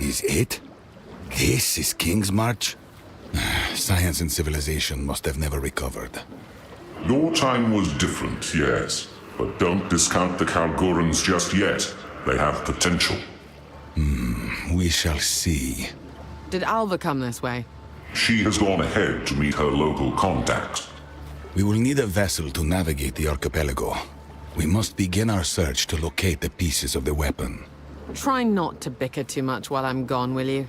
is it? This is King's March? Science and civilization must have never recovered. Your time was different, yes. But don't discount the Kalgorans just yet. They have potential. We shall see. Did Alva come this way? She has gone ahead to meet her local contacts. We will need a vessel to navigate the archipelago. We must begin our search to locate the pieces of the weapon. Try not to bicker too much while I'm gone, will you?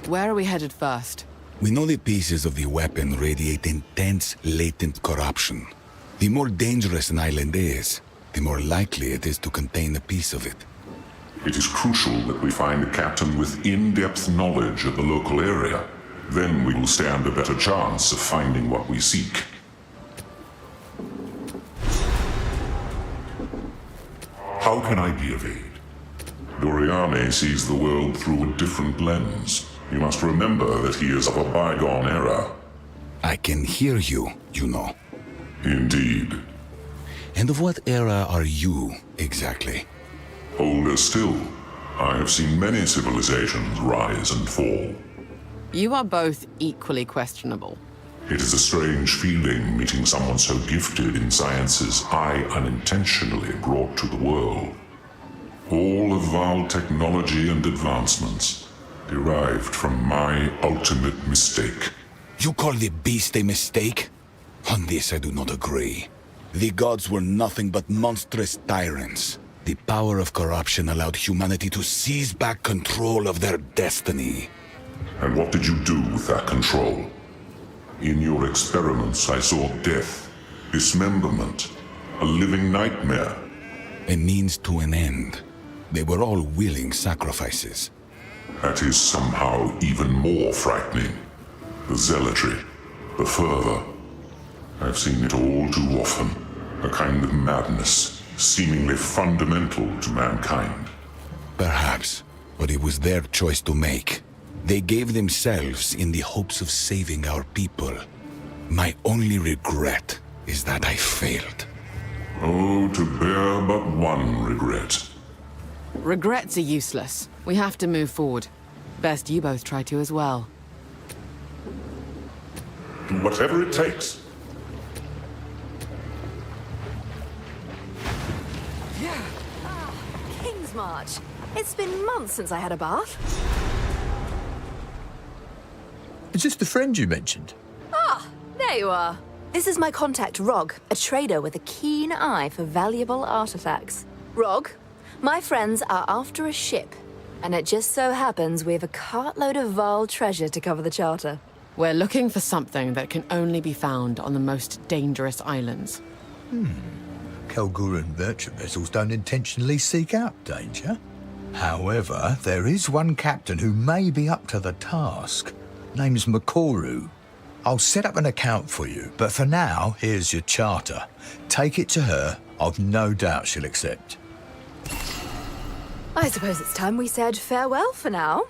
Where are we headed first? We know the pieces of the weapon radiate intense, latent corruption. The more dangerous an island is, the more likely it is to contain a piece of it. It is crucial that we find a captain with in-depth knowledge of the local area. Then we will stand a better chance of finding what we seek. How can I be of aid? Doriane sees the world through a different lens. You must remember that he is of a bygone era. I can hear you, you know. Indeed. And of what era are you, exactly? Older still. I have seen many civilizations rise and fall. You are both equally questionable. It is a strange feeling meeting someone so gifted in sciences I unintentionally brought to the world. All of Vaal technology and advancements derived from my ultimate mistake. You call the beast a mistake? On this I do not agree. The gods were nothing but monstrous tyrants. The power of corruption allowed humanity to seize back control of their destiny. And what did you do with that control? In your experiments, I saw death, dismemberment, a living nightmare. A means to an end. They were all willing sacrifices. That is somehow even more frightening. The zealotry, the fervor. I've seen it all too often. A kind of madness, seemingly fundamental to mankind. Perhaps, but it was their choice to make. They gave themselves in the hopes of saving our people. My only regret is that I failed. Oh, to bear but one regret. Regrets are useless. We have to move forward. Best you both try to as well. Do whatever it takes. King's March. It's been months since I had a bath. Is this the friend you mentioned? Ah, there you are. This is my contact, Rog, a trader with a keen eye for valuable artifacts. Rog, my friends are after a ship, and it just so happens we have a cartload of Vaal treasure to cover the charter. We're looking for something that can only be found on the most dangerous islands. Kalgoran merchant vessels don't intentionally seek out danger. However, there is one captain who may be up to the task. Name's Makoru. I'll set up an account for you, but for now, here's your charter. Take it to her. I've no doubt she'll accept. I suppose it's time we said farewell for now.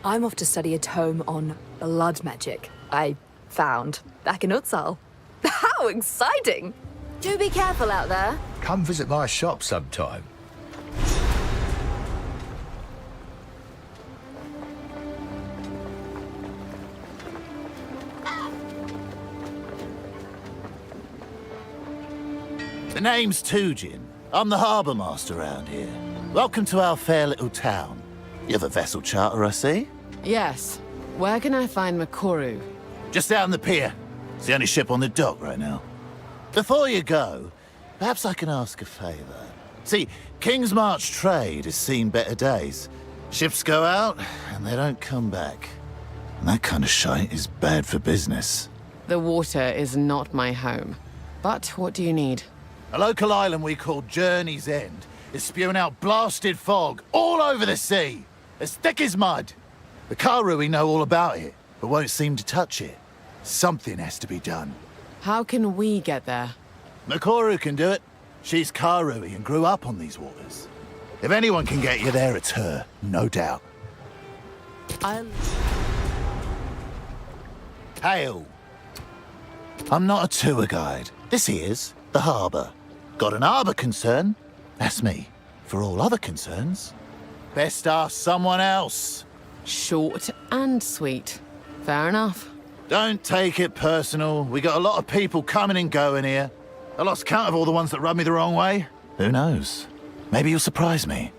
I'm off to study a tome on blood magic I found back in Utsal. How exciting! Do be careful out there. Come visit my shop sometime. The name's Tujin. I'm the harbour master around here. Welcome to our fair little town. You have a vessel charter, I see? Yes. Where can I find Makoru? Just out on the pier. It's the only ship on the dock right now. Before you go, perhaps I can ask a favour. See, King's March trade has seen better days. Ships go out, and they don't come back. And that kind of shite is bad for business. The water is not my home. But what do you need? A local island we call Journey's End is spewing out blasted fog all over the sea, as thick as mud. The Karui know all about it, but won't seem to touch it. Something has to be done. How can we get there? Makoru can do it. She's Karui and grew up on these waters. If anyone can get you there, it's her, no doubt. Hail! I'm not a tour guide. This here's the harbour. Got an harbour concern? That's me. For all other concerns, best ask someone else. Short and sweet. Fair enough. Don't take it personal. We got a lot of people coming and going here. I lost count of all the ones that rubbed me the wrong way. Who knows? Maybe you'll surprise me.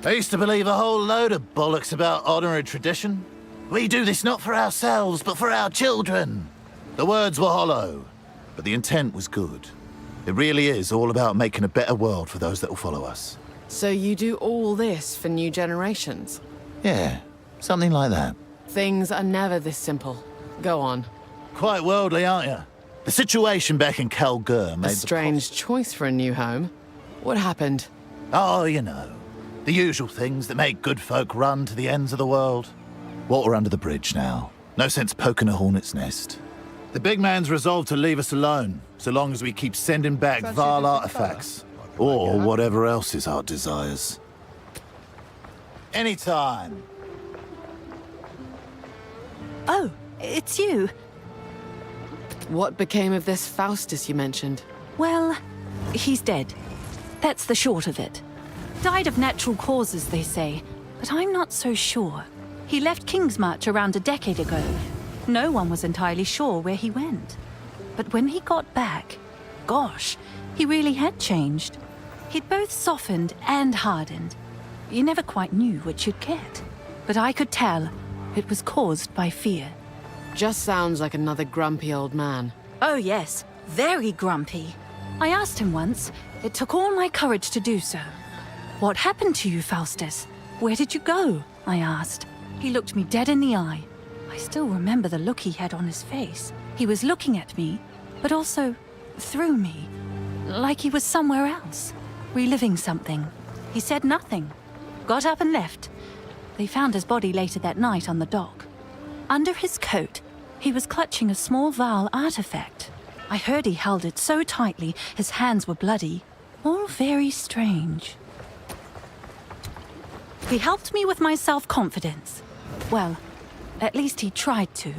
I used to believe a whole load of bollocks about honor and tradition. We do this not for ourselves, but for our children. The words were hollow, but the intent was good. It really is all about making a better world for those that will follow us. So you do all this for new generations? Yeah, something like that. Things are never this simple. Go on. Quite worldly, aren't you? The situation back in Calgur made A strange choice for a new home. What happened? Oh, you know. The usual things that make good folk run to the ends of the world. Water under the bridge now. No sense poking a hornet's nest. The big man's resolved to leave us alone, so long as we keep sending back Vaal artifacts. Or whatever else his heart desires. Anytime. Oh, it's you. What became of this Faustus you mentioned? Well, he's dead. That's the short of it. Died of natural causes, they say, but I'm not so sure. He left Kingsmarch around a decade ago. No one was entirely sure where he went. But when he got back, gosh, he really had changed. He'd both softened and hardened. You never quite knew which you'd get. But I could tell it was caused by fear. Just sounds like another grumpy old man. Oh yes, very grumpy. I asked him once. It took all my courage to do so. What happened to you, Faustus? Where did you go? I asked. He looked me dead in the eye. I still remember the look he had on his face. He was looking at me, but also through me. Like he was somewhere else, reliving something. He said nothing. Got up and left. They found his body later that night on the dock. Under his coat, he was clutching a small Vaal artifact. I heard he held it so tightly, his hands were bloody. All very strange. He helped me with my self-confidence. Well, at least he tried to.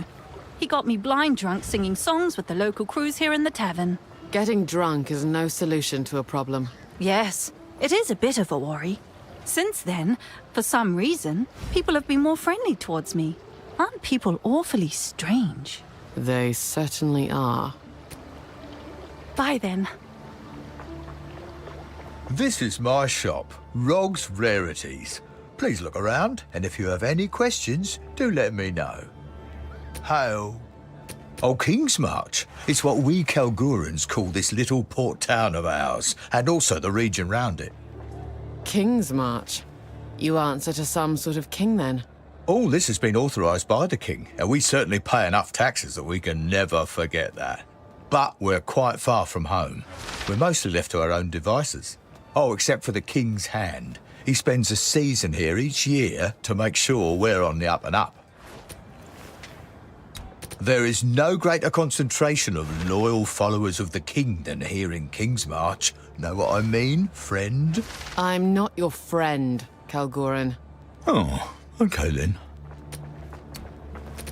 He got me blind drunk singing songs with the local crews here in the tavern. Getting drunk is no solution to a problem. Yes, it is a bit of a worry. Since then, for some reason, people have been more friendly towards me. Aren't people awfully strange? They certainly are. Bye then. This is my shop, Rog's Rarities. Please look around, and if you have any questions, do let me know. Hail. Oh, Kingsmarch. It's what we Calgurans call this little port town of ours, and also the region round it. Kingsmarch. You answer to some sort of king then? All this has been authorised by the king, and we certainly pay enough taxes that we can never forget that. But we're quite far from home. We're mostly left to our own devices. Oh, except for the king's hand. He spends a season here each year to make sure we're on the up and up. There is no greater concentration of loyal followers of the king than here in Kingsmarch. Know what I mean, friend? I'm not your friend, Calguran. Oh, okay then.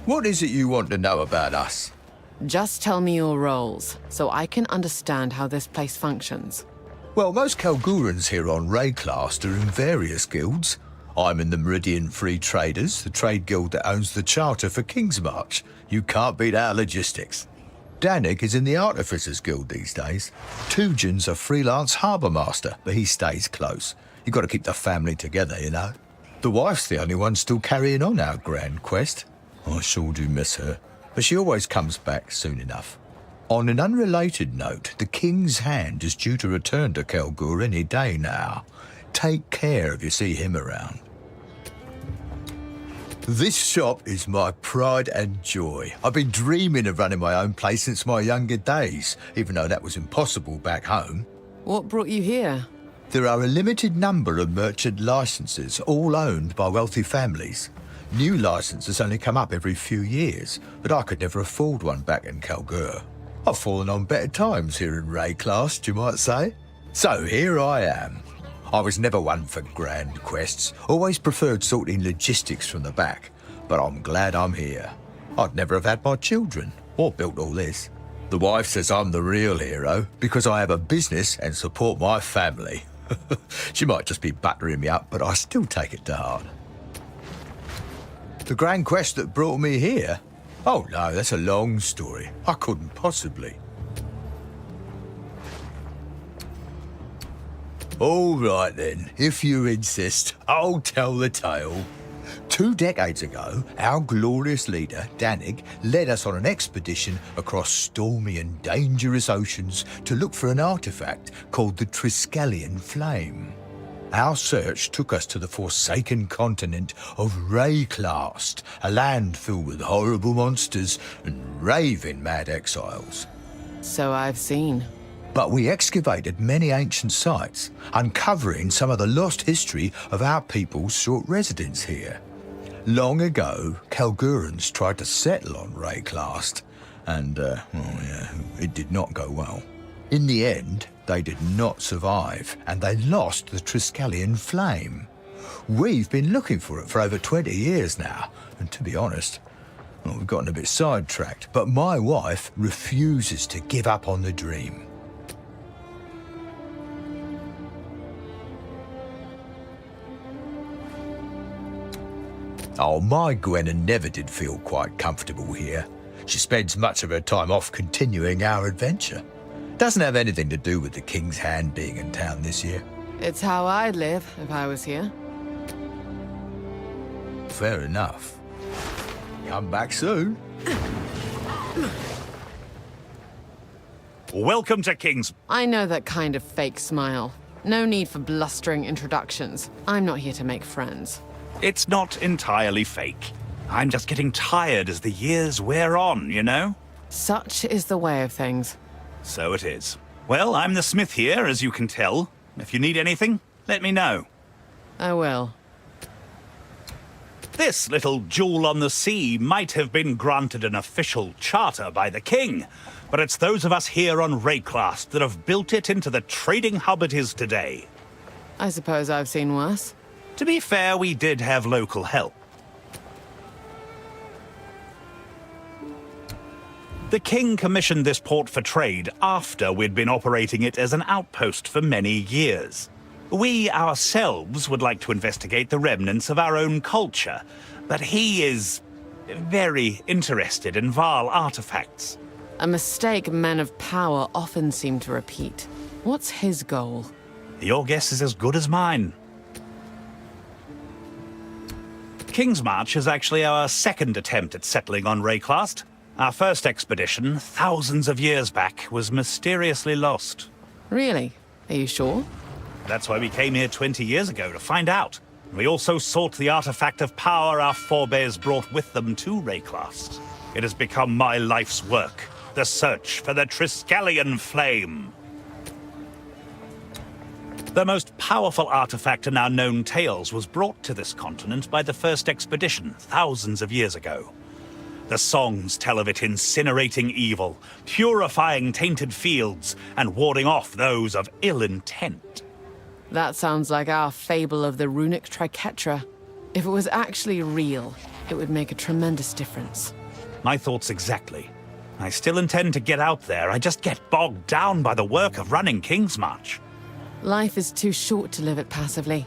What is it you want to know about us? Just tell me your roles, so I can understand how this place functions. Well, most Calgurans here on Wraeclast are in various guilds. I'm in the Meridian Free Traders, the trade guild that owns the charter for Kingsmarch. You can't beat our logistics. Danik is in the Artificers Guild these days. Tujan's a freelance harbour master, but he stays close. You've got to keep the family together, you know. The wife's the only one still carrying on our grand quest. I sure do miss her, but she always comes back soon enough. On an unrelated note, the King's Hand is due to return to Calgur any day now. Take care if you see him around. This shop is my pride and joy. I've been dreaming of running my own place since my younger days, even though that was impossible back home. What brought you here? There are a limited number of merchant licenses, all owned by wealthy families. New licenses only come up every few years, but I could never afford one back in Calgur. I've fallen on better times here in Wraeclast, you might say. So here I am. I was never one for grand quests, always preferred sorting logistics from the back, but I'm glad I'm here. I'd never have had my children, or built all this. The wife says I'm the real hero, because I have a business and support my family. She might just be buttering me up, but I still take it to heart. The grand quest that brought me here? Oh no, that's a long story. I couldn't possibly. All right then, if you insist, I'll tell the tale. 2 decades ago, our glorious leader, Danig, led us on an expedition across stormy and dangerous oceans to look for an artifact called the Triskelion Flame. Our search took us to the forsaken continent of Wraeclast, a land filled with horrible monsters and raving mad exiles. So I've seen. But we excavated many ancient sites, uncovering some of the lost history of our people's short residence here. Long ago, Khalgurans tried to settle on Wraeclast, and, it did not go well. In the end, they did not survive, and they lost the Triskelion Flame. We've been looking for it for over 20 years now, and to be honest, we've gotten a bit sidetracked, but my wife refuses to give up on the dream. Oh, my Gwenna never did feel quite comfortable here. She spends much of her time off continuing our adventure. Doesn't have anything to do with the King's Hand being in town this year. It's how I'd live if I was here. Fair enough. Come back soon. Welcome to King's... I know that kind of fake smile. No need for blustering introductions. I'm not here to make friends. It's not entirely fake. I'm just getting tired as the years wear on, you know? Such is the way of things. So it is. Well, I'm the smith here, as you can tell. If you need anything, let me know. I will. This little jewel on the sea might have been granted an official charter by the king, but it's those of us here on Wraeclast that have built it into the trading hub it is today. I suppose I've seen worse. To be fair, we did have local help. The king commissioned this port for trade after we'd been operating it as an outpost for many years. We ourselves would like to investigate the remnants of our own culture, but he is very interested in Vaal artifacts. A mistake men of power often seem to repeat. What's his goal? Your guess is as good as mine. King's March is actually our second attempt at settling on Wraeclast. Our first expedition, thousands of years back, was mysteriously lost. Really? Are you sure? That's why we came here 20 years ago, to find out. We also sought the artifact of power our forebears brought with them to Wraeclast. It has become my life's work, the search for the Triskelion Flame. The most powerful artifact in our known tales was brought to this continent by the first expedition thousands of years ago. The songs tell of it incinerating evil, purifying tainted fields, and warding off those of ill intent. That sounds like our fable of the runic triquetra. If it was actually real, it would make a tremendous difference. My thoughts exactly. I still intend to get out there, I just get bogged down by the work of running King's March. Life is too short to live it passively.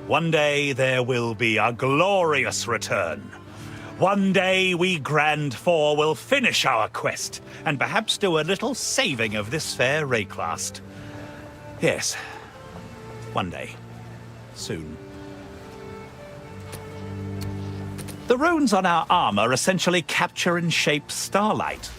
One day there will be a glorious return. One day we Grand Four will finish our quest, and perhaps do a little saving of this fair Wraeclast. Yes, one day. Soon. The runes on our armor essentially capture and shape starlight.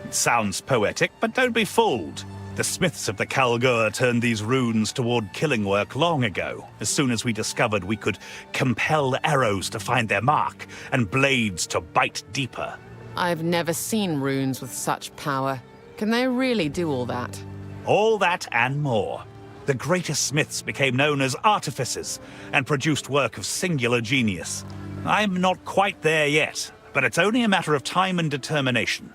It sounds poetic, but don't be fooled. The smiths of the Khalgur turned these runes toward killing work long ago, as soon as we discovered we could compel arrows to find their mark, and blades to bite deeper. I've never seen runes with such power. Can they really do all that? All that and more. The greatest smiths became known as artificers, and produced work of singular genius. I'm not quite there yet, but it's only a matter of time and determination.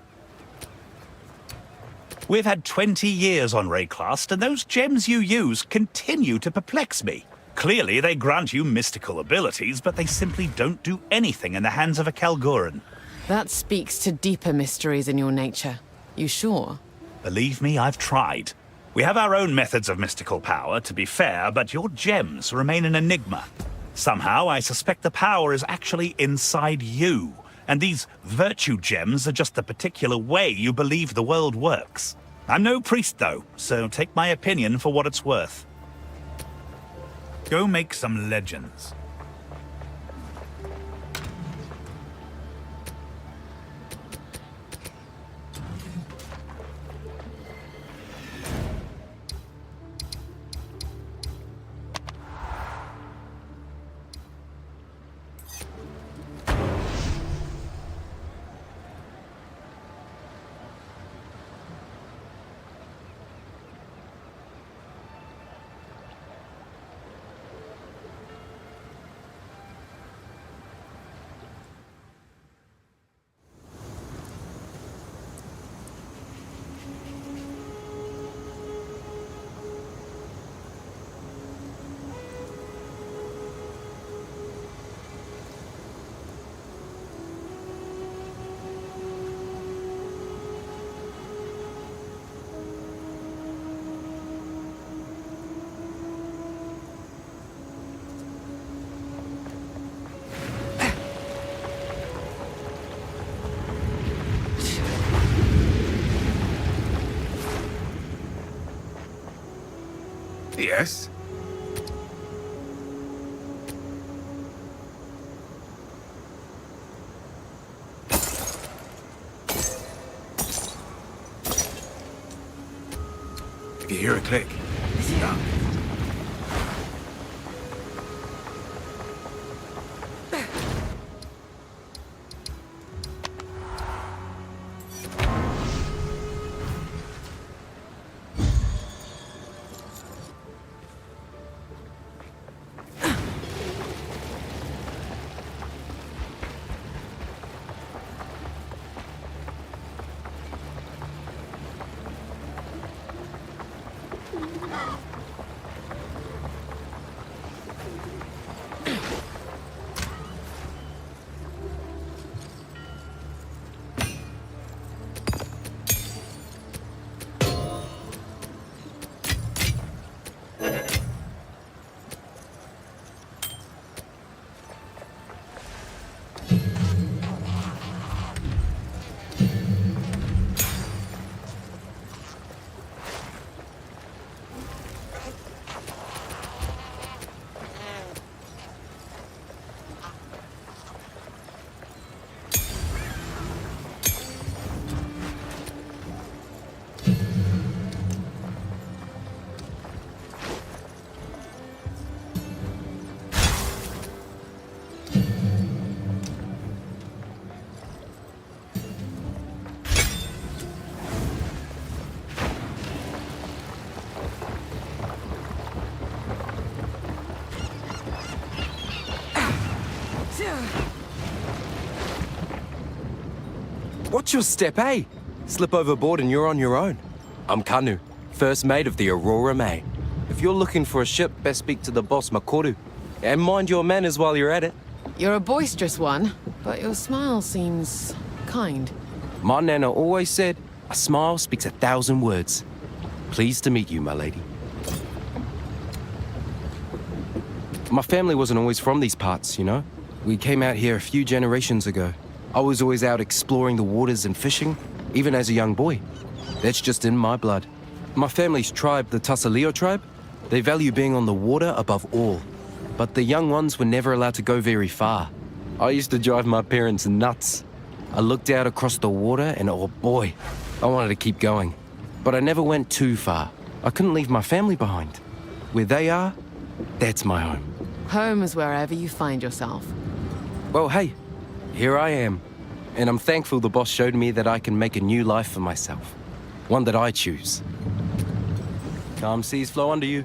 We've had 20 years on Wraeclast, and those gems you use continue to perplex me. Clearly, they grant you mystical abilities, but they simply don't do anything in the hands of a Khalguran. That speaks to deeper mysteries in your nature. You sure? Believe me, I've tried. We have our own methods of mystical power, to be fair, but your gems remain an enigma. Somehow, I suspect the power is actually inside you, and these virtue gems are just the particular way you believe the world works. I'm no priest, though, so take my opinion for what it's worth. Go make some legends. Yes? If you hear a click, it's done. Watch your step, eh? Slip overboard and you're on your own. I'm Kanu, first mate of the Aurora May. If you're looking for a ship, best speak to the boss Makoru. And mind your manners while you're at it. You're a boisterous one, but your smile seems kind. My nana always said, a smile speaks 1,000 words. Pleased to meet you, my lady. My family wasn't always from these parts, you know? We came out here a few generations ago. I was always out exploring the waters and fishing, even as a young boy. That's just in my blood. My family's tribe, the Tasaleo tribe, they value being on the water above all. But the young ones were never allowed to go very far. I used to drive my parents nuts. I looked out across the water and oh boy, I wanted to keep going. But I never went too far. I couldn't leave my family behind. Where they are, that's my home. Home is wherever you find yourself. Well, hey, here I am. And I'm thankful the boss showed me that I can make a new life for myself. One that I choose. Calm seas flow under you.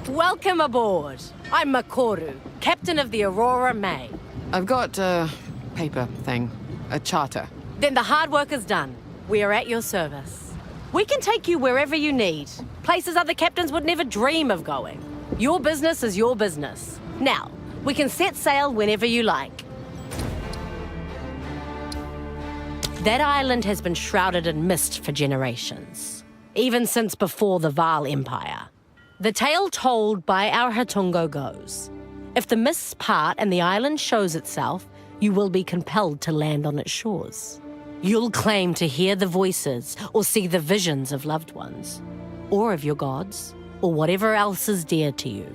Welcome aboard. I'm Makoru, captain of the Aurora May. I've got a paper thing, a charter. Then the hard work is done. We are at your service. We can take you wherever you need, places other captains would never dream of going. Your business is your business. Now, we can set sail whenever you like. That island has been shrouded in mist for generations. even since before the Vaal Empire. The tale told by our Hatungo goes, if the mists part and the island shows itself, you will be compelled to land on its shores. You'll claim to hear the voices or see the visions of loved ones, or of your gods, or whatever else is dear to you.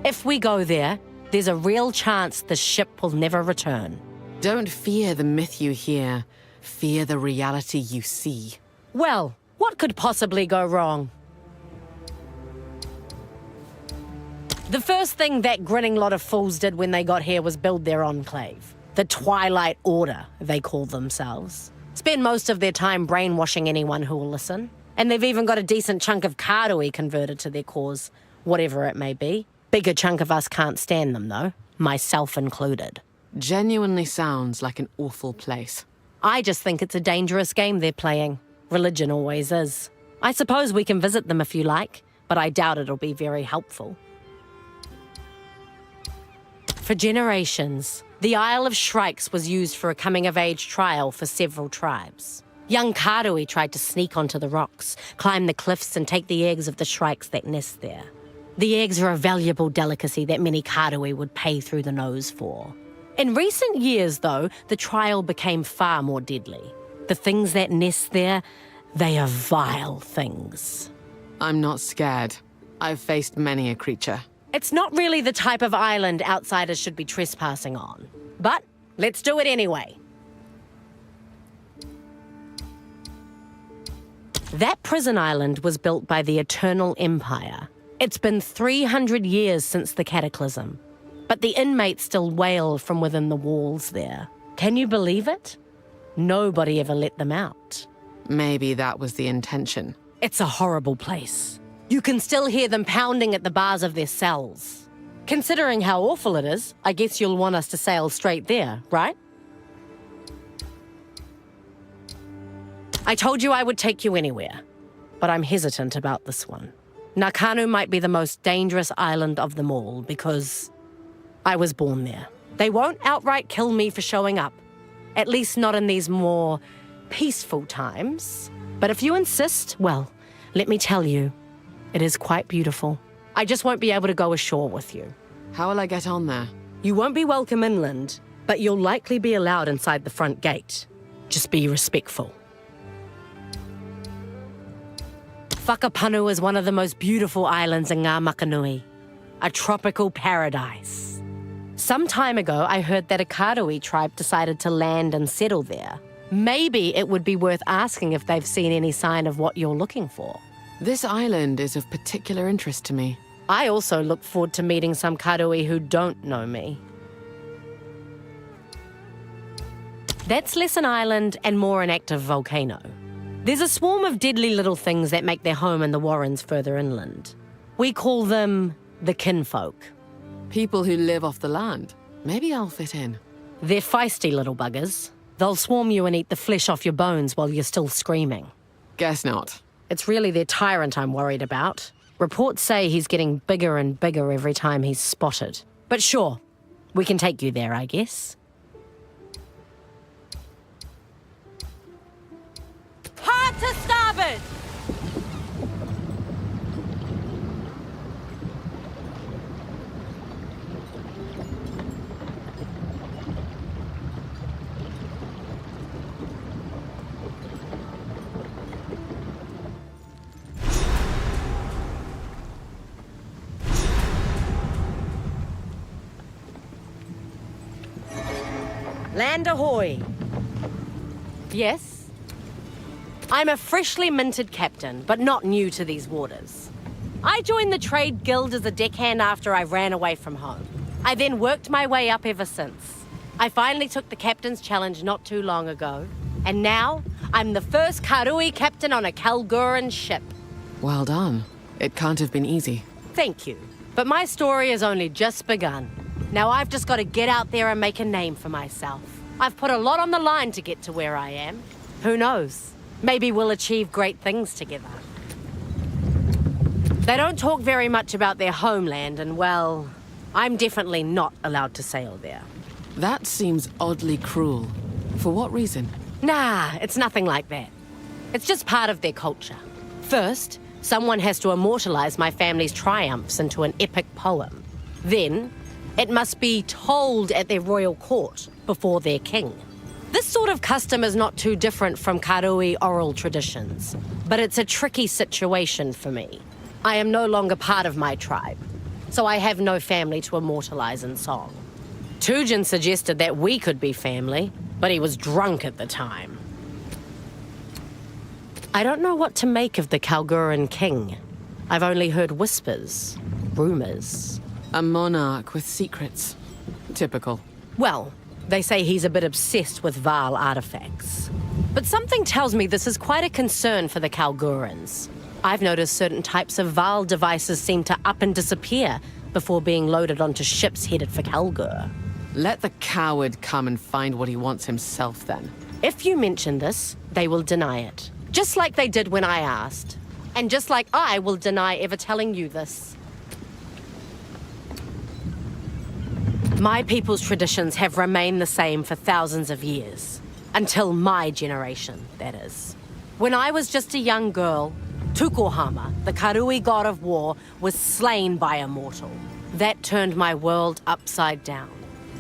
If we go there, there's a real chance the ship will never return. Don't fear the myth you hear. Fear the reality you see. Well, what could possibly go wrong? The first thing that grinning lot of fools did when they got here was build their enclave. The Twilight Order, they call themselves. Spend most of their time brainwashing anyone who will listen. And they've even got a decent chunk of Karui converted to their cause, whatever it may be. Bigger chunk of us can't stand them, though, myself included. Genuinely sounds like an awful place. I just think it's a dangerous game they're playing. Religion always is. I suppose we can visit them if you like, but I doubt it'll be very helpful. For generations, the Isle of Shrikes was used for a coming-of-age trial for several tribes. Young Karui tried to sneak onto the rocks, climb the cliffs and take the eggs of the shrikes that nest there. The eggs are a valuable delicacy that many Karui would pay through the nose for. In recent years, though, the trial became far more deadly. The things that nest there, they are vile things. I'm not scared. I've faced many a creature. It's not really the type of island outsiders should be trespassing on. But let's do it anyway. That prison island was built by the Eternal Empire. It's been 300 years since the Cataclysm, but the inmates still wail from within the walls there. Can you believe it? Nobody ever let them out. Maybe that was the intention. It's a horrible place. You can still hear them pounding at the bars of their cells. Considering how awful it is, I guess you'll want us to sail straight there, right? I told you I would take you anywhere, but I'm hesitant about this one. Nakanu might be the most dangerous island of them all because I was born there. They won't outright kill me for showing up, at least not in these more peaceful times. But if you insist, well, let me tell you, it is quite beautiful. I just won't be able to go ashore with you. How will I get on there? You won't be welcome inland, but you'll likely be allowed inside the front gate. Just be respectful. Whakapanu is one of the most beautiful islands in Ngā Makanui, a tropical paradise. Some time ago, I heard that a Karui tribe decided to land and settle there. Maybe it would be worth asking if they've seen any sign of what you're looking for. This island is of particular interest to me. I also look forward to meeting some Karui who don't know me. That's less an island and more an active volcano. There's a swarm of deadly little things that make their home in the warrens further inland. We call them the kinfolk. People who live off the land. Maybe I'll fit in. They're feisty little buggers. They'll swarm you and eat the flesh off your bones while you're still screaming. Guess not. It's really their tyrant I'm worried about. Reports say he's getting bigger and bigger every time he's spotted. But sure, we can take you there, I guess. Hard to starboard! Land ahoy! Yes? I'm a freshly minted captain, but not new to these waters. I joined the trade guild as a deckhand after I ran away from home. I then worked my way up ever since. I finally took the captain's challenge not too long ago, and now I'm the first Karui captain on a Kalguran ship. Well done. It can't have been easy. Thank you, but my story has only just begun. Now I've just got to get out there and make a name for myself. I've put a lot on the line to get to where I am. Who knows? Maybe we'll achieve great things together. They don't talk very much about their homeland, and well, I'm definitely not allowed to sail there. That seems oddly cruel. For what reason? Nah, it's nothing like that. It's just part of their culture. First, someone has to immortalize my family's triumphs into an epic poem. Then, it must be told at their royal court before their king. This sort of custom is not too different from Karui oral traditions, but it's a tricky situation for me. I am no longer part of my tribe, so I have no family to immortalize in song. Tujin suggested that we could be family, but he was drunk at the time. I don't know what to make of the Kalguran king. I've only heard whispers, rumors. A monarch with secrets. Typical. Well, they say he's a bit obsessed with Vaal artifacts. But something tells me this is quite a concern for the Kalgurans. I've noticed certain types of Vaal devices seem to up and disappear before being loaded onto ships headed for Kalgur. Let the coward come and find what he wants himself, then. If you mention this, they will deny it. Just like they did when I asked. And just like I will deny ever telling you this. My people's traditions have remained the same for thousands of years. Until my generation, that is. When I was just a young girl, Tukohama, the Karui god of war, was slain by a mortal. That turned my world upside down.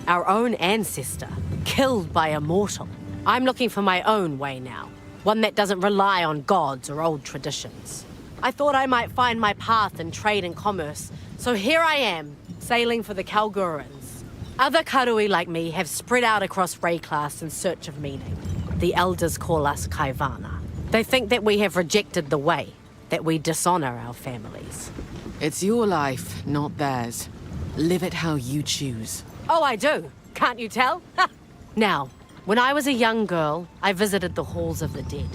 Our own ancestor, killed by a mortal. I'm looking for my own way now. One that doesn't rely on gods or old traditions. I thought I might find my path in trade and commerce, so here I am, sailing for the Kalgurans. Other Karui like me have spread out across Wraeclast in search of meaning. The elders call us Kaivana. They think that we have rejected the way, that we dishonor our families. It's your life, not theirs. Live it how you choose. Oh, I do. Can't you tell? Now, when I was a young girl, I visited the halls of the dead.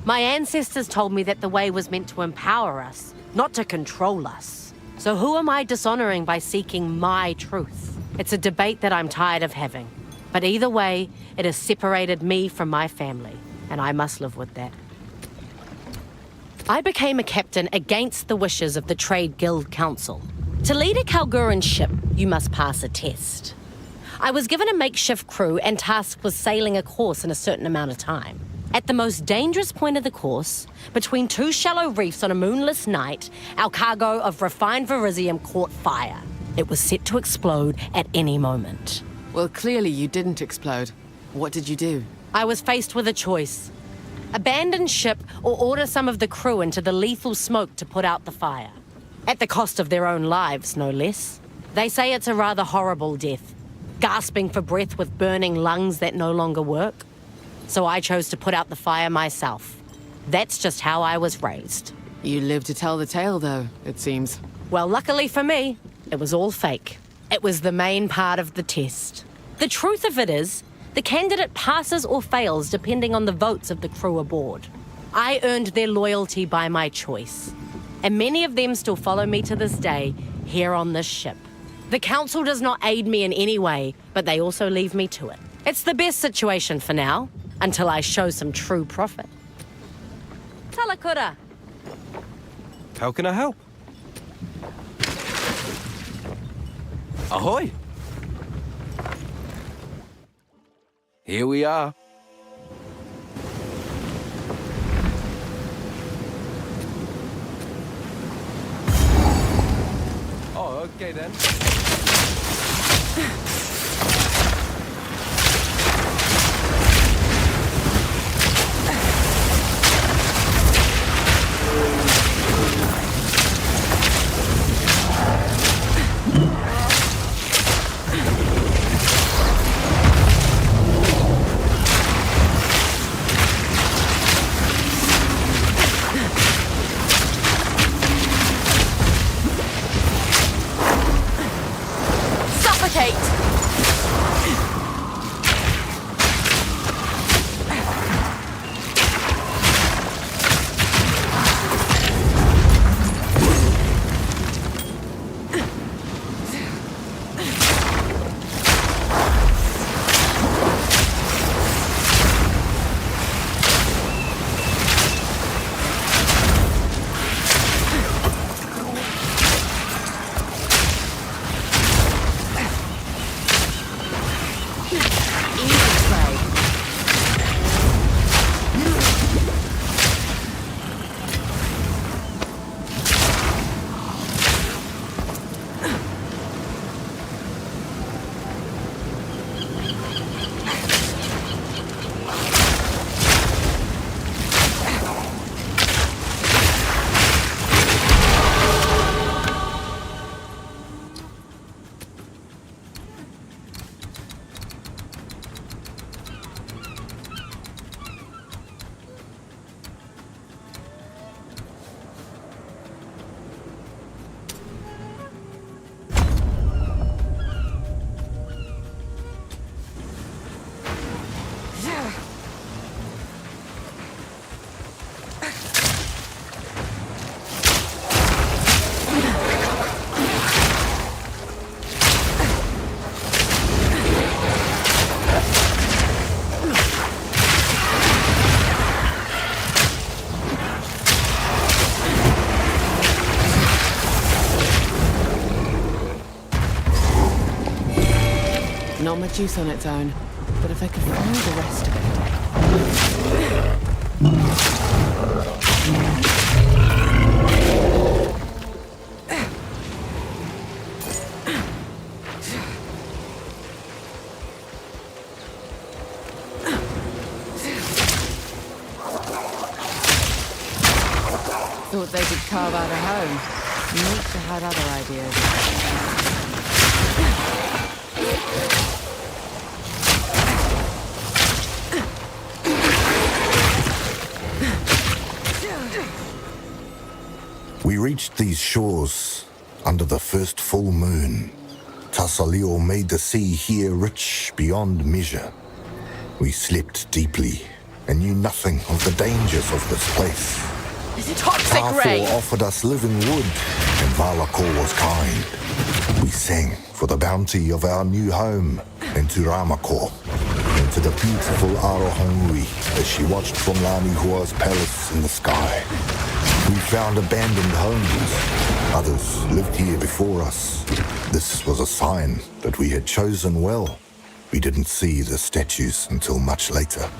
My ancestors told me that the way was meant to empower us, not to control us. So who am I dishonoring by seeking my truth? It's a debate that I'm tired of having. But either way, it has separated me from my family, and I must live with that. I became a captain against the wishes of the Trade Guild Council. To lead a Kalguran ship, you must pass a test. I was given a makeshift crew and tasked with sailing a course in a certain amount of time. At the most dangerous point of the course, between two shallow reefs on a moonless night, our cargo of refined verisium caught fire. It was set to explode at any moment. Well, clearly you didn't explode. What did you do? I was faced with a choice. Abandon ship or order some of the crew into the lethal smoke to put out the fire. At the cost of their own lives, no less. They say it's a rather horrible death, gasping for breath with burning lungs that no longer work. So I chose to put out the fire myself. That's just how I was raised. You lived to tell the tale, though, it seems. Well, luckily for me, it was all fake. It was the main part of the test. The truth of it is, the candidate passes or fails depending on the votes of the crew aboard. I earned their loyalty by my choice. And many of them still follow me to this day, here on this ship. The council does not aid me in any way, but they also leave me to it. It's the best situation for now, until I show some true profit. Talakura. How can I help? Ahoy! Here we are. Oh, okay then. Not much use on its own, but if I could find the rest of it. Thought they could carve out a home. Must have had other ideas. We reached these shores under the first full moon. Tassalio made the sea here rich beyond measure. We slept deeply and knew nothing of the dangers of this place. Toxic rain! Tarfor offered us living wood, and Valakor was kind. We sang for the bounty of our new home, and to Ramakor, and to the beautiful Arohongui as she watched from Lanihua's palace in the sky. We found abandoned homes. Others lived here before us. This was a sign that we had chosen well. We didn't see the statues until much later.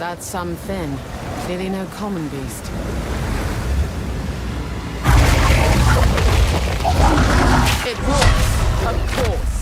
That's some Finn. Clearly no common beast. It works, of course.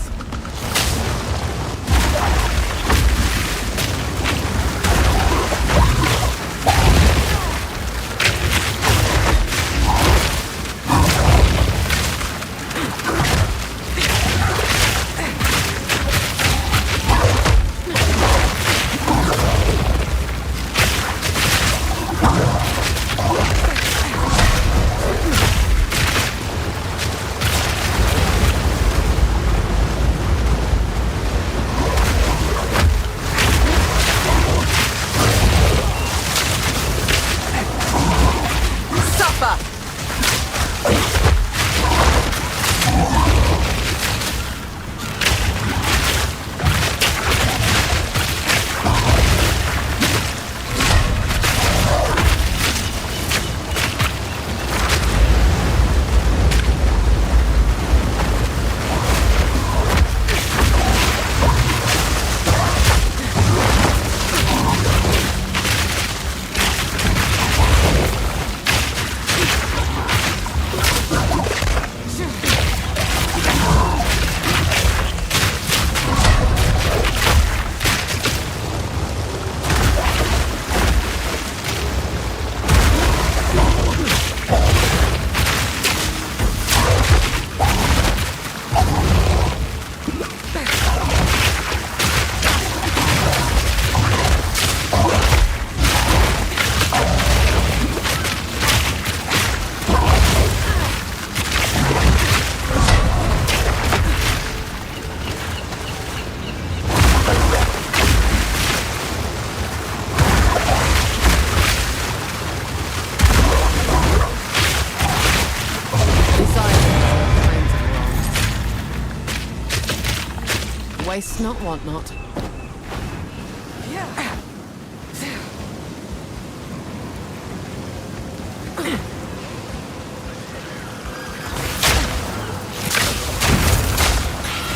Waste not, want not.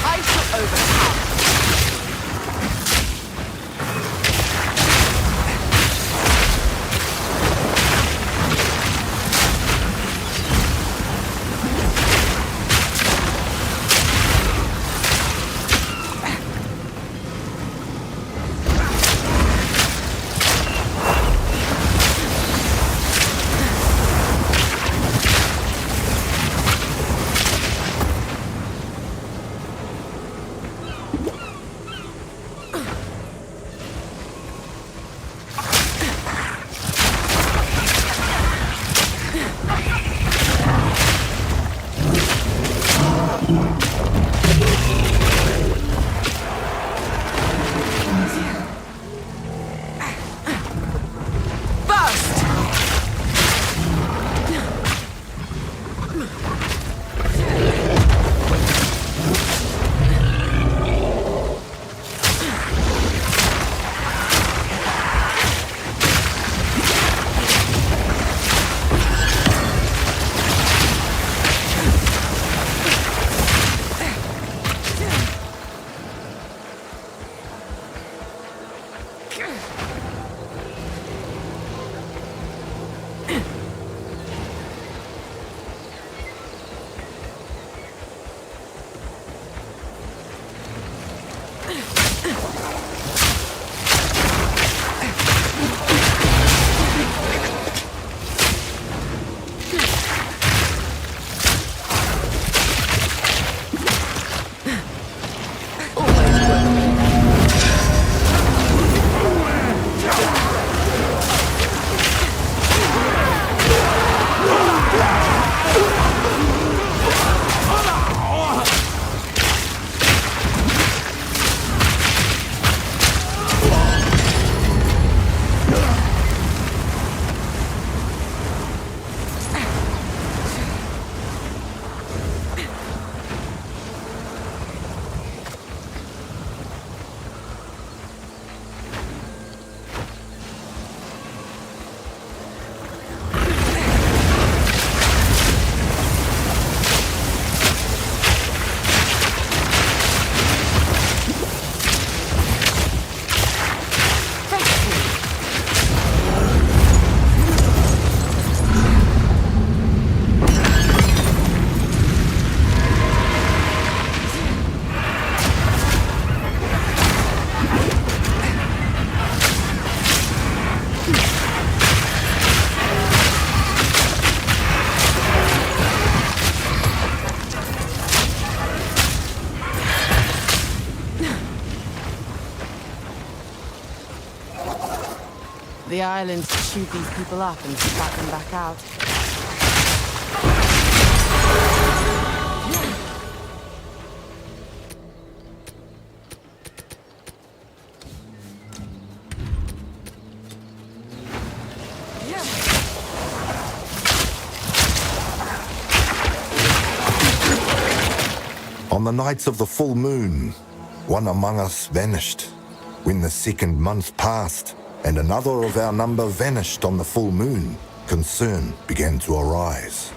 I shall overcome. the island chewed these people up and spat them back out. On the nights of the full moon, one among us vanished. When the second month passed, and another of our number vanished on the full moon, concern began to arise.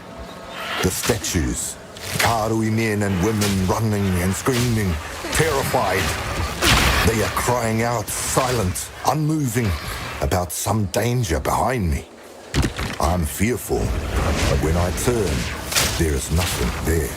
The statues, Karui men and women running and screaming, terrified. They are crying out, silent, unmoving, about some danger behind me. I'm fearful, but when I turn, there is nothing there.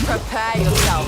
Prepare yourself.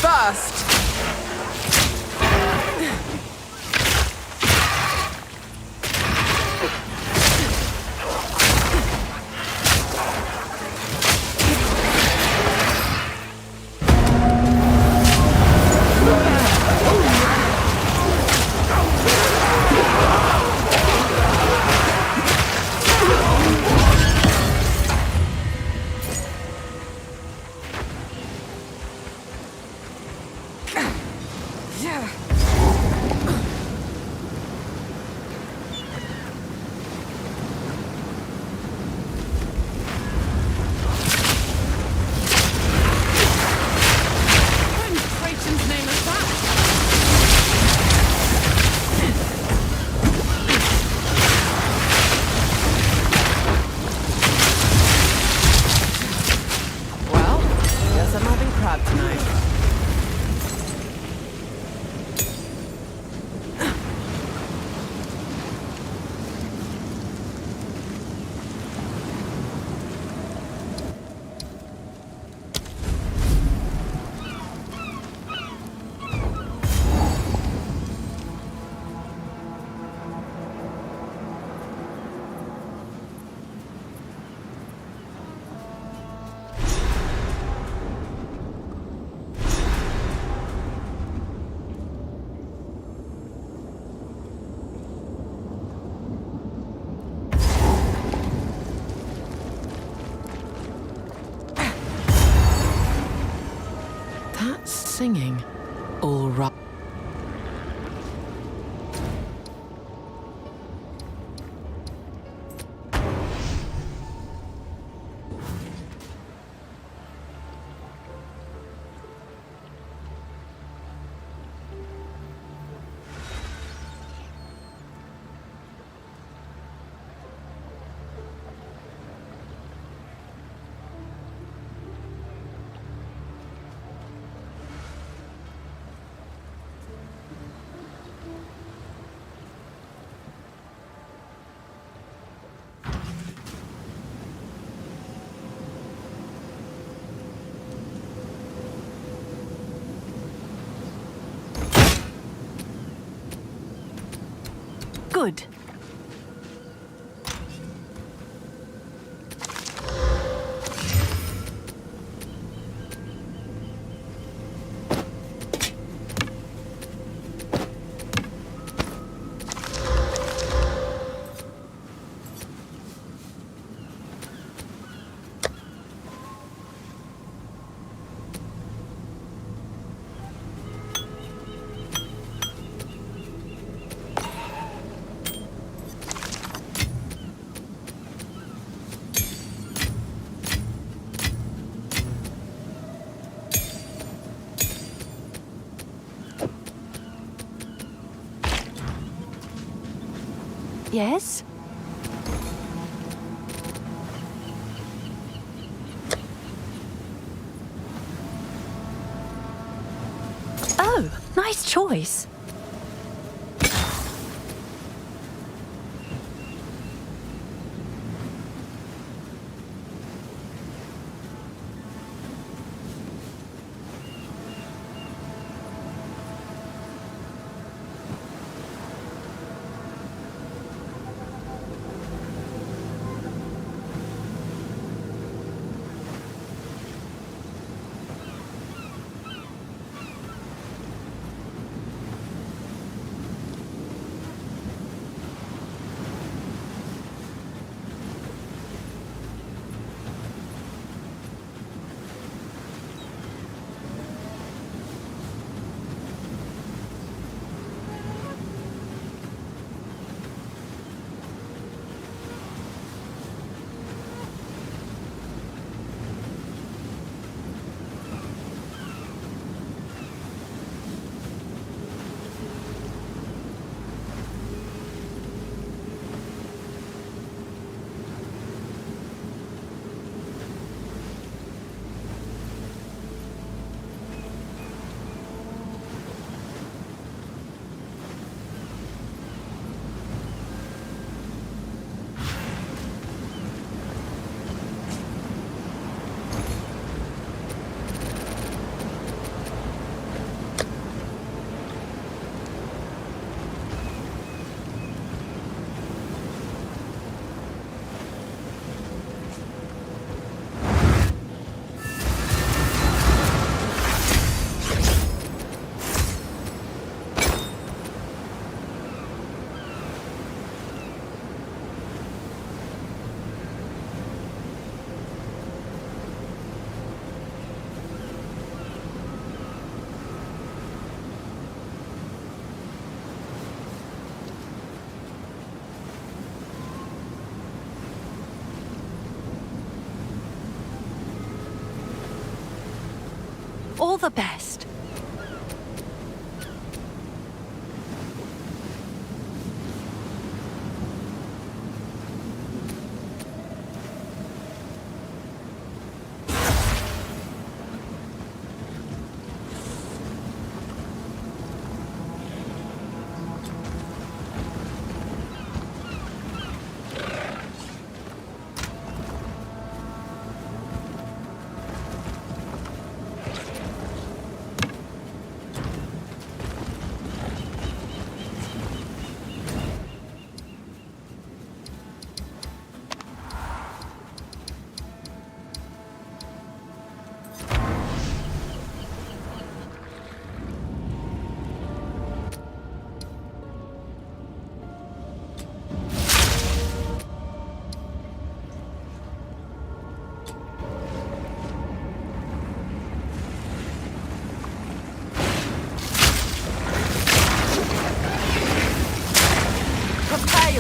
First. singing. All right. Good. Yes? Oh, nice choice. All the best.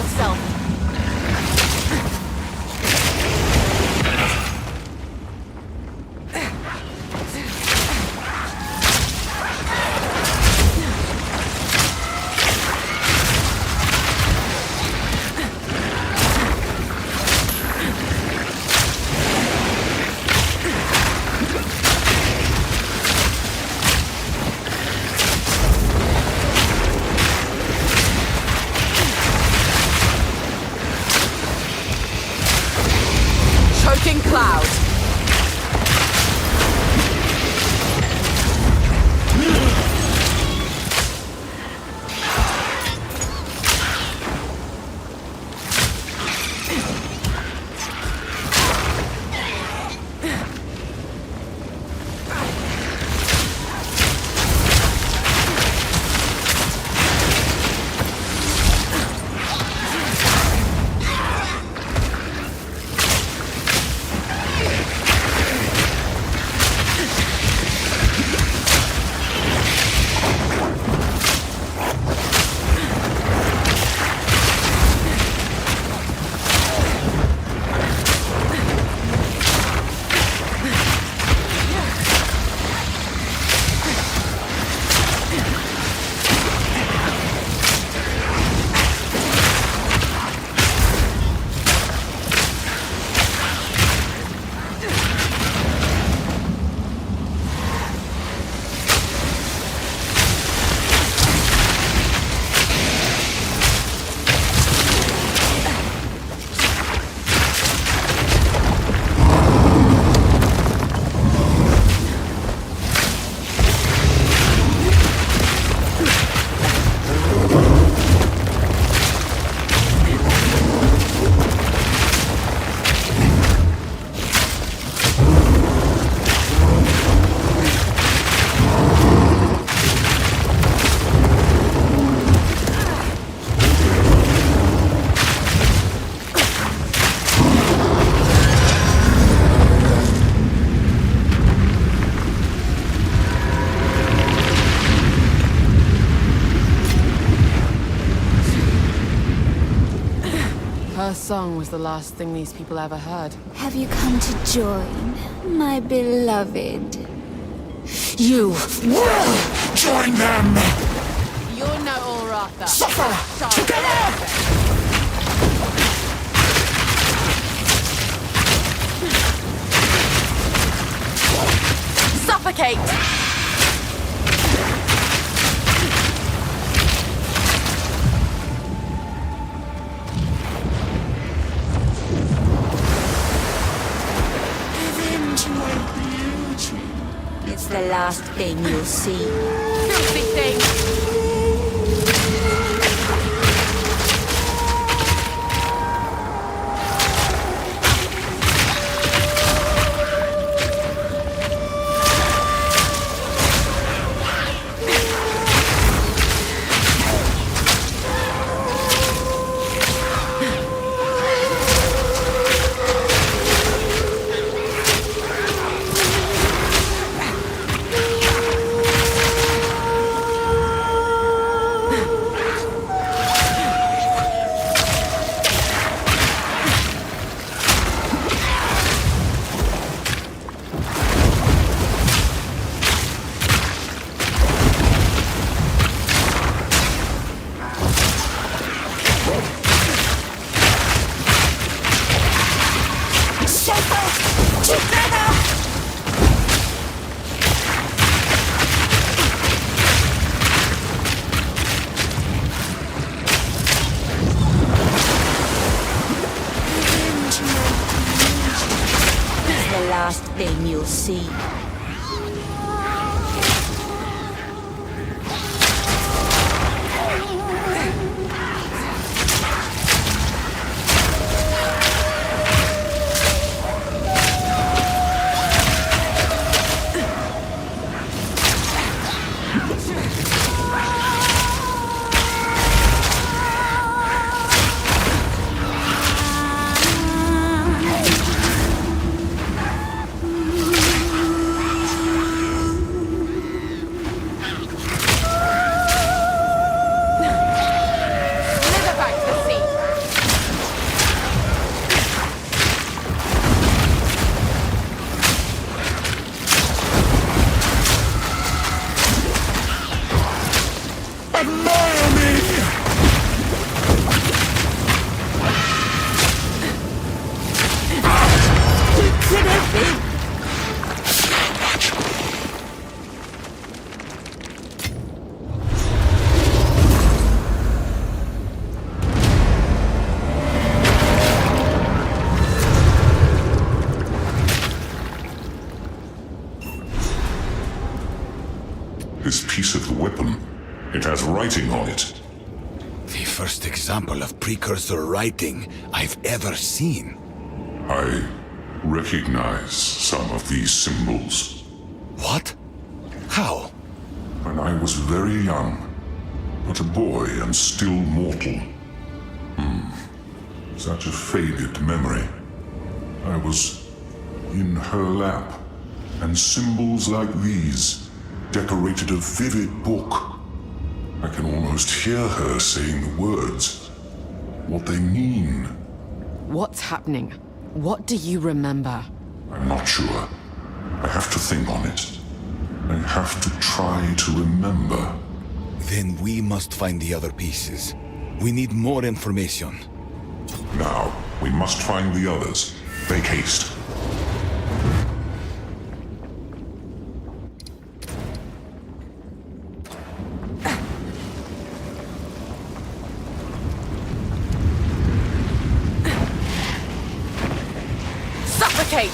yourself. Choking cloud. Her song was the last thing these people ever heard. Have you come to join, my beloved? You will join them! You're no Allratha. Suffer together! Suffocate! It's the last thing you'll see. Filthy thing! Thing you'll see. This piece of the weapon, it has writing on it. The first example of precursor writing I've ever seen. I recognize some of these symbols. What? How? When I was very young, but a boy and still mortal. Such a faded memory. I was in her lap, and symbols like these decorated a vivid book. I can almost hear her saying the words, what they mean. What's happening? What do you remember? I'm not sure. I have to think on it. I have to try to remember. Then we must find the other pieces. We need more information. Now, we must find the others. Make haste. Suffocate!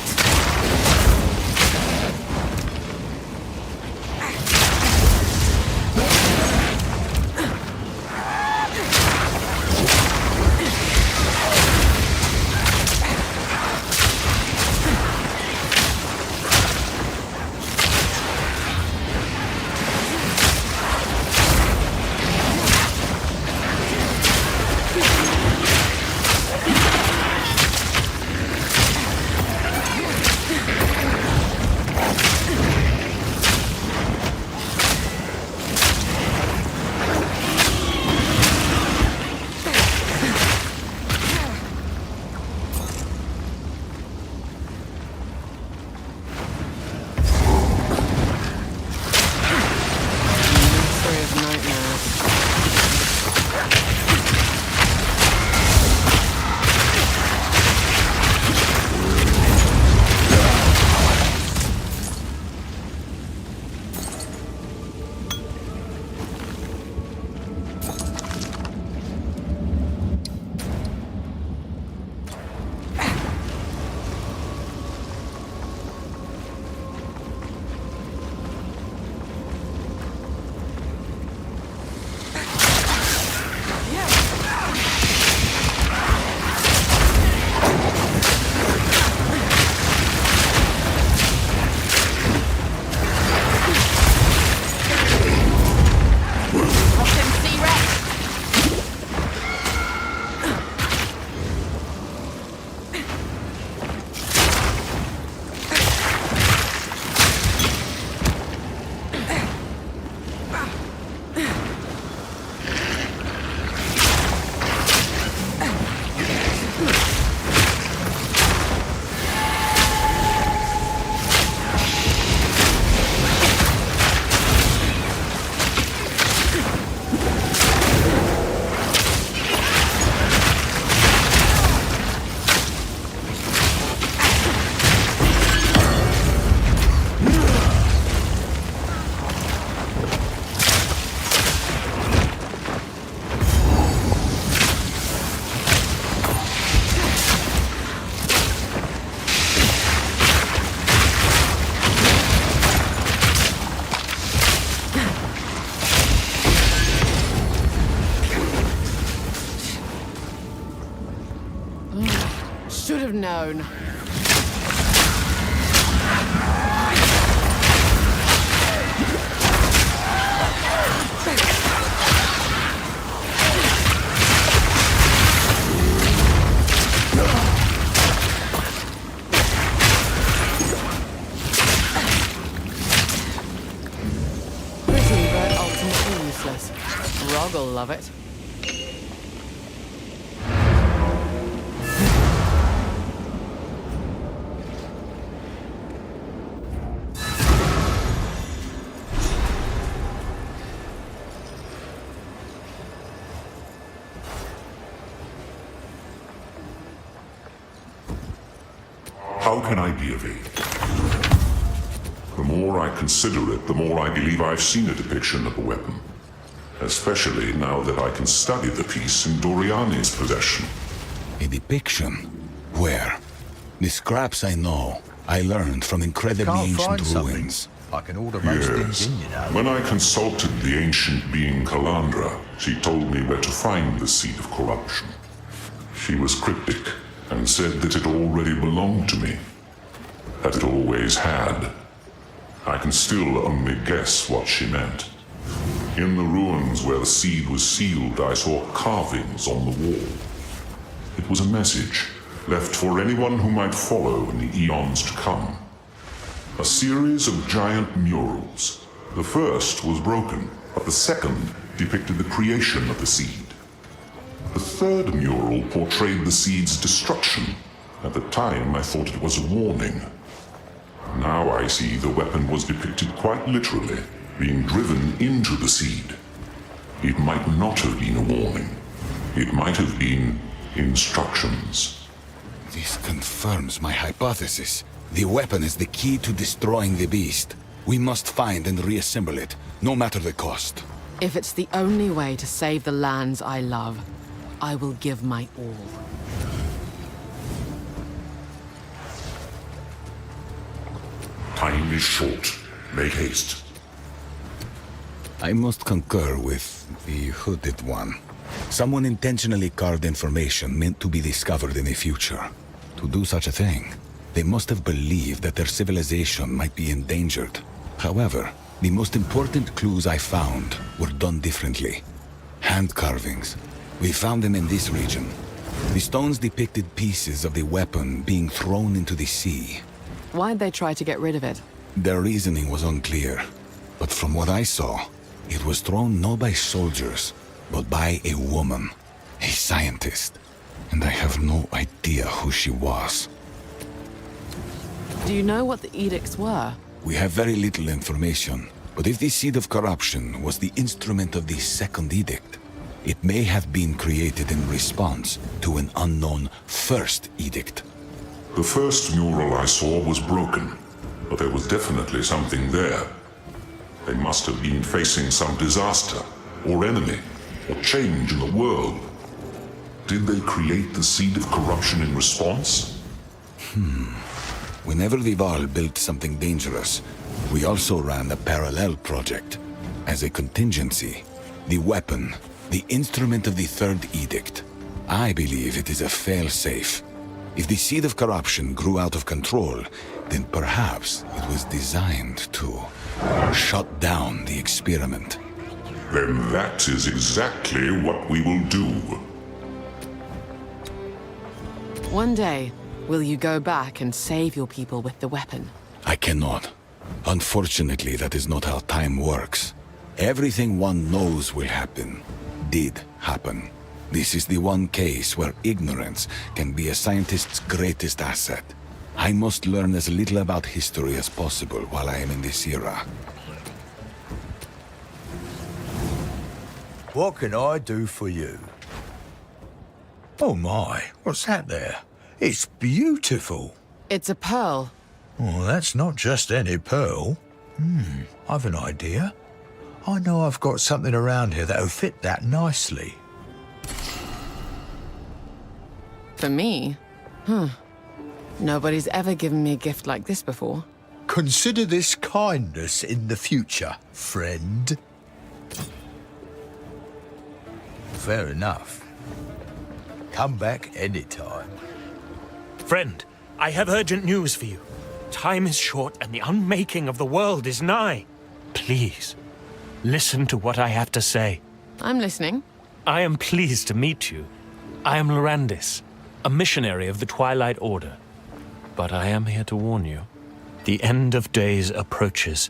Should have known. Pretty, but ultimately useless. Rog'll love it. How can I be of aid? The more I consider it, the more I believe I've seen a depiction of the weapon. Especially now that I can study the piece in Doriani's possession. A depiction? Where? The scraps I know, I learned from incredibly Can't ancient find something. ruins. I can order most things Yes. in, you know. When I consulted the ancient being Calandra, she told me where to find the seed of corruption. She was cryptic and said that it already belonged to me. That it always had. I can still only guess what she meant. In the ruins where the seed was sealed, I saw carvings on the wall. It was a message left for anyone who might follow in the eons to come. A series of giant murals. The first was broken, but the second depicted the creation of the seed. The third mural portrayed the seed's destruction. At the time, I thought it was a warning. Now I see the weapon was depicted quite literally, being driven into the seed. It might not have been a warning. It might have been instructions. This confirms my hypothesis. The weapon is the key to destroying the beast. We must find and reassemble it, no matter the cost. If it's the only way to save the lands I love, I will give my all. Time is short. Make haste. I must concur with the hooded one. Someone intentionally carved information meant to be discovered in the future. To do such a thing, they must have believed that their civilization might be endangered. However, the most important clues I found were done differently. Hand carvings. We found them in this region. The stones depicted pieces of the weapon being thrown into the sea. Why'd they try to get rid of it? Their reasoning was unclear, but from what I saw, it was thrown not by soldiers, but by a woman, a scientist, and I have no idea who she was. Do you know what the edicts were? We have very little information, but if the seed of corruption was the instrument of the second edict, it may have been created in response to an unknown first edict. The first mural I saw was broken, but there was definitely something there. They must have been facing some disaster, or enemy, or change in the world. Did they create the seed of corruption in response? Whenever the Vaal built something dangerous, we also ran a parallel project. As a contingency, the weapon, the instrument of the third edict. I believe it is a fail-safe. If the seed of corruption grew out of control, then perhaps it was designed to shut down the experiment. Then that is exactly what we will do. One day, will you go back and save your people with the weapon? I cannot. Unfortunately, that is not how time works. Everything one knows will happen, did happen. This is the one case where ignorance can be a scientist's greatest asset. I must learn as little about history as possible while I am in this era. What can I do for you? Oh my, what's that there? It's beautiful. It's a pearl. Oh, that's not just any pearl. I've an idea. I know I've got something around here that'll fit that nicely. For me? Nobody's ever given me a gift like this before. Consider this kindness in the future, friend. Fair enough. Come back anytime. Friend, I have urgent news for you. Time is short and the unmaking of the world is nigh. Please, listen to what I have to say. I'm listening. I am pleased to meet you. I am Lorandis, a missionary of the Twilight Order. But I am here to warn you. The end of days approaches.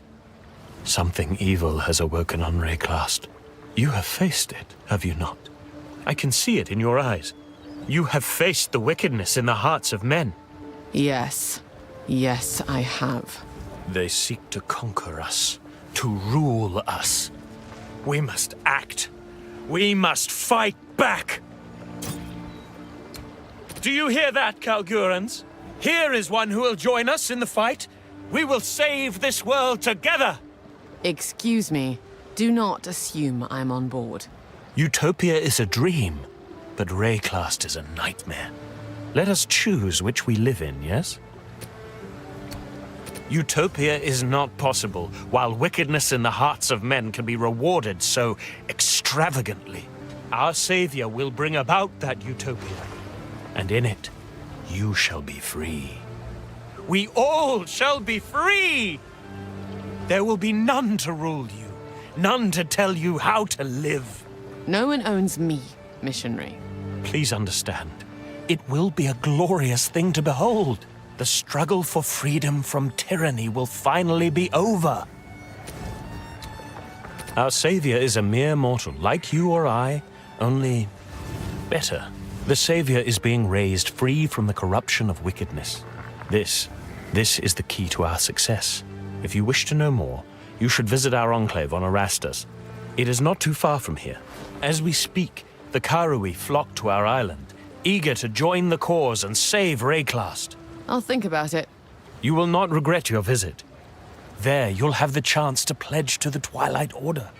Something evil has awoken on Wraeclast. You have faced it, have you not? I can see it in your eyes. You have faced the wickedness in the hearts of men. Yes. Yes, I have. They seek to conquer us, to rule us. We must act. We must fight back. Do you hear that, Kalgurans? Here is one who will join us in the fight. We will save this world together. Excuse me. Do not assume I'm on board. Utopia is a dream, but Wraeclast is a nightmare. Let us choose which we live in, yes? Utopia is not possible, while wickedness in the hearts of men can be rewarded so extravagantly. Our Savior will bring about that utopia, and in it, you shall be free. We all shall be free! There will be none to rule you, none to tell you how to live. No one owns me, missionary. Please understand, it will be a glorious thing to behold. The struggle for freedom from tyranny will finally be over. Our Savior is a mere mortal, like you or I, only better. The Savior is being raised free from the corruption of wickedness. This is the key to our success. If you wish to know more, you should visit our enclave on Erastus. It is not too far from here. As we speak, the Karui flock to our island, eager to join the cause and save Wraeclast. I'll think about it. You will not regret your visit. There, you'll have the chance to pledge to the Twilight Order.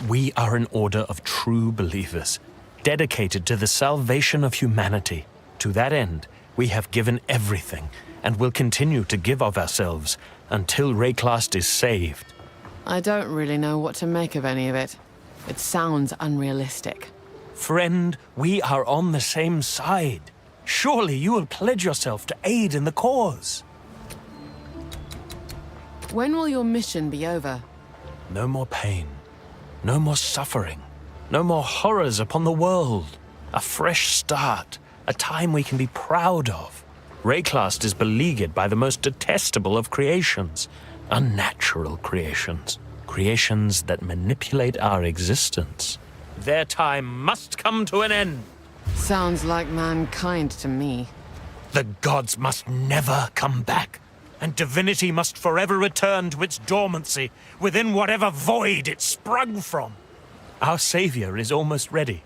We are an order of true believers, dedicated to the salvation of humanity. To that end, we have given everything, and will continue to give of ourselves until Wraeclast is saved. I don't really know what to make of any of it. It sounds unrealistic. Friend, we are on the same side. Surely you will pledge yourself to aid in the cause. When will your mission be over? No more pain, no more suffering, no more horrors upon the world. A fresh start, a time we can be proud of. Wraeclast is beleaguered by the most detestable of creations, unnatural creations, creations that manipulate our existence. Their time must come to an end. Sounds like mankind to me. The gods must never come back, and divinity must forever return to its dormancy within whatever void it sprung from. Our Savior is almost ready.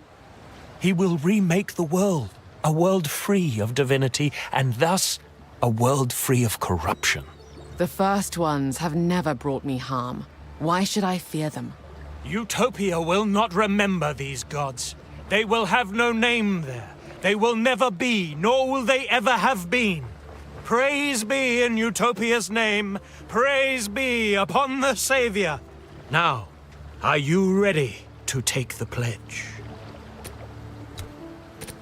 He will remake the world, a world free of divinity, and thus a world free of corruption. The first ones have never brought me harm. Why should I fear them? Utopia will not remember these gods. They will have no name there. They will never be, nor will they ever have been. Praise be in Utopia's name. Praise be upon the Savior. Now, are you ready to take the pledge?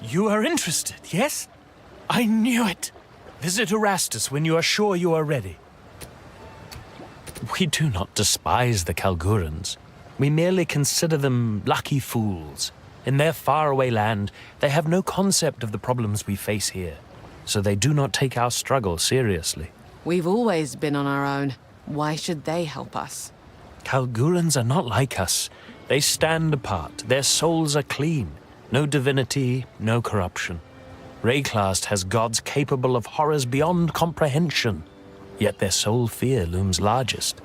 You are interested, yes? I knew it. Visit Erastus when you are sure you are ready. We do not despise the Kalgurans. We merely consider them lucky fools. In their faraway land, they have no concept of the problems we face here, so they do not take our struggle seriously. We've always been on our own. Why should they help us? Kalgurans are not like us. They stand apart. Their souls are clean. No divinity, no corruption. Wraeclast has gods capable of horrors beyond comprehension, yet their sole fear looms largest.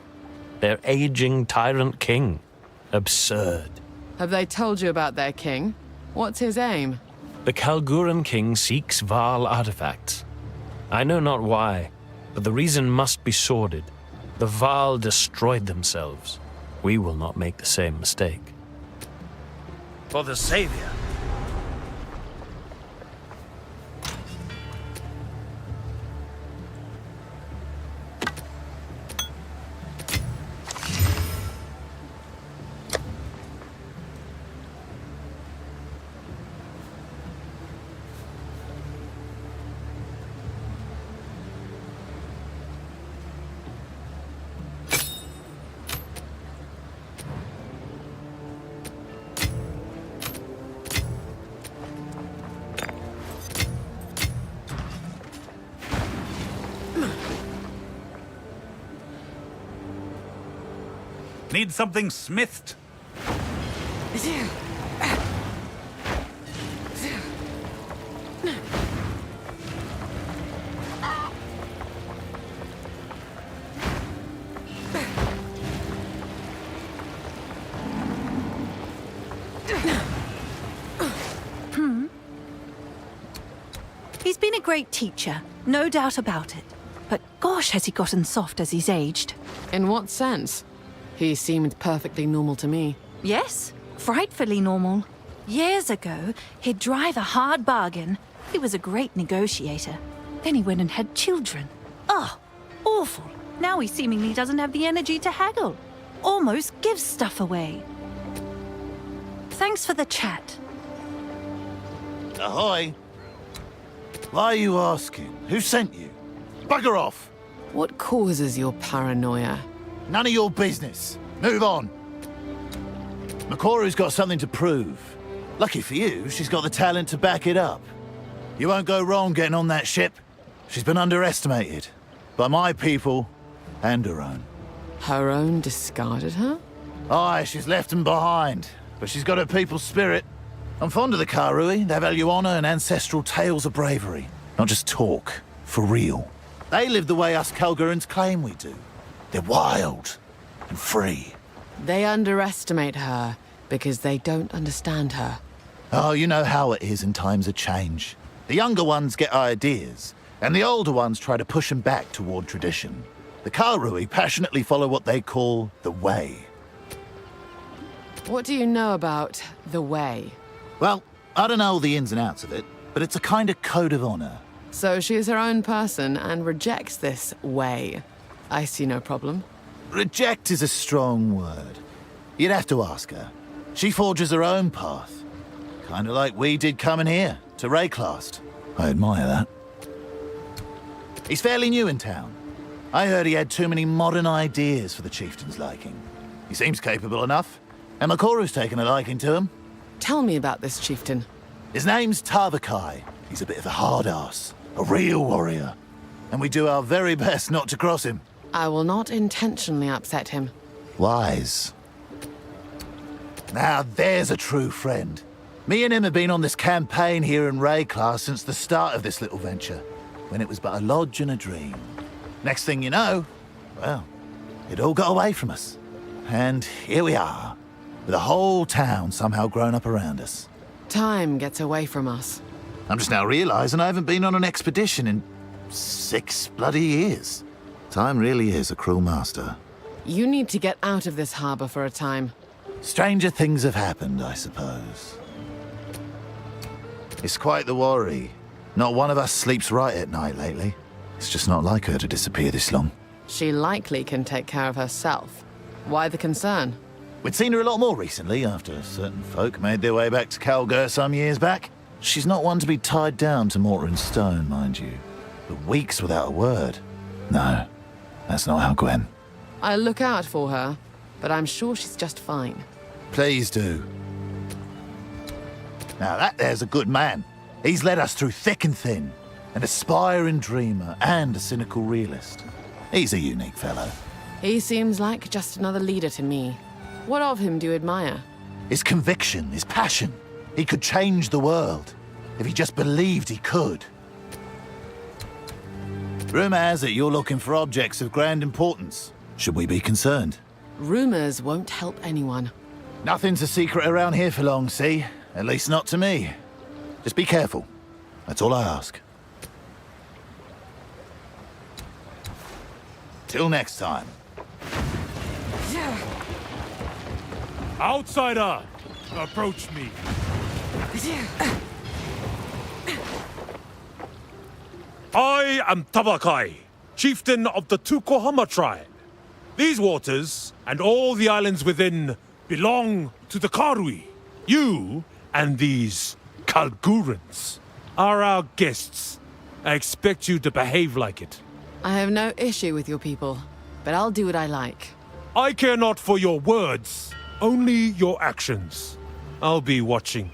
Their aging tyrant king. Absurd. Have they told you about their king? What's his aim? The Kalguran king seeks Vaal artifacts. I know not why, but the reason must be sordid. The Vaal destroyed themselves. We will not make the same mistake. For the Savior. Need something smithed? He's been a great teacher, no doubt about it. But gosh, has he gotten soft as he's aged. In what sense? He seemed perfectly normal to me. Yes, frightfully normal. Years ago, he'd drive a hard bargain. He was a great negotiator. Then he went and had children. Oh, awful. Now he seemingly doesn't have the energy to haggle. Almost gives stuff away. Thanks for the chat. Ahoy! Why are you asking? Who sent you? Bugger off! What causes your paranoia? None of your business. Move on. Makoru's got something to prove. Lucky for you, she's got the talent to back it up. You won't go wrong getting on that ship. She's been underestimated. By my people, and her own. Her own discarded her? Aye, she's left them behind. But she's got her people's spirit. I'm fond of the Karui. They value honor and ancestral tales of bravery. Not just talk. For real. They live the way us Kalgurans claim we do. They're wild and free. They underestimate her because they don't understand her. Oh, you know how it is in times of change. The younger ones get ideas, and the older ones try to push them back toward tradition. The Karui passionately follow what they call the Way. What do you know about the Way? Well, I don't know all the ins and outs of it, but it's a kind of code of honor. So she is her own person and rejects this Way. I see no problem. Reject is a strong word. You'd have to ask her. She forges her own path. Kind of like we did coming here, to Wraeclast. I admire that. He's fairly new in town. I heard he had too many modern ideas for the chieftain's liking. He seems capable enough, and Makoru's taken a liking to him. Tell me about this chieftain. His name's Tavakai. He's a bit of a hard-ass, a real warrior. And we do our very best not to cross him. I will not intentionally upset him. Wise. Now there's a true friend. Me and him have been on this campaign here in Wraeclast since the start of this little venture, when it was but a lodge and a dream. Next thing you know, well, it all got away from us. And here we are, with a whole town somehow grown up around us. Time gets away from us. I'm just now realizing I haven't been on an expedition in 6 bloody years. Time really is a cruel master. You need to get out of this harbor for a time. Stranger things have happened, I suppose. It's quite the worry. Not one of us sleeps right at night lately. It's just not like her to disappear this long. She likely can take care of herself. Why the concern? We'd seen her a lot more recently after certain folk made their way back to Kalgur some years back. She's not one to be tied down to mortar and stone, mind you. But weeks without a word. No, that's not how Gwen. I'll look out for her, but I'm sure she's just fine. Please do. Now that there's a good man. He's led us through thick and thin. An aspiring dreamer and a cynical realist. He's a unique fellow. He seems like just another leader to me. What of him do you admire? His conviction, his passion. He could change the world, if he just believed he could. Rumour has it you're looking for objects of grand importance. Should we be concerned? Rumors won't help anyone. Nothing's a secret around here for long, see? At least not to me. Just be careful. That's all I ask. Till next time. Outsider! Approach me. I am Tavakai, chieftain of the Tukohama tribe. These waters, and all the islands within, belong to the Karui. You and these Kalgurans are our guests. I expect you to behave like it. I have no issue with your people, but I'll do what I like. I care not for your words, only your actions. I'll be watching.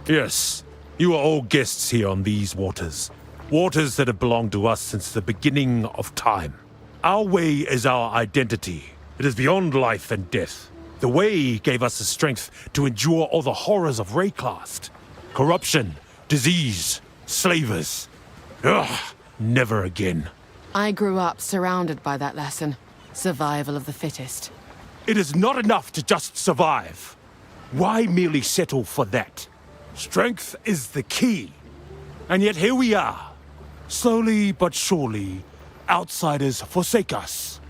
Yes, you are all guests here on these waters. Waters that have belonged to us since the beginning of time. Our way is our identity. It is beyond life and death. The way gave us the strength to endure all the horrors of Wraeclast. Corruption, disease, slavers. Ugh, never again. I grew up surrounded by that lesson. Survival of the fittest. It is not enough to just survive. Why merely settle for that? Strength is the key. And yet here we are. Slowly but surely, outsiders forsake us.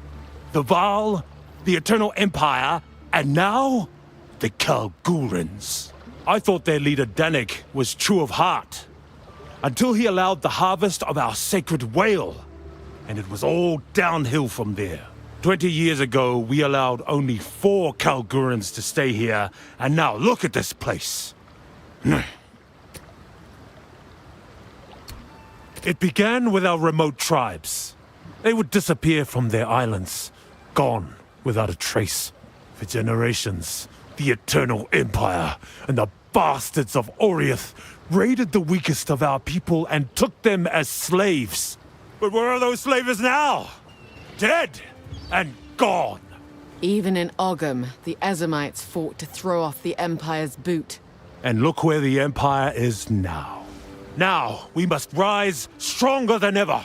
The Vaal, the Eternal Empire, and now, the Kalgurans. I thought their leader Danik was true of heart, until he allowed the harvest of our sacred whale, and it was all downhill from there. 20 years ago, we allowed only 4 Kalgurans to stay here, and now look at this place. It began with our remote tribes. They would disappear from their islands, gone without a trace. For generations, the Eternal Empire and the bastards of Oriath raided the weakest of our people and took them as slaves. But where are those slaves now? Dead and gone. Even in Ogham, the Ezamites fought to throw off the Empire's boot. And look where the Empire is now. Now, we must rise stronger than ever.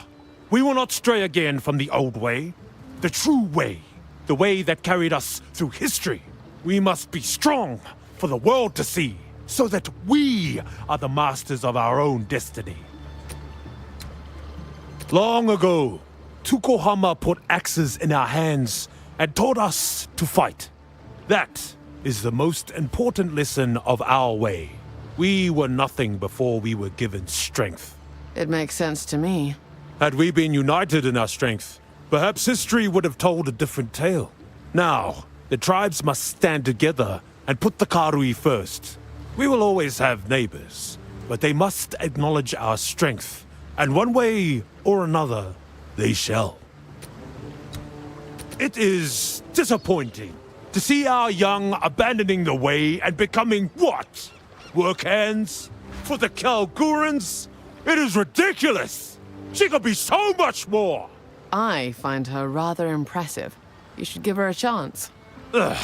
We will not stray again from the old way, the true way, the way that carried us through history. We must be strong for the world to see, so that we are the masters of our own destiny. Long ago, Tukohama put axes in our hands and taught us to fight. That is the most important lesson of our way. We were nothing before we were given strength. It makes sense to me. Had we been united in our strength, perhaps history would have told a different tale. Now, the tribes must stand together and put the Karui first. We will always have neighbors, but they must acknowledge our strength, and one way or another, they shall. It is disappointing to see our young abandoning the way and becoming what? Work hands? For the Kalgurans? It is ridiculous! She could be so much more! I find her rather impressive. You should give her a chance. Ugh.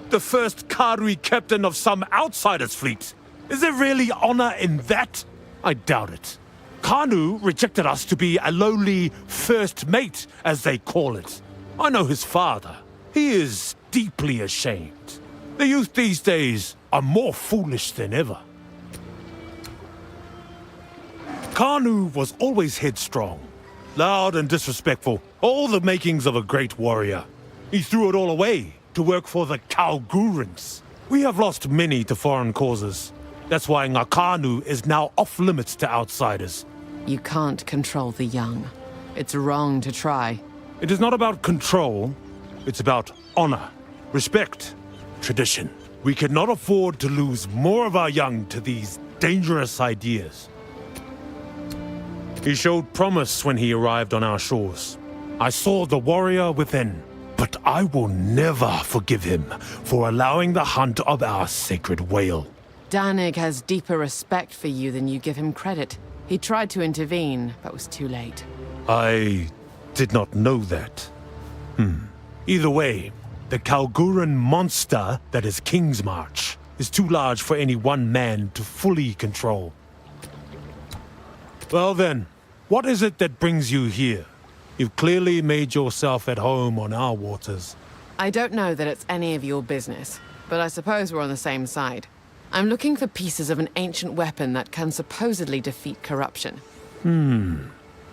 The first Karui captain of some outsider's fleet. Is there really honor in that? I doubt it. Kanu rejected us to be a lowly first mate, as they call it. I know his father. He is deeply ashamed. The youth these days are more foolish than ever. Kanu was always headstrong, loud and disrespectful, all the makings of a great warrior. He threw it all away to work for the Kalgurans. We have lost many to foreign causes. That's why Ngakanu is now off-limits to outsiders. You can't control the young. It's wrong to try. It is not about control. It's about honor, respect, tradition. We cannot afford to lose more of our young to these dangerous ideas. He showed promise when he arrived on our shores. I saw the warrior within, but I will never forgive him for allowing the hunt of our sacred whale. Danik has deeper respect for you than you give him credit. He tried to intervene, but was too late. I did not know that. Either way, the Kalguran monster that is Kingsmarch is too large for any one man to fully control. Well then, what is it that brings you here? You've clearly made yourself at home on our waters. I don't know that it's any of your business, but I suppose we're on the same side. I'm looking for pieces of an ancient weapon that can supposedly defeat corruption.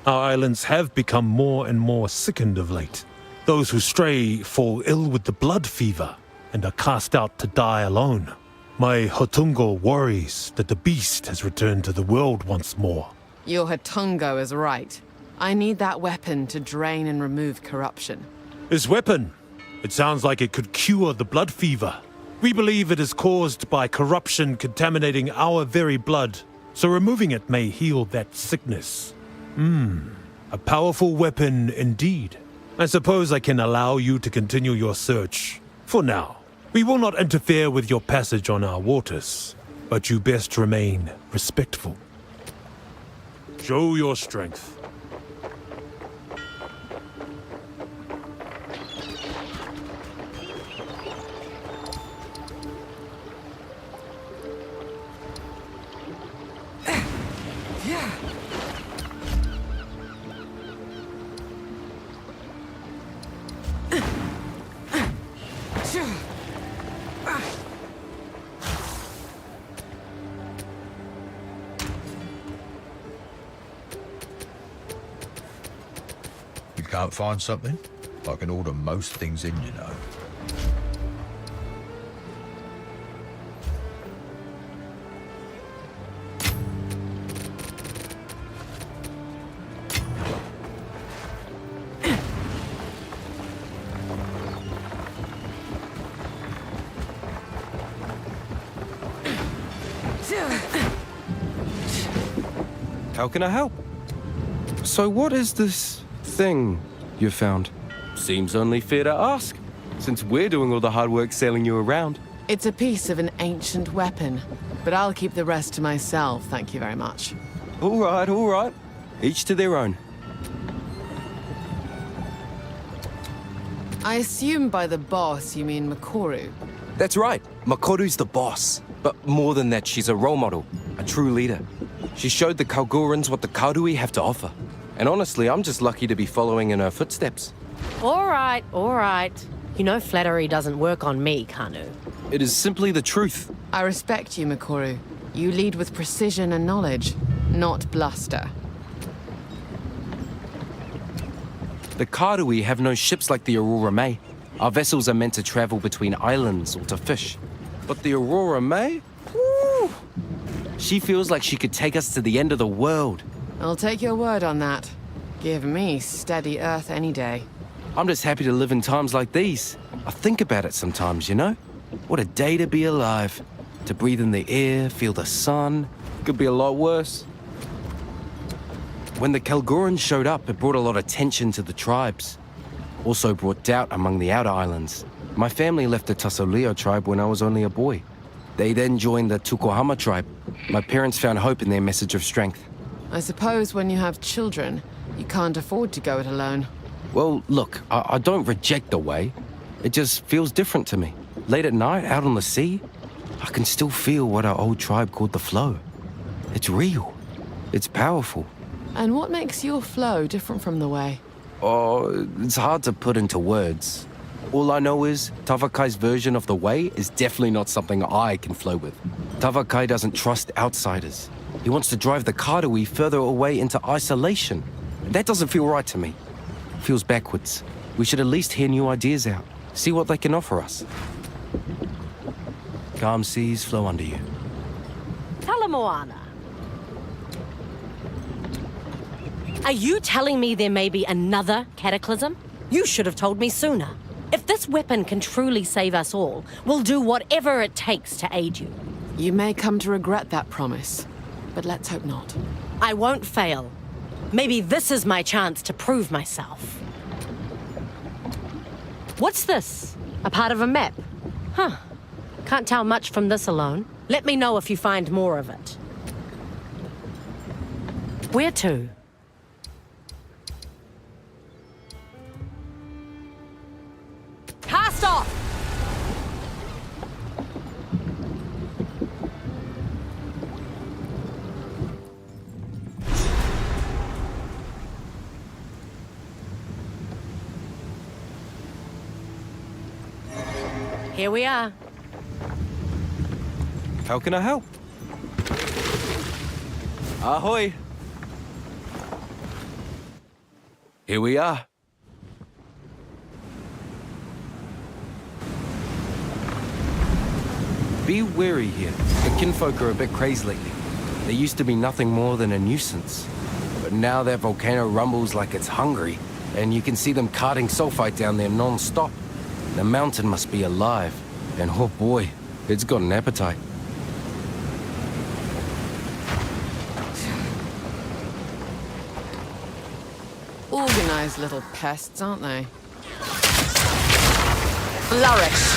Our islands have become more and more sickened of late. Those who stray fall ill with the blood fever and are cast out to die alone. My Hotungo worries that the beast has returned to the world once more. Your Hatungo is right. I need that weapon to drain and remove corruption. This weapon? It sounds like it could cure the blood fever. We believe it is caused by corruption contaminating our very blood, so removing it may heal that sickness. A powerful weapon indeed. I suppose I can allow you to continue your search. For now. We will not interfere with your passage on our waters, but you best remain respectful. Show your strength. Can't find something? I can order most things in, you know. How can I help? So what is this thing you found? Seems only fair to ask, since we're doing all the hard work sailing you around. It's a piece of an ancient weapon, but I'll keep the rest to myself, thank you very much. All right. Each to their own. I assume by the boss you mean Makoru. That's right. Makoru's the boss. But more than that, she's a role model, a true leader. She showed the Kalgorans what the Karui have to offer. And honestly, I'm just lucky to be following in her footsteps. All right. You know flattery doesn't work on me, Kanu. It is simply the truth. I respect you, Makoru. You lead with precision and knowledge, not bluster. The Karui have no ships like the Aurora May. Our vessels are meant to travel between islands or to fish. But the Aurora May? Woo! She feels like she could take us to the end of the world. I'll take your word on that. Give me steady Earth any day. I'm just happy to live in times like these. I think about it sometimes, you know? What a day to be alive. To breathe in the air, feel the sun. Could be a lot worse. When the Kalgorans showed up, it brought a lot of tension to the tribes. Also brought doubt among the outer islands. My family left the Tasoleo tribe when I was only a boy. They then joined the Tukohama tribe. My parents found hope in their message of strength. I suppose when you have children, you can't afford to go it alone. Well, look, I don't reject the way. It just feels different to me. Late at night, out on the sea, I can still feel what our old tribe called the flow. It's real. It's powerful. And what makes your flow different from the way? Oh, it's hard to put into words. All I know is Tavakai's version of the way is definitely not something I can flow with. Tavakai doesn't trust outsiders. He wants to drive the Karui further away into isolation. That doesn't feel right to me. It feels backwards. We should at least hear new ideas out. See what they can offer us. Calm seas flow under you. Talamoana. Are you telling me there may be another cataclysm? You should have told me sooner. If this weapon can truly save us all, we'll do whatever it takes to aid you. You may come to regret that promise, but let's hope not. I won't fail. Maybe this is my chance to prove myself. What's this? A part of a map? Huh. Can't tell much from this alone. Let me know if you find more of it. Where to? Cast off! Here we are. How can I help? Ahoy! Here we are. Be wary here. The kinfolk are a bit crazed lately. They used to be nothing more than a nuisance. But now that volcano rumbles like it's hungry, and you can see them carting sulfite down there non-stop. The mountain must be alive. And oh boy, it's got an appetite. Organized little pests, aren't they? Flourish!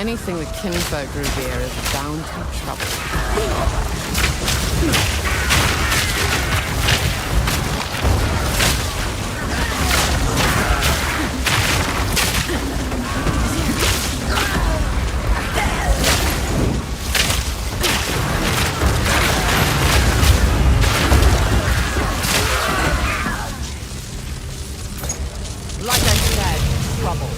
Anything the kinfolk revere is bound to trouble. Like I said, trouble.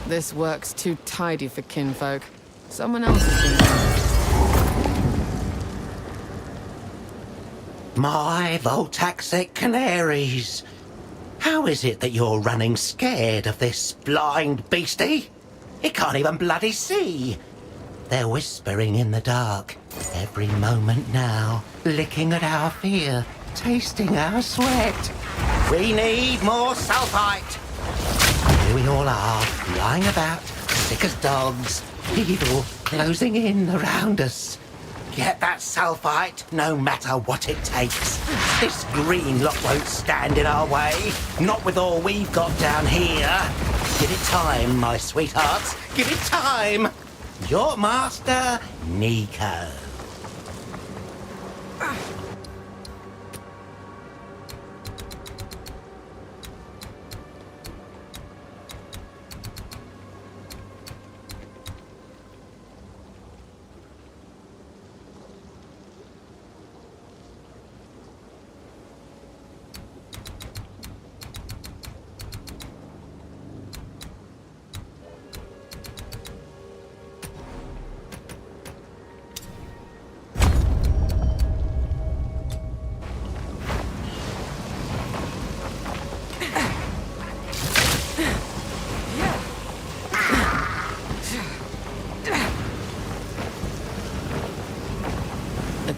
This work's too tidy for kinfolk. Someone else has been... My Voltaxic canaries! How is it that you're running scared of this blind beastie? It can't even bloody see! They're whispering in the dark, every moment now, licking at our fear, tasting our sweat. We need more sulphite! Here we all are, lying about, sick as dogs, evil closing in around us. Get that sulphite, no matter what it takes. This green lot won't stand in our way, not with all we've got down here. Give it time, my sweethearts, give it time. Your master, Nico.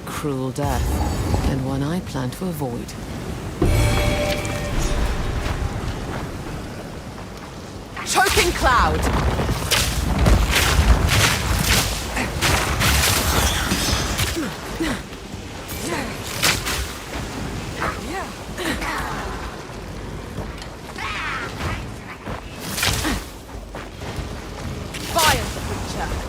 Cruel death, and one I plan to avoid. Choking cloud! Fire the creature!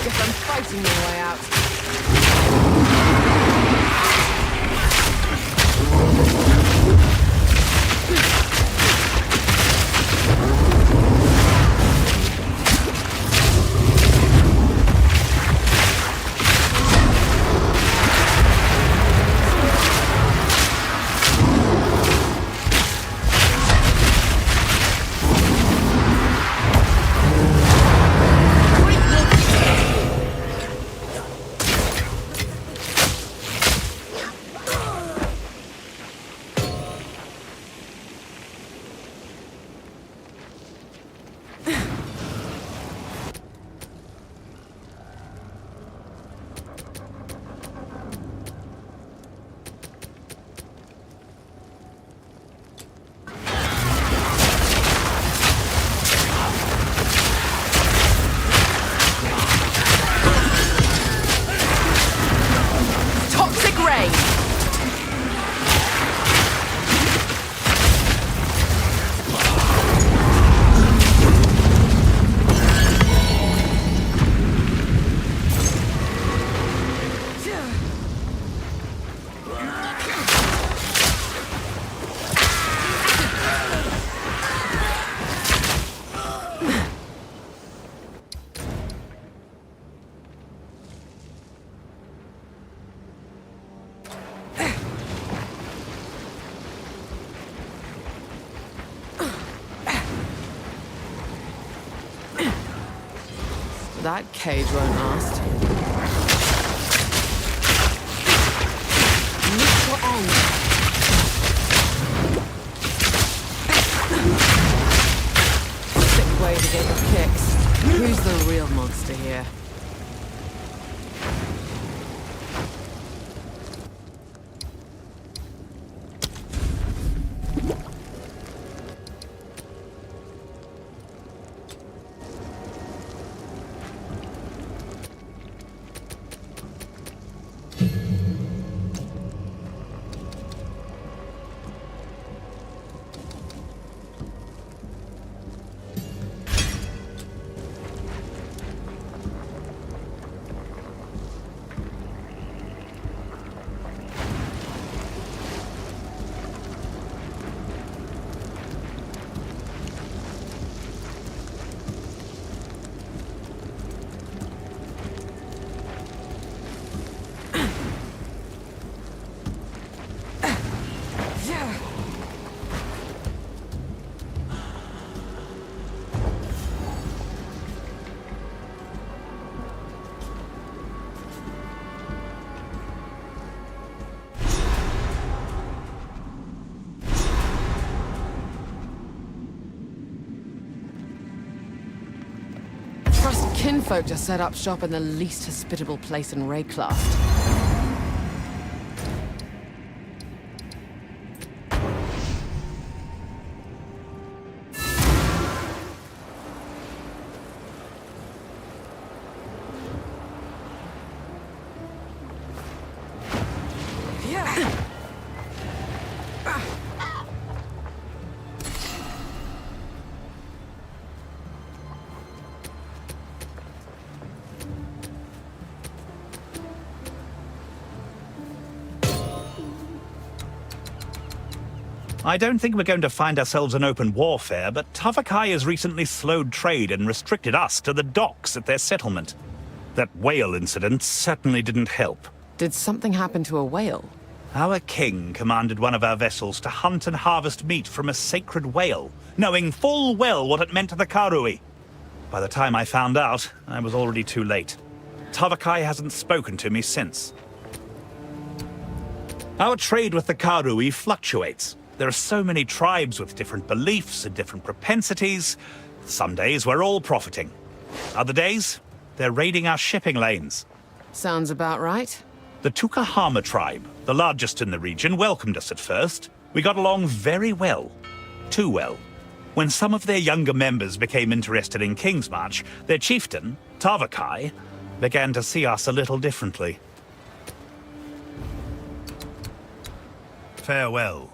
Guess I'm fighting my way out. That cage won't last. Neutral end. Sick way to get your kicks. Who's the real monster here? Kinfolk to set up shop in the least hospitable place in Wraeclast. I don't think we're going to find ourselves in open warfare, but Tavakai has recently slowed trade and restricted us to the docks at their settlement. That whale incident certainly didn't help. Did something happen to a whale? Our king commanded one of our vessels to hunt and harvest meat from a sacred whale, knowing full well what it meant to the Karui. By the time I found out, I was already too late. Tavakai hasn't spoken to me since. Our trade with the Karui fluctuates. There are so many tribes with different beliefs and different propensities. Some days we're all profiting. Other days, they're raiding our shipping lanes. Sounds about right. The Tukahama tribe, the largest in the region, welcomed us at first. We got along very well. Too well. When some of their younger members became interested in Kingsmarch, their chieftain, Tavakai, began to see us a little differently. Farewell.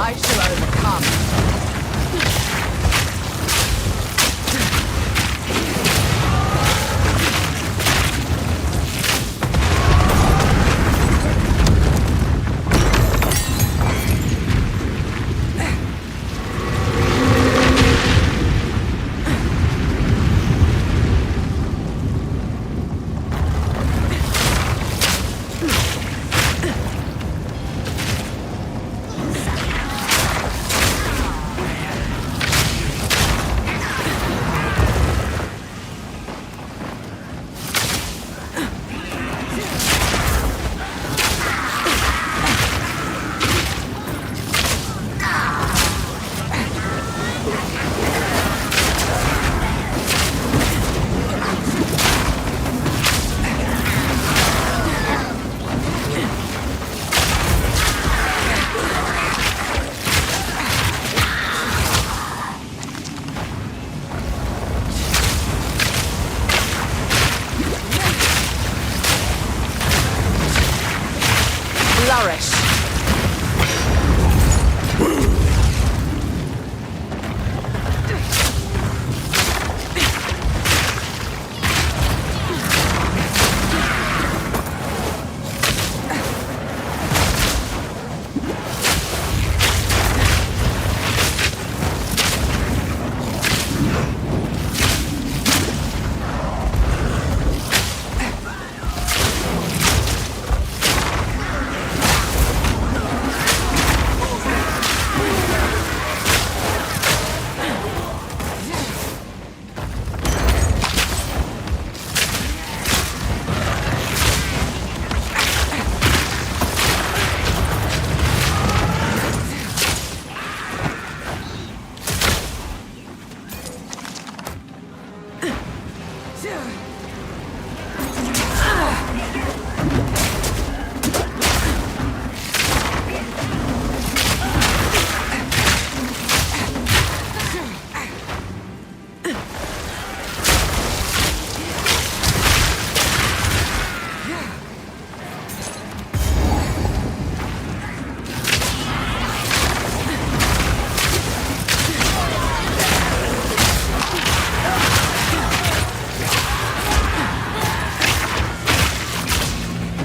I shall overcome.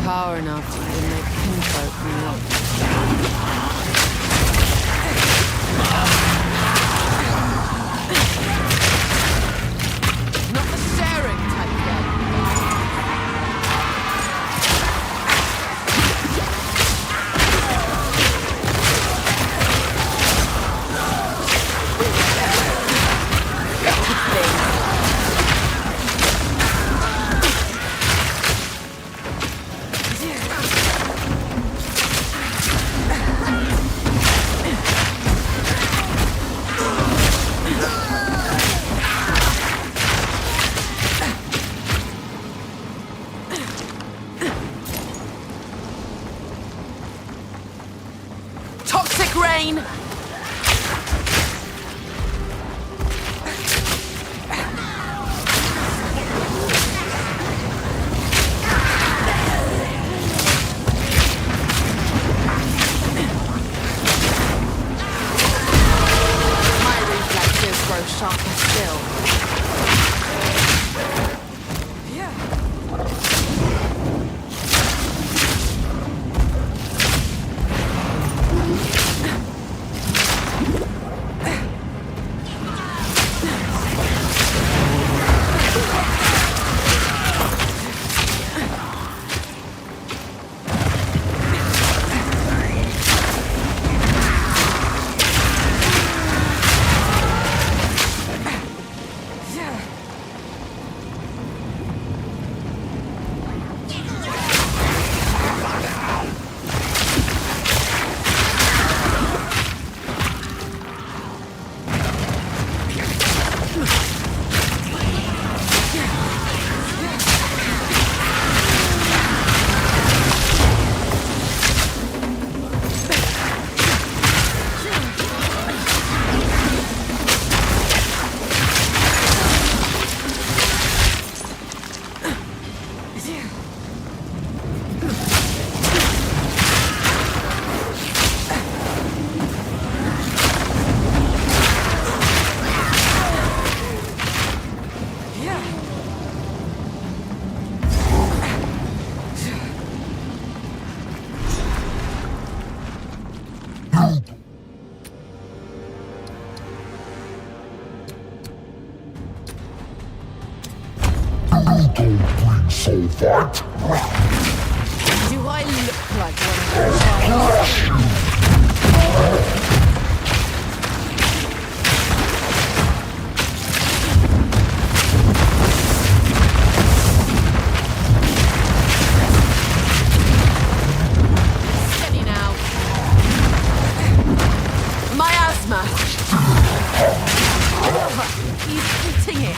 Power enough to even make kinfolk kneel. Not the sharing type yet. Toxic rain! My reflexes grow sharper still. soul fight? Do I look like one of those? Steady now. My asthma. He's hitting it.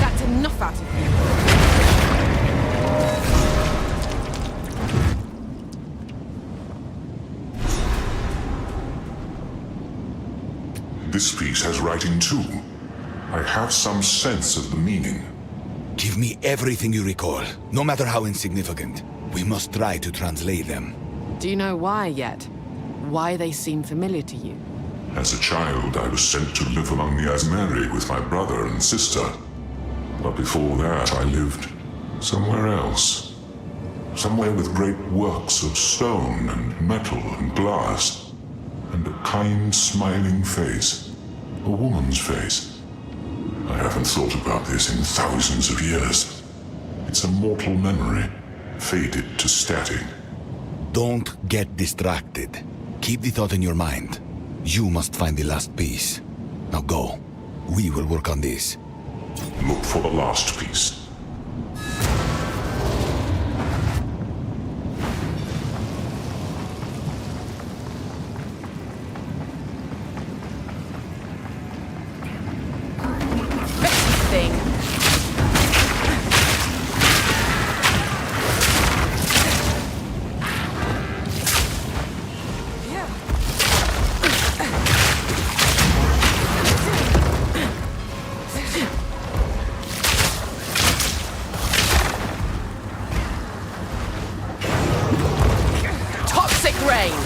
That's enough out of you. This piece has writing too. I have some sense of the meaning. Give me everything you recall, no matter how insignificant. We must try to translate them. Do you know why yet? Why they seem familiar to you? As a child, I was sent to live among the Asmeri with my brother and sister. But before that, I lived somewhere else. Somewhere with great works of stone and metal and glass. And a kind, smiling face. A woman's face. I haven't thought about this in thousands of years. It's a mortal memory, faded to static. Don't get distracted. Keep the thought in your mind. You must find the last piece. Now go. We will work on this. Look for the last piece. Thing. Toxic rains.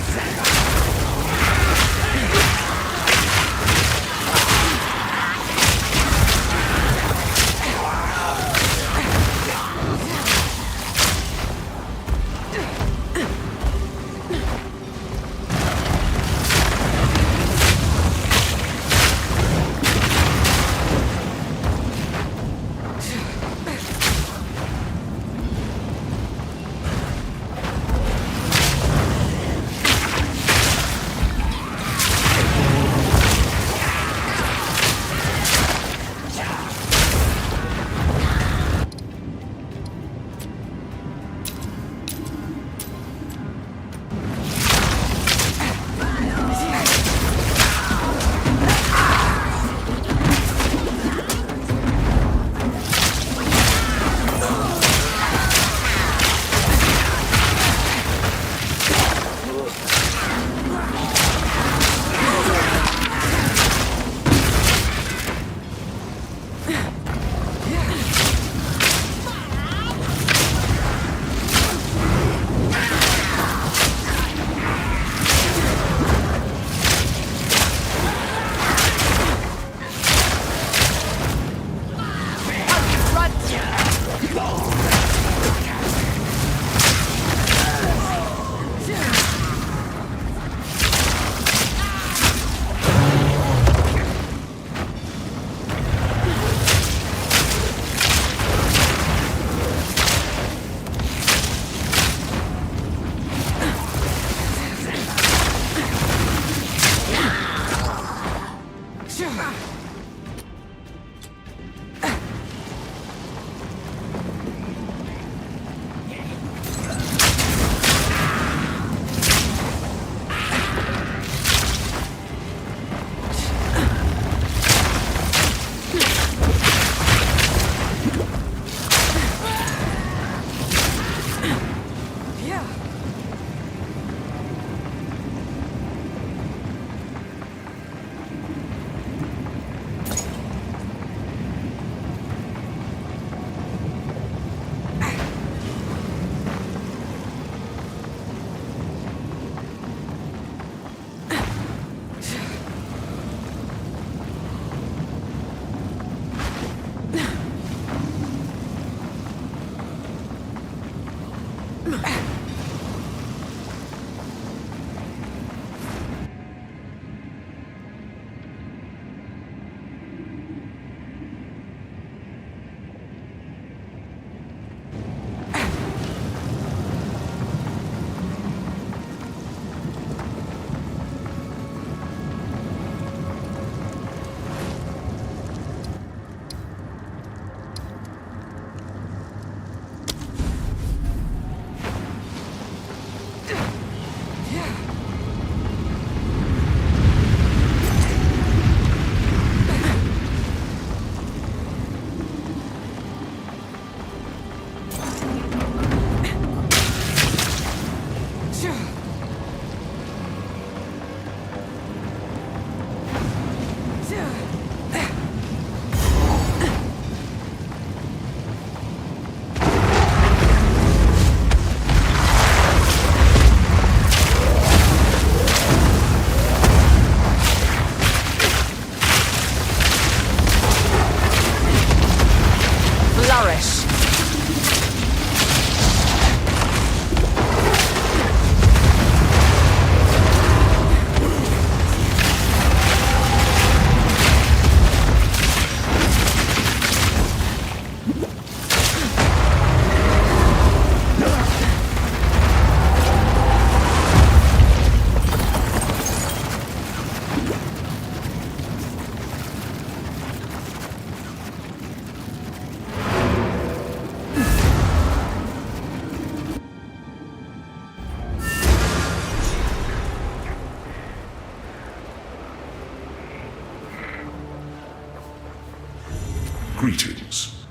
Greetings.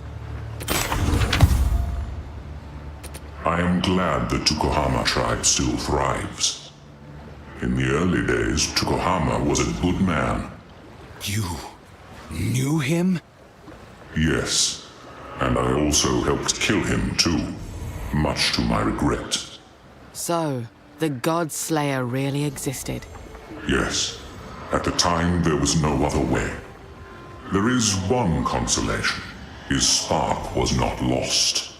I am glad the Tukohama tribe still thrives. In the early days, Tukohama was a good man. You knew him? Yes, and I also helped kill him too, much to my regret. So, the God Slayer really existed. Yes, at the time there was no other way. There is one consolation. His spark was not lost.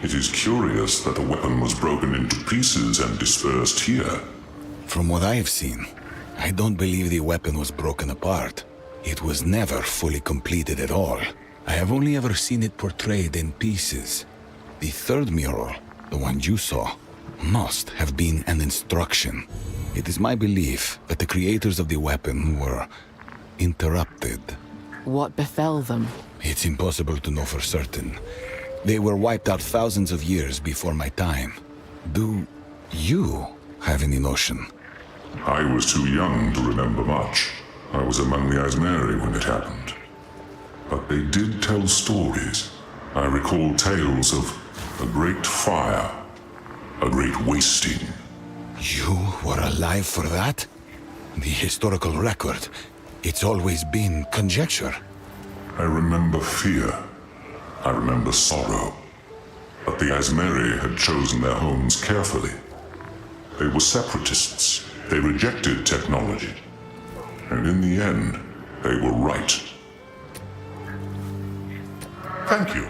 It is curious that the weapon was broken into pieces and dispersed here. From what I have seen, I don't believe the weapon was broken apart. It was never fully completed at all. I have only ever seen it portrayed in pieces. The third mural, the one you saw, must have been an instruction. It is my belief that the creators of the weapon were interrupted. What befell them? It's impossible to know for certain. They were wiped out thousands of years before my time. Do you have any notion? I was too young to remember much. I was among the Asmeri when it happened. But they did tell stories. I recall tales of a great fire, a great wasting. You were alive for that? The historical record, it's always been conjecture. I remember fear. I remember sorrow. But the Asmeri had chosen their homes carefully. They were separatists. They rejected technology. And in the end, they were right. Thank you.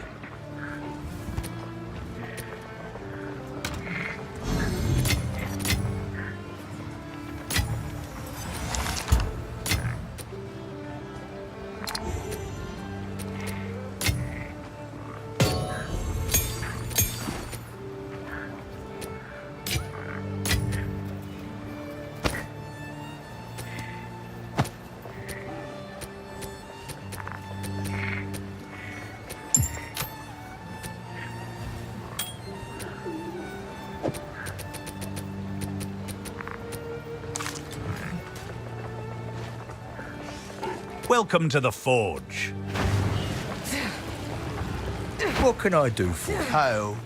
Welcome to the Forge. What can I do for you? Hail.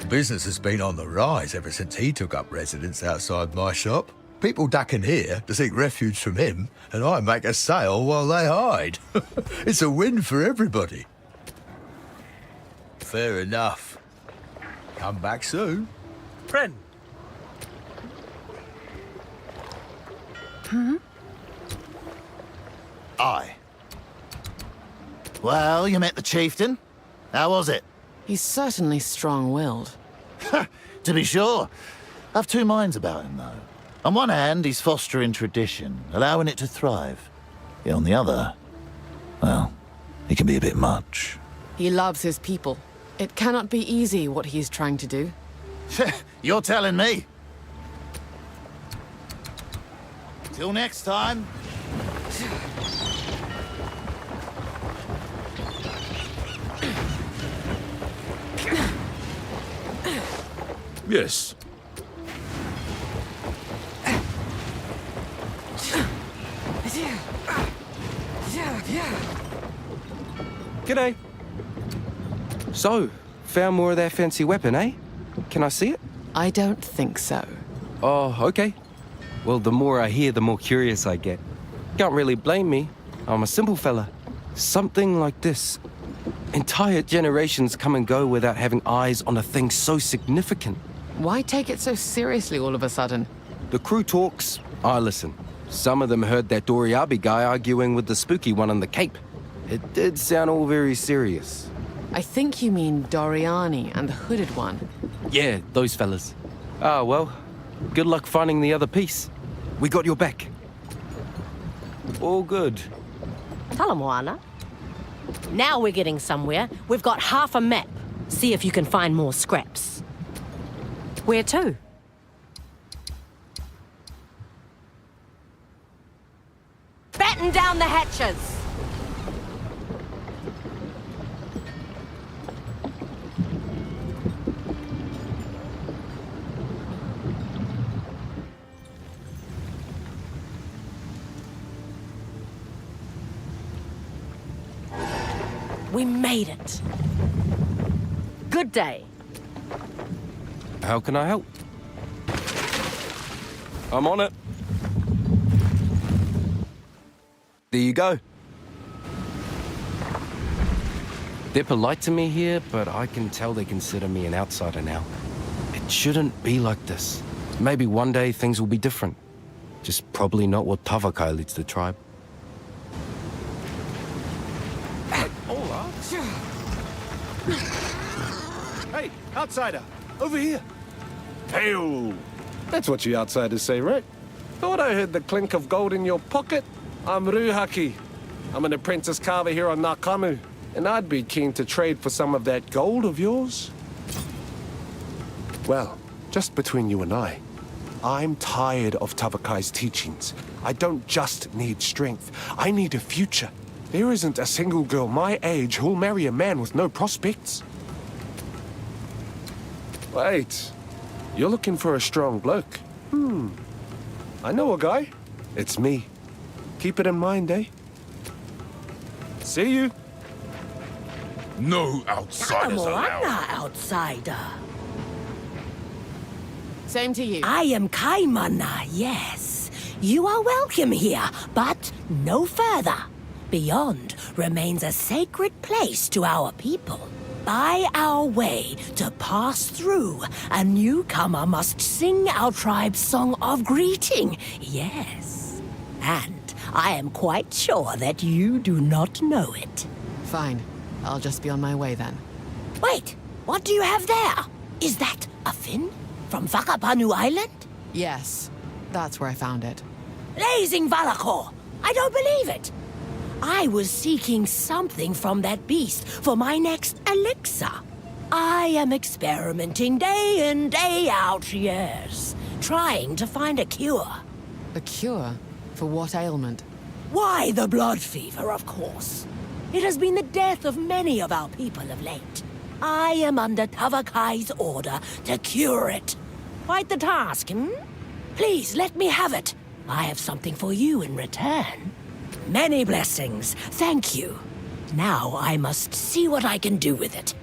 Business has been on the rise ever since he took up residence outside my shop. People duck in here to seek refuge from him, and I make a sale while they hide. It's a win for everybody. Fair enough. Come back soon. Friend. Aye. Well, you met the chieftain. How was it? He's certainly strong-willed. To be sure. I've two minds about him, though. On one hand, he's fostering tradition, allowing it to thrive. Yet on the other, well, he can be a bit much. He loves his people. It cannot be easy what he's trying to do. You're telling me. Till next time. Yes. G'day. So, found more of that fancy weapon, eh? Can I see it? I don't think so. Oh, okay. Well, the more I hear, the more curious I get. Can't really blame me. I'm a simple fella. Something like this. Entire generations come and go without having eyes on a thing so significant. Why take it so seriously all of a sudden? The crew talks, I listen. Some of them heard that Doriabi guy arguing with the spooky one on the Cape. It did sound all very serious. I think you mean Doriani and the hooded one. Yeah, those fellas. Ah, well, good luck finding the other piece. We got your back. All good. Talamoana. Now we're getting somewhere. We've got half a map. See if you can find more scraps. Where to? Batten down the hatches! We made it. Good day. How can I help? I'm on it. There you go. They're polite to me here, but I can tell they consider me an outsider now. It shouldn't be like this. Maybe one day things will be different. Just probably not what Tavakai leads the tribe. Hey, outsider! Over here! Hail! That's what you outsiders say, right? Thought I heard the clink of gold in your pocket. I'm Ruhaki. I'm an apprentice carver here on Nakamu, and I'd be keen to trade for some of that gold of yours. Well, just between you and I'm tired of Tavakai's teachings. I don't just need strength. I need a future. There isn't a single girl my age who'll marry a man with no prospects. Wait. You're looking for a strong bloke? I know a guy. It's me. Keep it in mind, eh? See you. No outsiders allowed. outsider. Same to you. I am Kaimana, yes. You are welcome here, but no further. Beyond remains a sacred place to our people. By our way to pass through, a newcomer must sing our tribe's song of greeting, yes. And I am quite sure that you do not know it. Fine. I'll just be on my way then. Wait, what do you have there? Is that a fin? From Whakapanu Island? Yes. That's where I found it. Blazing Valakor! I don't believe it! I was seeking something from that beast for my next elixir. I am experimenting day in, day out, yes. Trying to find a cure. A cure? For what ailment? Why, the blood fever, of course. It has been the death of many of our people of late. I am under Tavakai's order to cure it. Quite the task, Please, let me have it. I have something for you in return. Many blessings, thank you. Now I must see what I can do with it.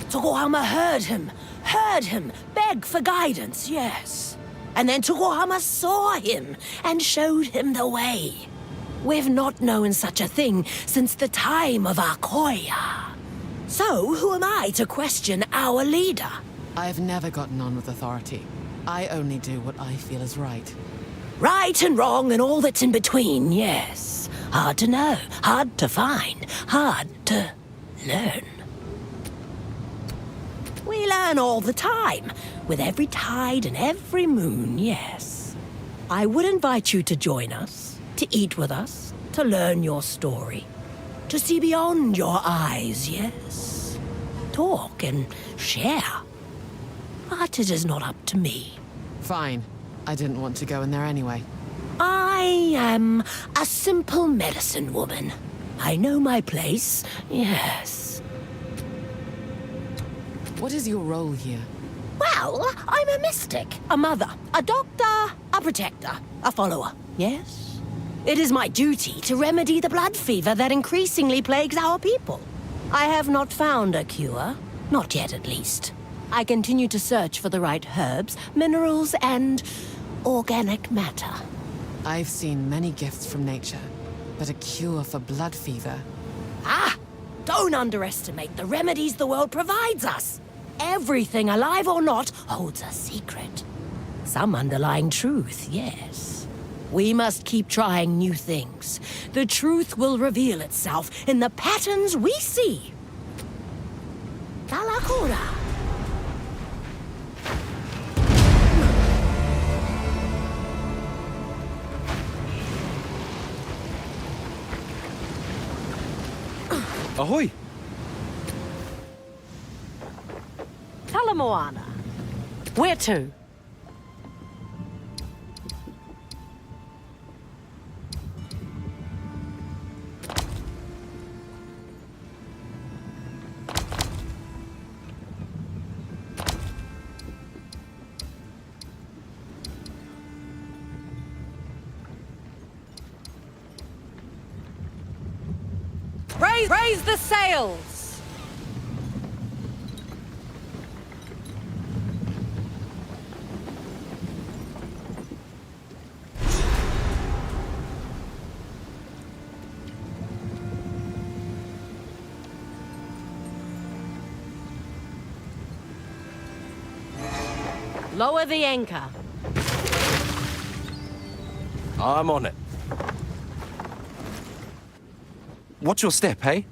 Tokohama heard him, beg for guidance, yes. And then Tokohama saw him and showed him the way. We've not known such a thing since the time of Akoya. So who am I to question our leader? I've never gotten on with authority. I only do what I feel is right. Right and wrong and all that's in between, yes. Hard to know, hard to find, hard to learn. We learn all the time, with every tide and every moon, yes. I would invite you to join us, to eat with us, to learn your story, to see beyond your eyes, yes. Talk and share. But it is not up to me. Fine. I didn't want to go in there anyway. I am a simple medicine woman. I know my place, yes. What is your role here? Well, I'm a mystic, a mother, a doctor, a protector, a follower, yes? It is my duty to remedy the blood fever that increasingly plagues our people. I have not found a cure, not yet at least. I continue to search for the right herbs, minerals, and organic matter. I've seen many gifts from nature, but a cure for blood fever. Ah! Don't underestimate the remedies the world provides us. Everything, alive or not, holds a secret. Some underlying truth, yes. We must keep trying new things. The truth will reveal itself in the patterns we see. Talakura. Ahoy! Talamoana. Where to? Raise the sails! Lower the anchor. I'm on it. What's your step, hey?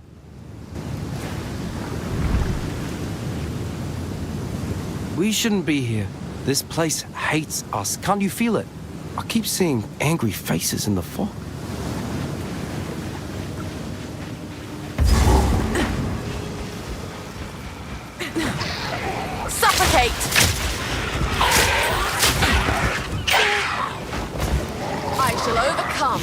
We shouldn't be here. This place hates us. Can't you feel it? I keep seeing angry faces in the fog. Suffocate! I shall overcome.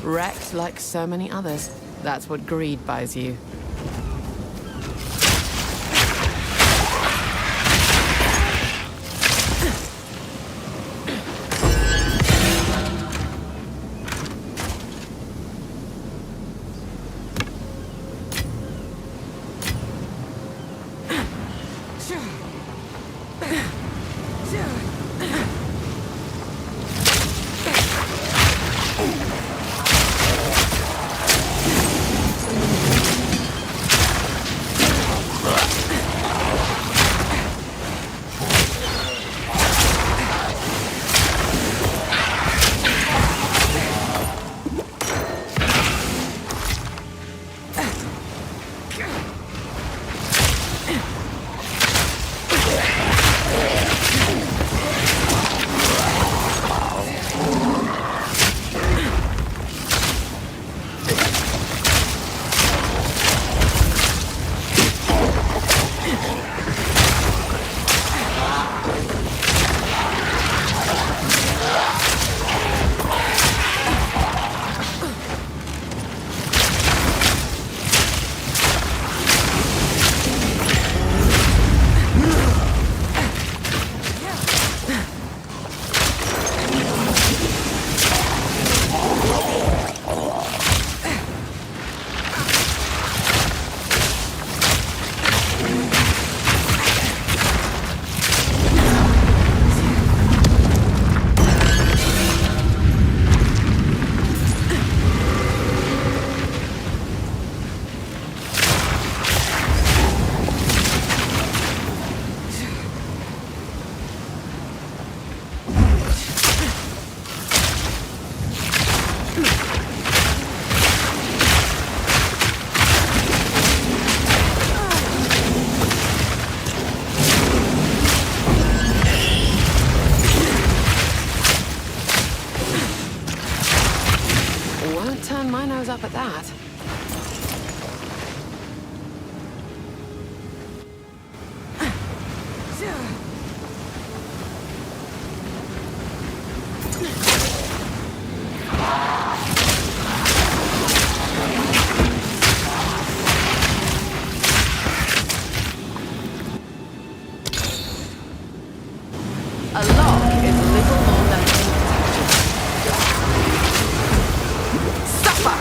Wrecked like so many others. That's what greed buys you. Up at that. A lock is little more than suffer!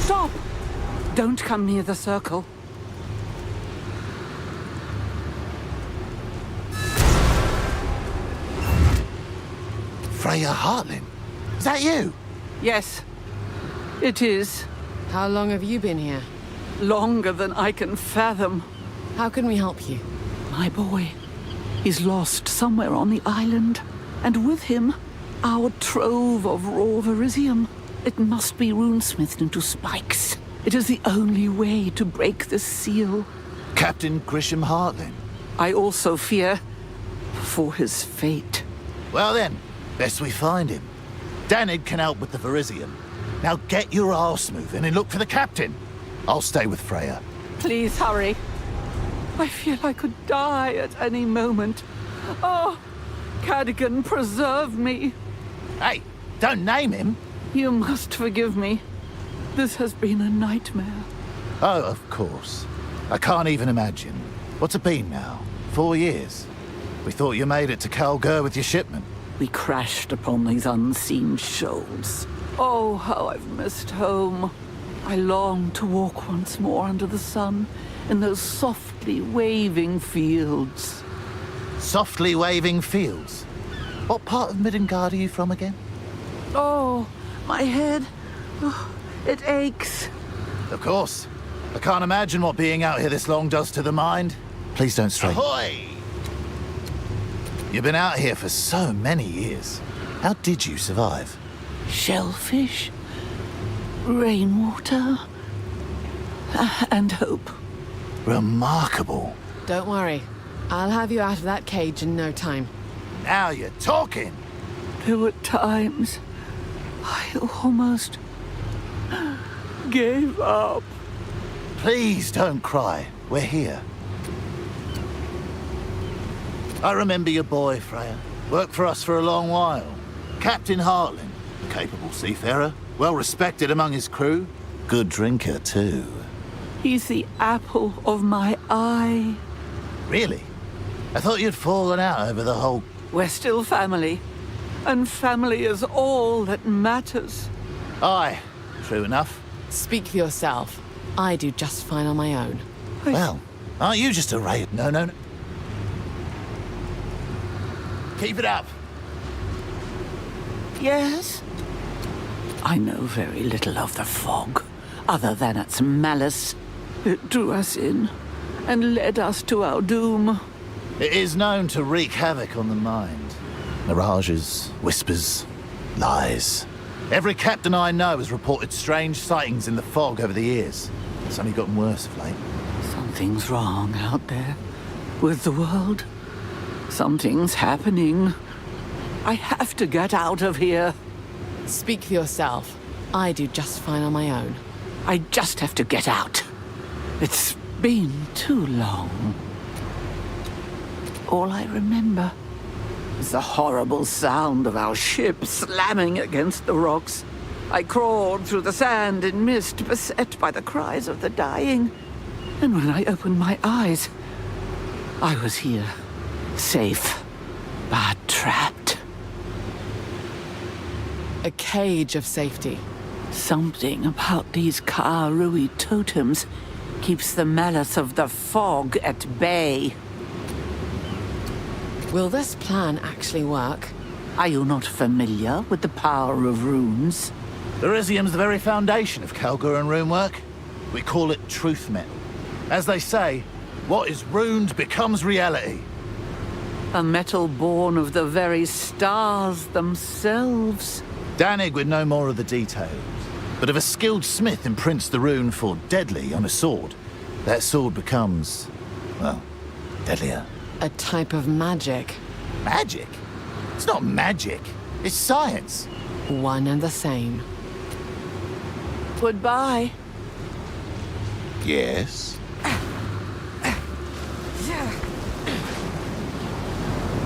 Stop! Don't come near the circle. Freya Heartlin? Is that you? Yes, it is. How long have you been here? Longer than I can fathom. How can we help you? My boy. He's lost somewhere on the island. And with him, our trove of raw verisium. It must be runesmithed into spikes. It is the only way to break the seal. Captain Grisham Heartlin? I also fear for his fate. Well then, best we find him. Danid can help with the verisium. Now get your arse moving and look for the captain. I'll stay with Freya. Please hurry. I feel I could die at any moment. Oh, Cadogan, preserve me. Hey, don't name him. You must forgive me. This has been a nightmare. Oh, of course. I can't even imagine. What's it been now? 4 years? We thought you made it to Calgur with your shipment. We crashed upon these unseen shoals. Oh, how I've missed home. I long to walk once more under the sun in those softly waving fields. Softly waving fields? What part of Midgard are you from again? Oh, my head. Oh, it aches. Of course. I can't imagine what being out here this long does to the mind. Please don't strain. Ahoy! You've been out here for so many years. How did you survive? Shellfish, rainwater, and hope. Remarkable. Don't worry. I'll have you out of that cage in no time. Now you're talking. There were times I almost gave up. Please don't cry. We're here. I remember your boy, Freya. Worked for us for a long while. Captain Hartland, a capable seafarer, well respected among his crew. Good drinker, too. He's the apple of my eye. Really? I thought you'd fallen out over the whole... We're still family. And family is all that matters. Aye, true enough. Speak for yourself. I do just fine on my own. Well, aren't you just a ray? No. Keep it up. Yes? I know very little of the fog, other than its malice. It drew us in and led us to our doom. It is known to wreak havoc on the mind. Mirages, whispers, lies. Every captain I know has reported strange sightings in the fog over the years. It's only gotten worse of late. Something's wrong out there with the world. Something's happening. I have to get out of here. Speak for yourself. I do just fine on my own. I just have to get out. It's been too long. All I remember is the horrible sound of our ship slamming against the rocks. I crawled through the sand and mist, beset by the cries of the dying. And when I opened my eyes, I was here, safe, but trapped. A cage of safety. Something about these Karui totems keeps the malice of the fog at bay. Will this plan actually work? Are you not familiar with the power of runes? Elysium's the very foundation of Kalguran rune work. We call it truth metal. As they say, what is runed becomes reality. A metal born of the very stars themselves. Danig would know more of the details. But if a skilled smith imprints the rune for deadly on a sword, that sword becomes, well, deadlier. A type of magic. Magic? It's not magic. It's science. One and the same. Goodbye. Yes?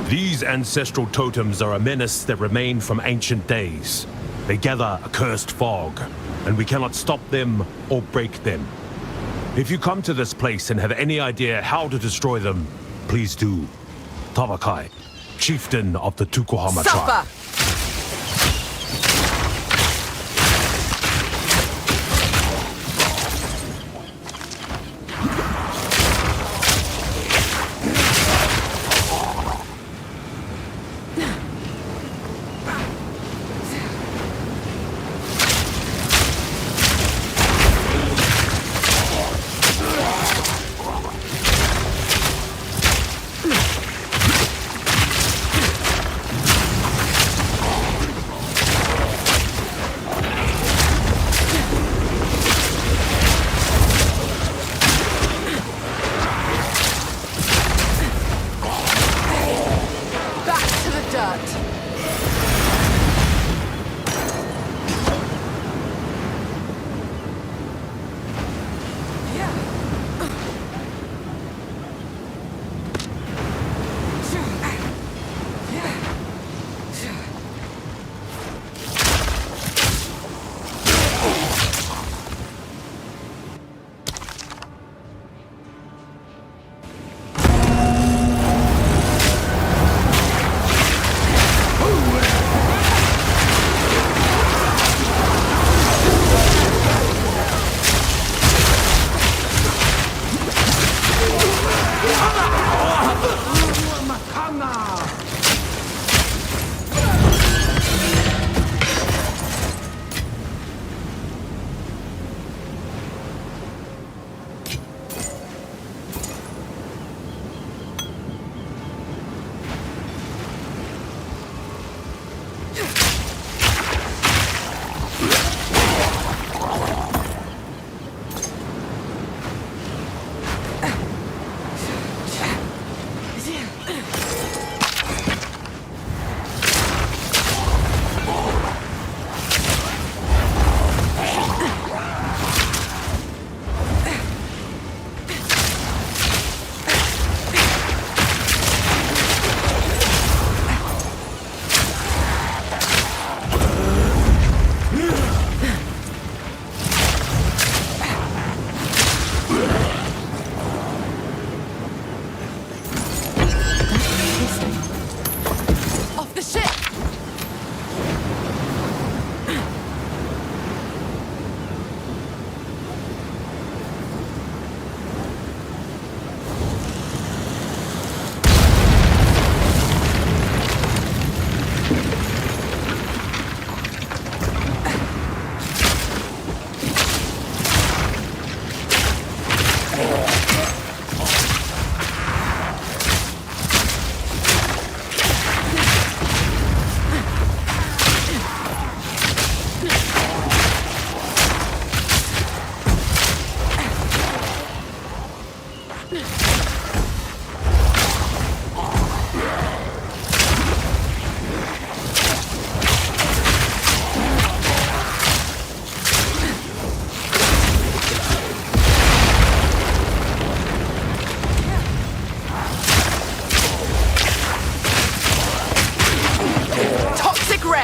These ancestral totems are a menace that remain from ancient days. They gather a cursed fog, and we cannot stop them or break them. If you come to this place and have any idea how to destroy them, please do. Tabakai, chieftain of the Tukohama tribe.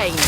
range.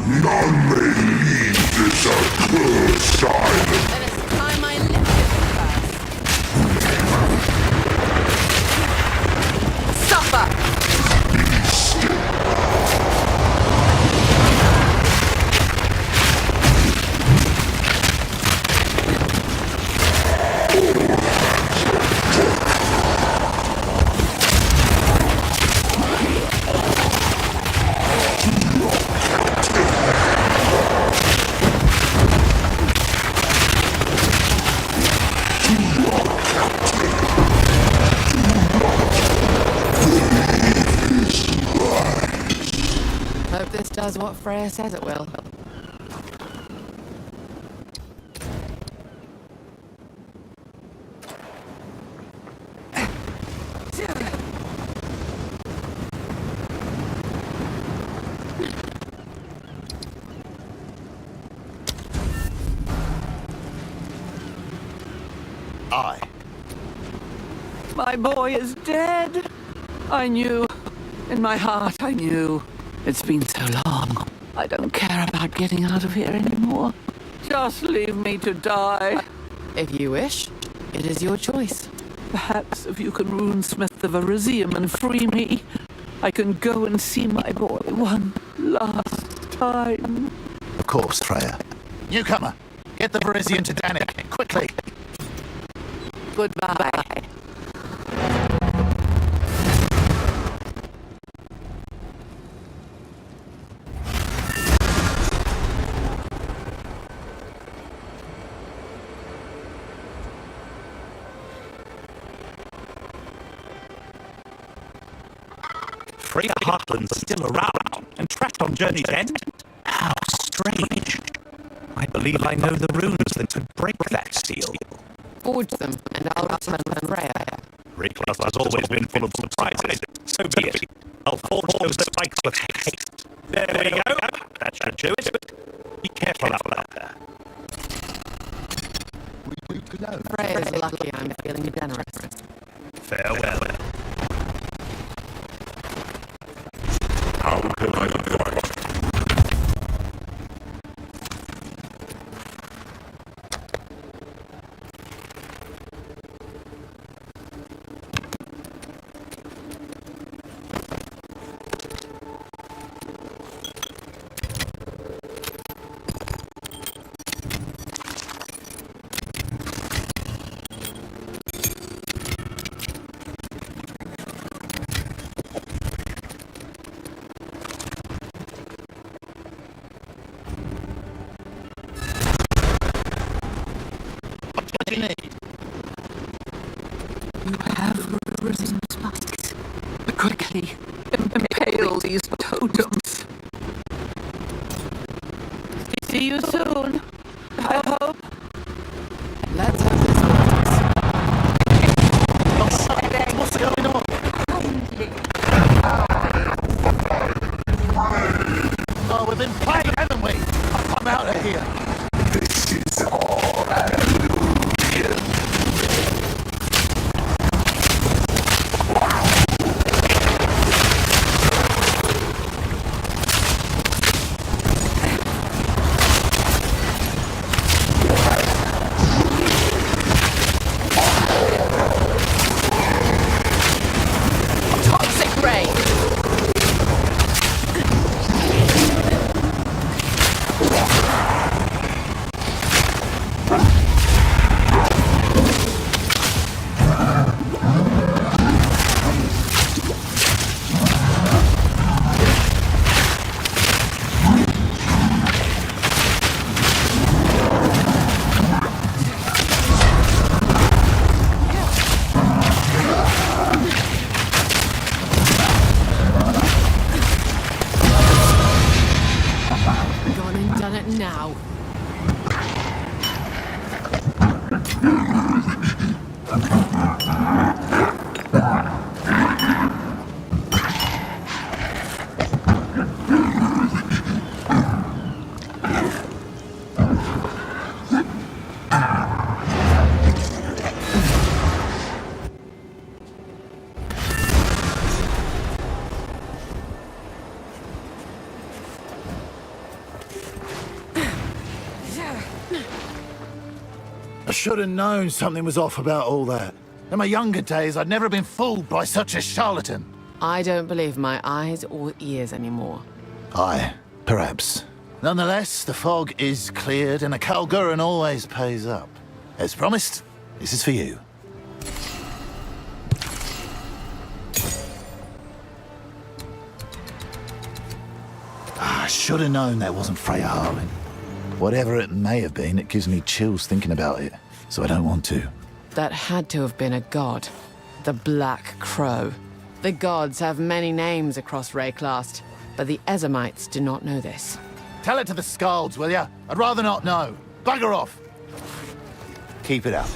None may lead this accursed island. Then it's time I lifted the curse. Suffer! Hope this does what Freya says it will. Aye. My boy is dead. I knew. In my heart, I knew. It's been so long. I don't care about getting out of here anymore. Just leave me to die. If you wish, it is your choice. Perhaps if you can runesmith the Varisium and free me, I can go and see my boy one last time. Of course, Freya. Newcomer, get the Varisian to Danik, quickly. Goodbye. century, the Heartlands are still around and trapped on Journey's End? How strange. I believe I know the runes that could break that seal. Forge them, and I'll return them rare. Wraeclast has always been full of surprises. So be it. I'll forge those spikes with haste. There we go. That should do it. Be careful out there. Freya's lucky I'm feeling generous. Farewell. How can I guide? You have risen spikes. Quickly, impale these totems. See you soon. I hope. Let's hope this works. What's going on? Oh, we've been playing, haven't we? I'm out of here. This is all an illusion. Toxic ray! Gone and done it now. I should have known something was off about all that. In my younger days, I'd never been fooled by such a charlatan. I don't believe my eyes or ears anymore. Aye, perhaps. Nonetheless, the fog is cleared and a Calguran always pays up. As promised, this is for you. I should have known that wasn't Freya Harlan. Whatever it may have been, it gives me chills thinking about it, so I don't want to. That had to have been a god. The Black Crow. The gods have many names across Wraeclast, but the Ezamites do not know this. Tell it to the Skalds, will ya? I'd rather not know. Bugger off. Keep it up.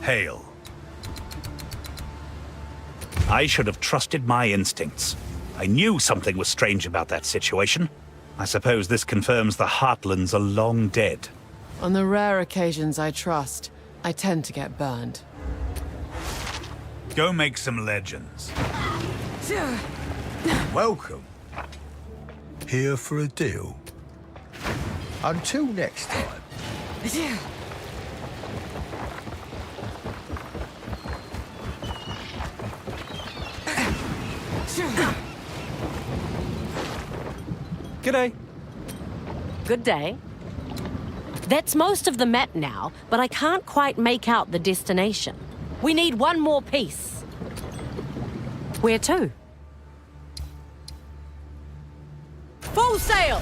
Hail. I should have trusted my instincts. I knew something was strange about that situation. I suppose this confirms the Heartlands are long dead. On the rare occasions I trust, I tend to get burned. Go make some legends. Welcome. Here for a deal. Until next time. G'day. Good day. That's most of the map now, but I can't quite make out the destination. We need one more piece. Where to? Full sail!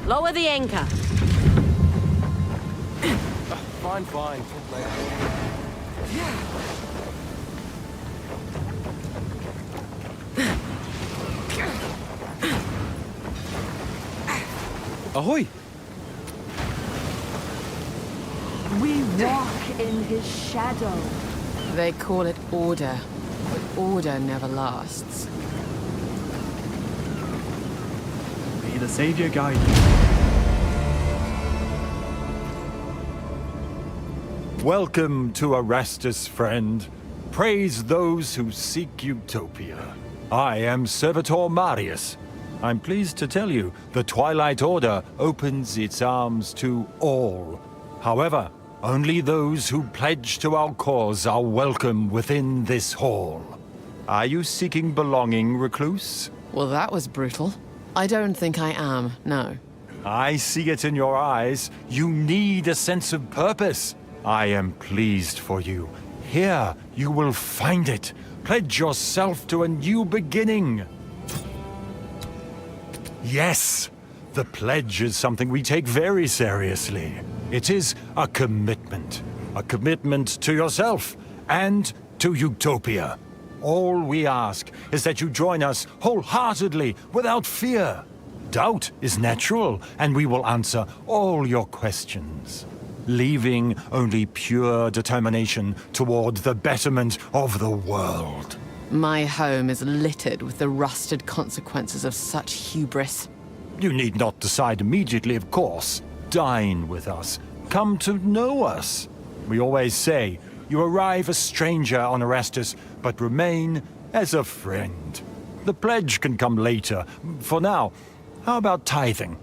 Lower the anchor. Fine, fine. Talk later. Ahoy! We walk in his shadow. They call it order, but order never lasts. May the Savior guide you. Welcome to Erastus, friend. Praise those who seek Utopia. I am Servitor Marius. I'm pleased to tell you, the Twilight Order opens its arms to all. However, only those who pledge to our cause are welcome within this hall. Are you seeking belonging, recluse? Well, that was brutal. I don't think I am, no. I see it in your eyes. You need a sense of purpose. I am pleased for you. Here, you will find it. Pledge yourself to a new beginning. Yes, the pledge is something we take very seriously. It is a commitment to yourself and to Utopia. All we ask is that you join us wholeheartedly, without fear. Doubt is natural, and we will answer all your questions, leaving only pure determination toward the betterment of the world. My home is littered with the rusted consequences of such hubris. You need not decide immediately, of course. Dine with us. Come to know us. We always say, you arrive a stranger on Erastus, but remain as a friend. The pledge can come later. For now, how about tithing?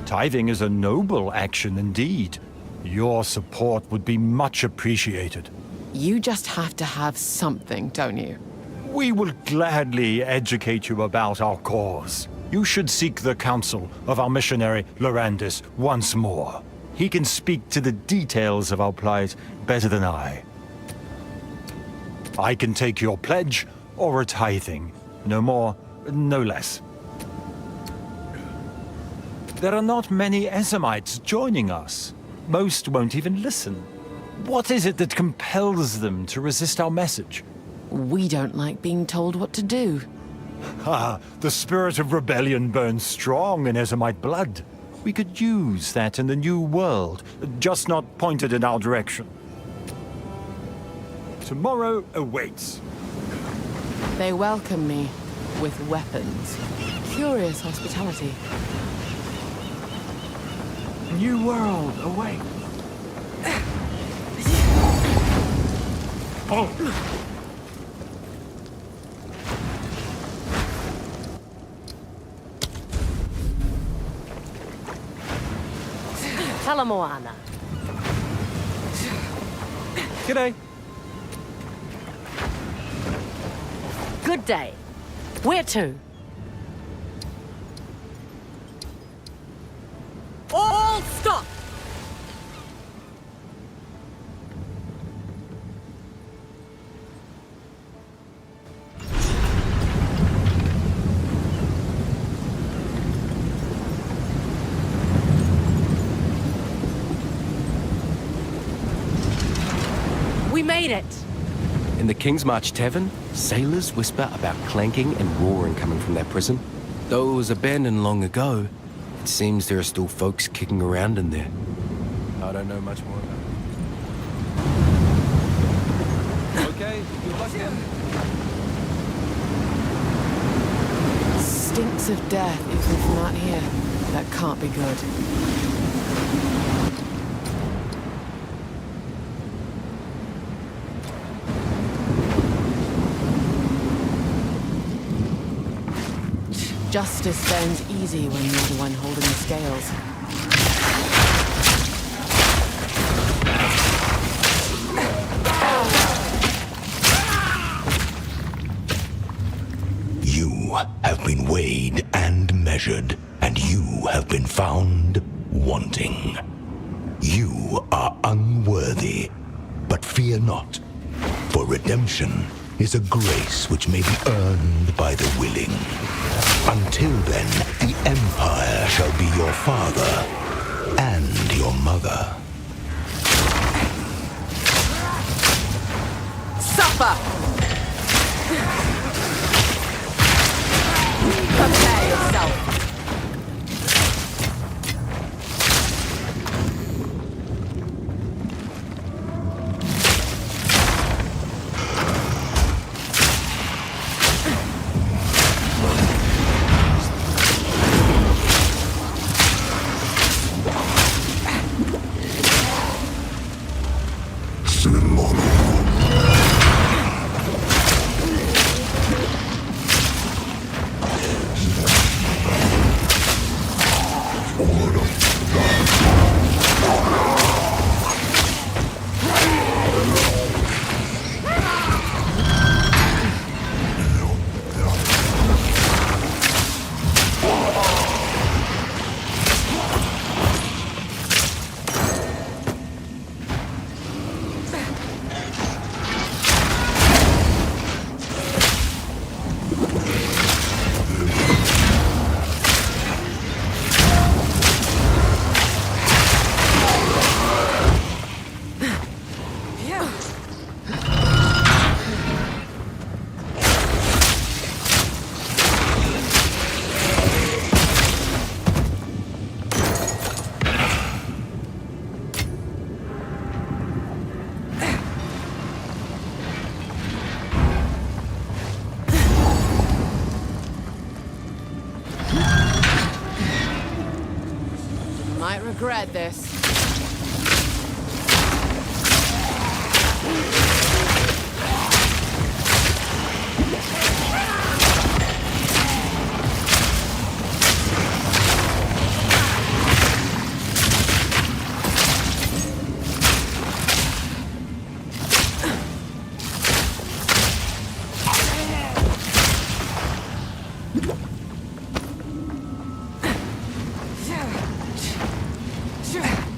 Tithing is a noble action indeed. Your support would be much appreciated. You just have to have something, don't you? We will gladly educate you about our cause. You should seek the counsel of our missionary, Lorandis, once more. He can speak to the details of our plight better than I. I can take your pledge or a tithing. No more, no less. There are not many Ezamites joining us. Most won't even listen. What is it that compels them to resist our message? We don't like being told what to do. Ah, the spirit of rebellion burns strong in Ezamite blood. We could use that in the new world, just not pointed in our direction. Tomorrow awaits. They welcome me with weapons. Curious hospitality. New world away. Oh. Talamoana. G'day. Good day. Where to? All stop! We made it! In the King's March Tavern, sailors whisper about clanking and roaring coming from that prison. Though it was abandoned long ago, it seems there are still folks kicking around in there. I don't know much more about it. Okay, good luck then. Stinks of death even from out here. That can't be good. Justice bends easy when you're the one holding the scales. You have been weighed and measured, and you have been found wanting. You are unworthy, but fear not, for redemption is a grace which may be earned by the willing. Until then, the Empire shall be your father and your mother. Suffer! Prepare yourself. Might regret this. Sure.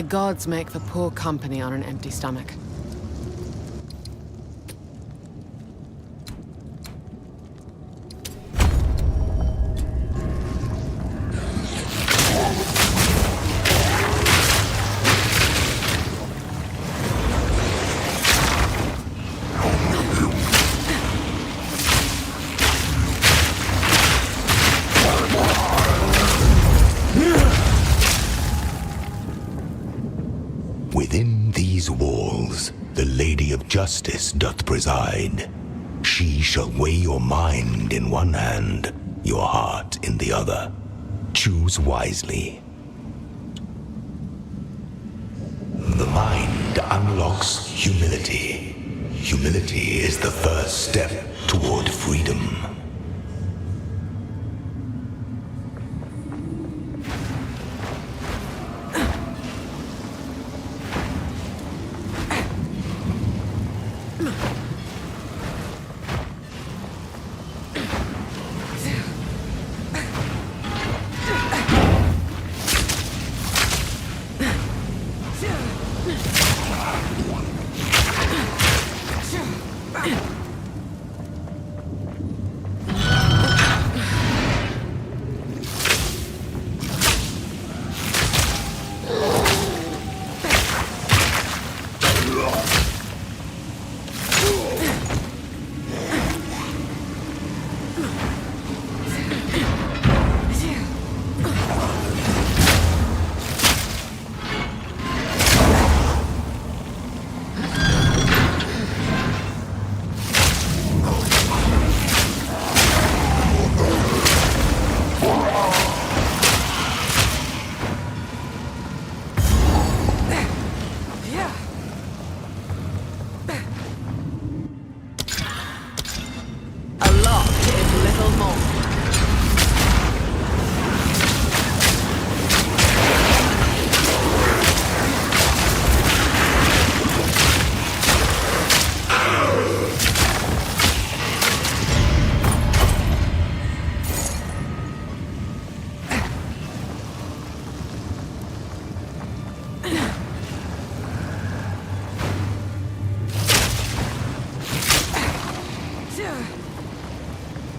The gods make for poor company on an empty stomach. Within these walls, the Lady of Justice doth preside. She shall weigh your mind in one hand, your heart in the other. Choose wisely. The mind unlocks humility. Humility is the first step toward freedom.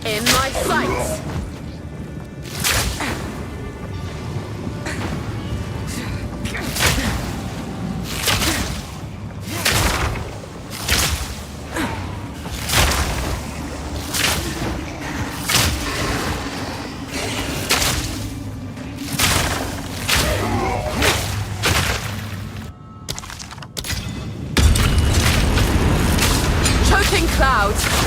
In my sights! Choking clouds!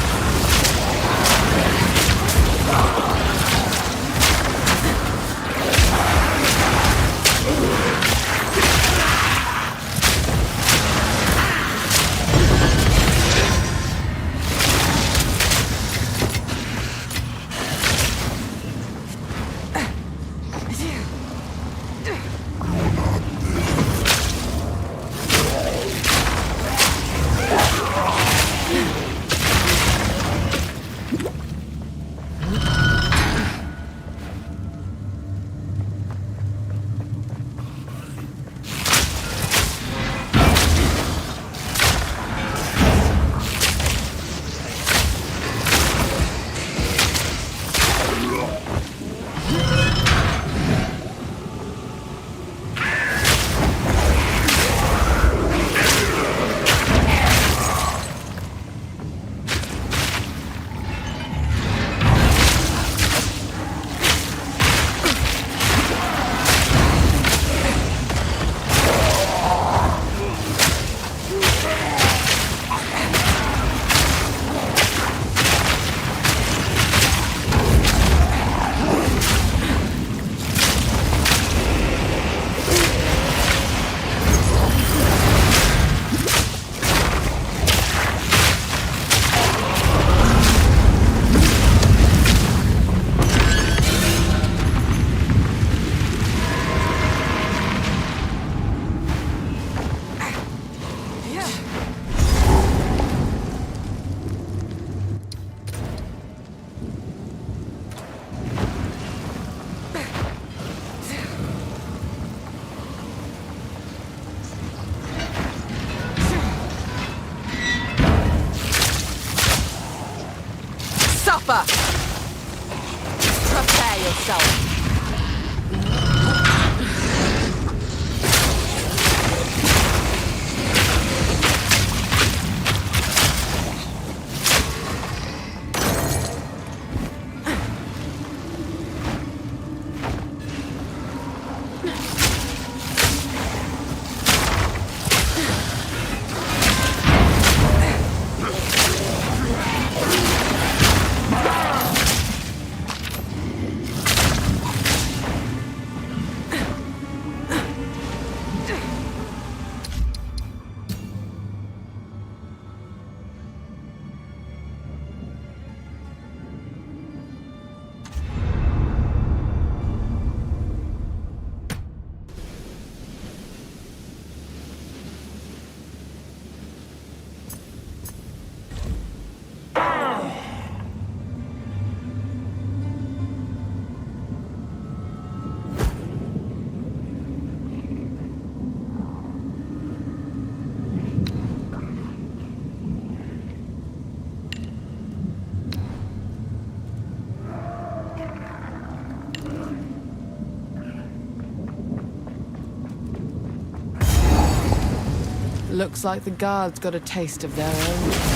suffer! Prepare yourself! Looks like the guards got a taste of their own.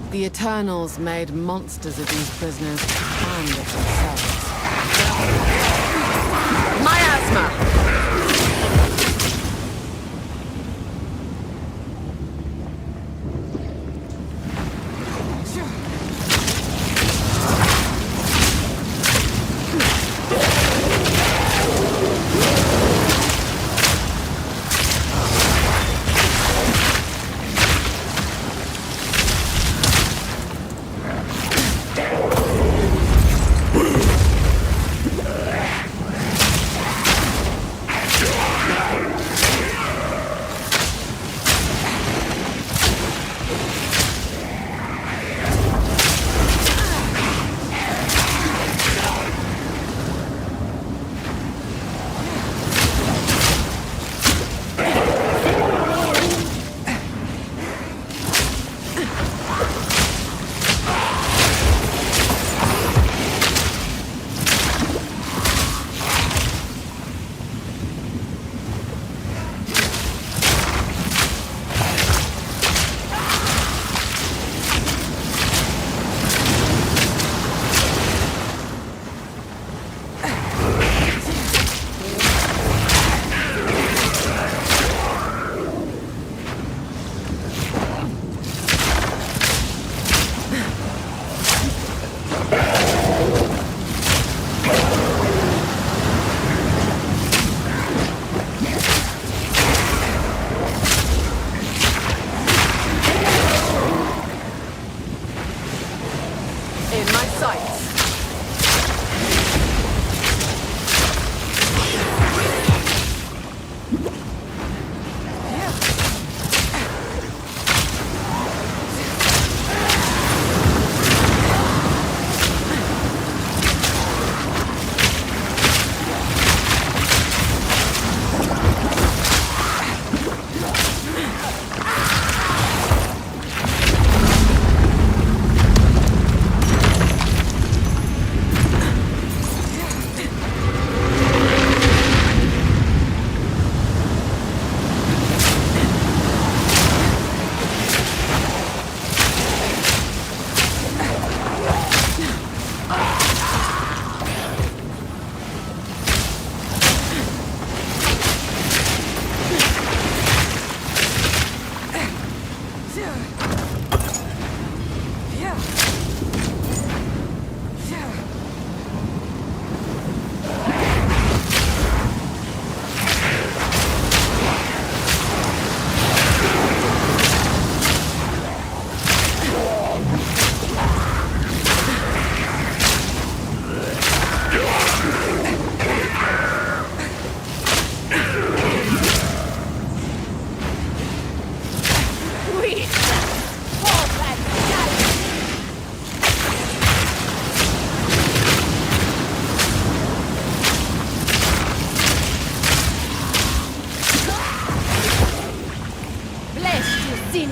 The Eternals made monsters of these prisoners and of themselves. Miasma!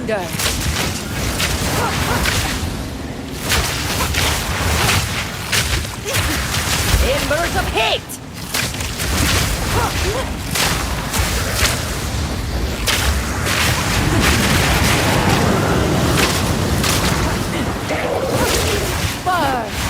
thunder! Embers of hate! Fire!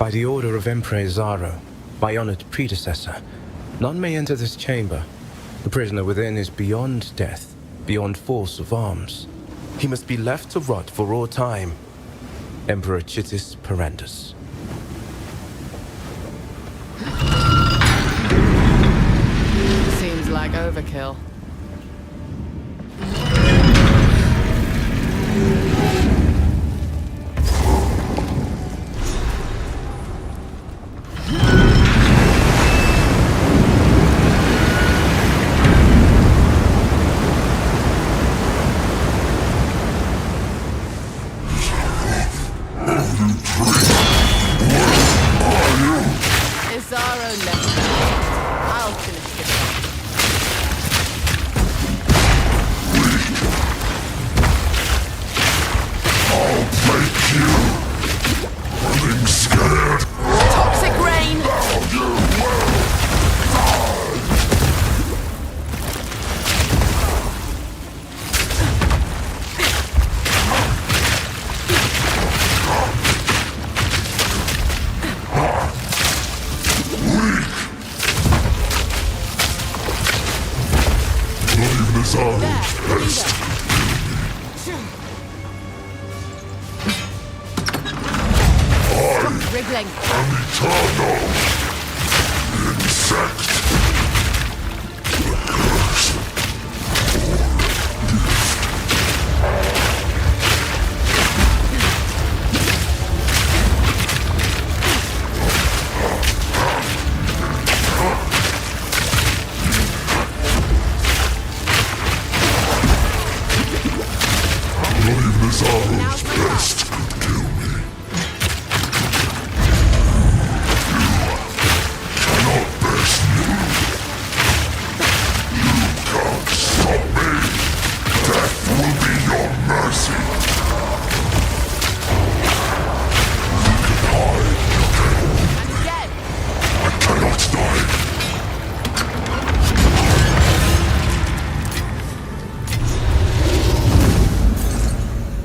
By the order of Emperor Zaro, my honored predecessor, none may enter this chamber. The prisoner within is beyond death, beyond force of arms. He must be left to rot for all time. Emperor Chittis Perandus. Seems like overkill. Wriggling. Eternal insect. Not even this arrow's best could kill me.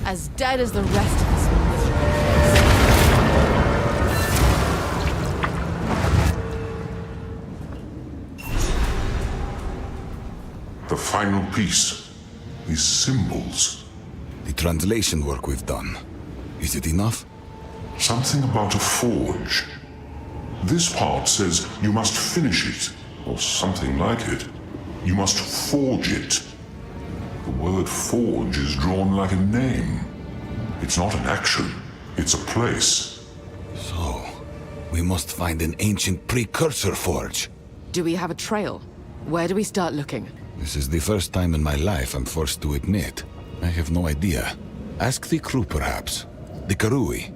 As dead as the rest of us. The final piece. These symbols. The translation work we've done. Is it enough? Something about a forge. This part says you must finish it, or something like it. You must forge it. The word forge is drawn like a name. It's not an action, it's a place. So, we must find an ancient precursor forge. Do we have a trail? Where do we start looking? This is the first time in my life I'm forced to admit. I have no idea. Ask the crew, perhaps. The Karui.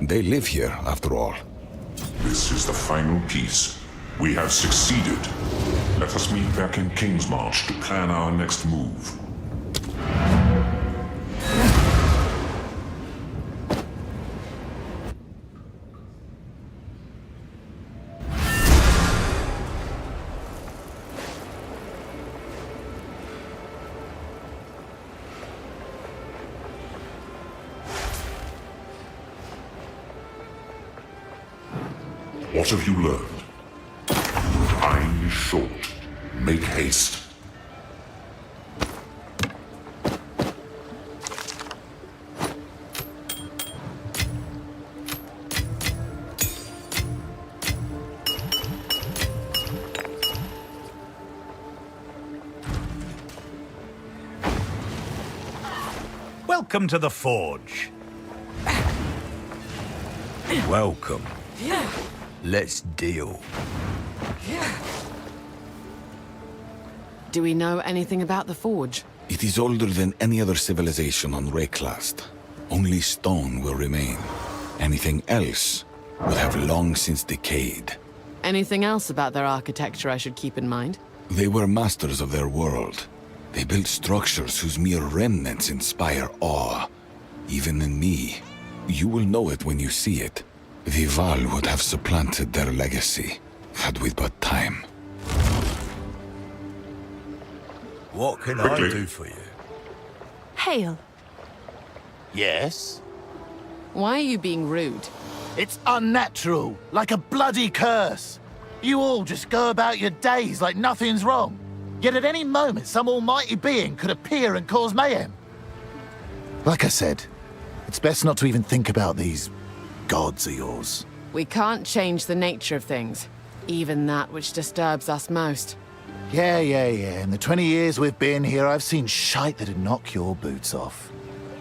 They live here, after all. This is the final piece. We have succeeded. Let us meet back in Kingsmarch to plan our next move. What have you learned? Time is short. Make haste. Welcome to the Forge. Welcome. Let's deal. Do we know anything about the forge? It is older than any other civilization on Wraeclast. Only stone will remain. Anything else would have long since decayed. Anything else about their architecture I should keep in mind? They were masters of their world. They built structures whose mere remnants inspire awe. Even in me. You will know it when you see it. The Vaal would have supplanted their legacy, had we but time. What can Quickly. I do for you? Hail. Yes? Why are you being rude? It's unnatural, like a bloody curse. You all just go about your days like nothing's wrong. Yet at any moment, some almighty being could appear and cause mayhem. Like I said, it's best not to even think about these gods of yours. We can't change the nature of things, even that which disturbs us most. Yeah. In the 20 years we've been here, I've seen shite that'd knock your boots off.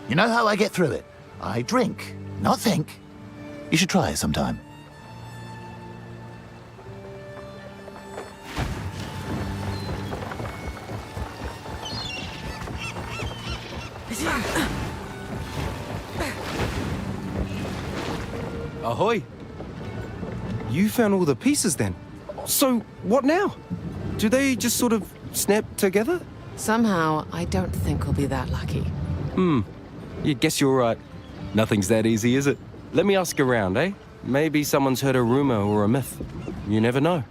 You know how I get through it? I drink, not think. You should try it sometime. Ahoy! You found all the pieces then? So, what now? Do they just sort of snap together? Somehow, I don't think we'll be that lucky. You guess you're right. Nothing's that easy, is it? Let me ask around, eh? Maybe someone's heard a rumor or a myth. You never know.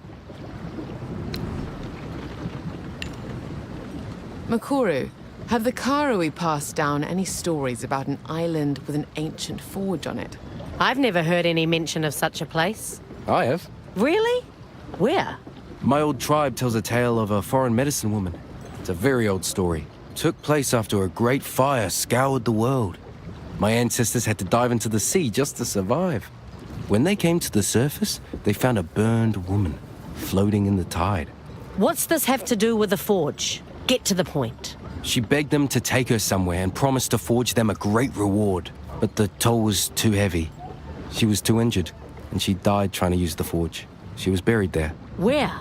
Makoru, have the Karui passed down any stories about an island with an ancient forge on it? I've never heard any mention of such a place. I have. Really? Where? My old tribe tells a tale of a foreign medicine woman. It's a very old story. Took place after a great fire scoured the world. My ancestors had to dive into the sea just to survive. When they came to the surface, they found a burned woman floating in the tide. What's this have to do with the forge? Get to the point. She begged them to take her somewhere and promised to forge them a great reward. But the toll was too heavy. She was too injured, and she died trying to use the forge. She was buried there. Where?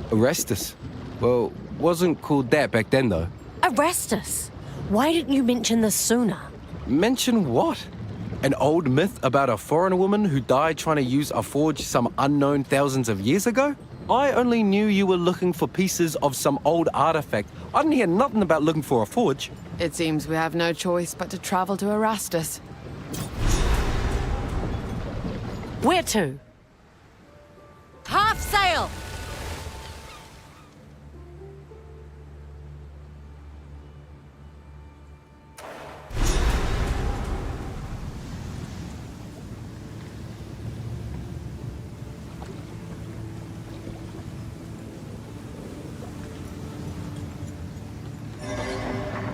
Arrestus. Well, wasn't called that back then, though. Arrest us. Why didn't you mention this sooner? Mention what? An old myth about a foreigner woman who died trying to use a forge some unknown thousands of years ago? I only knew you were looking for pieces of some old artifact. I didn't hear nothing about looking for a forge. It seems we have no choice but to travel to Erastus. Where to? Half sail!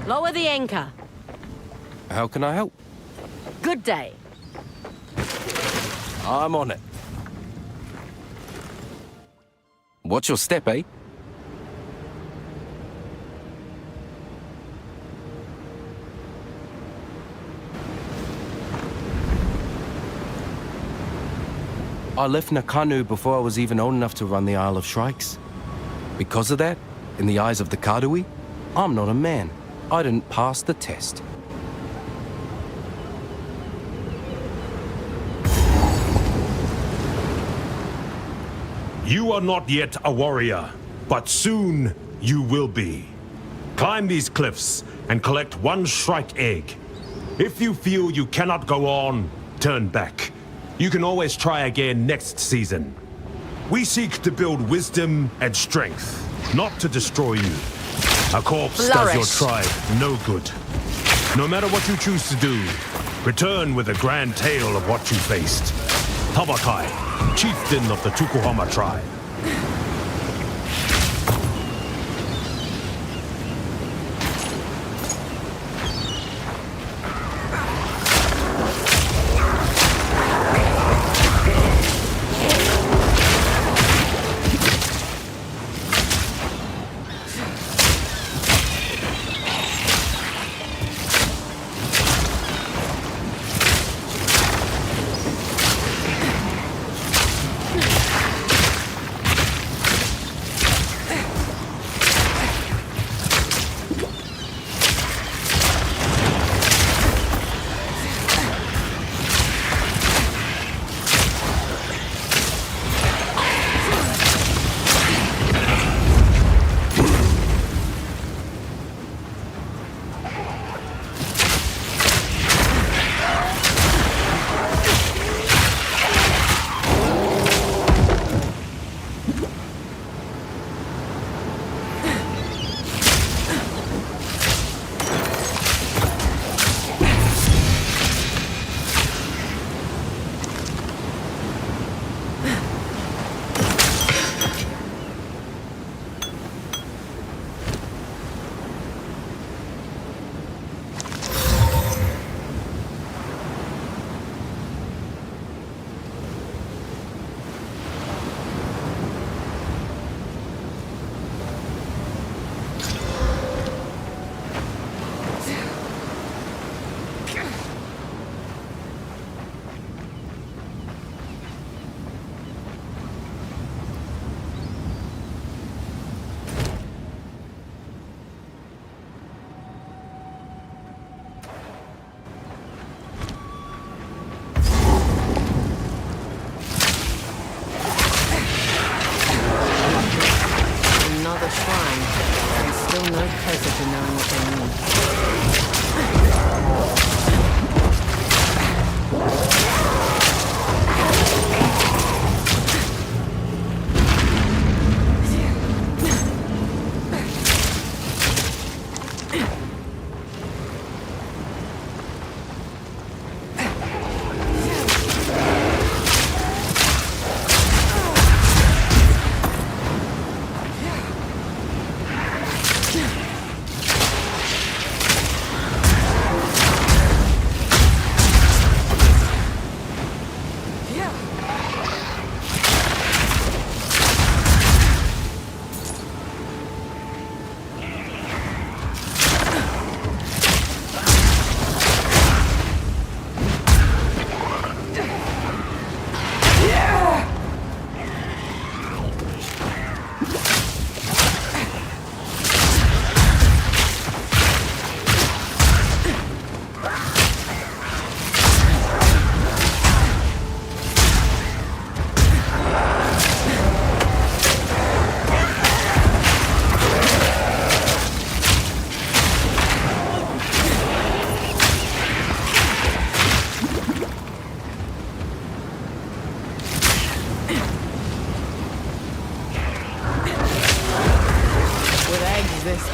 Lower the anchor. How can I help? Good day. I'm on it. Watch your step, eh? I left Nakanu before I was even old enough to run the Isle of Shrikes. Because of that, in the eyes of the Kadui, I'm not a man. I didn't pass the test. You are not yet a warrior, but soon you will be. Climb these cliffs and collect one shrike egg. If you feel you cannot go on, turn back. You can always try again next season. We seek to build wisdom and strength, not to destroy you. A corpse does your tribe no good. No matter what you choose to do, return with a grand tale of what you faced. Tabakai, chieftain of the Tukuhama tribe.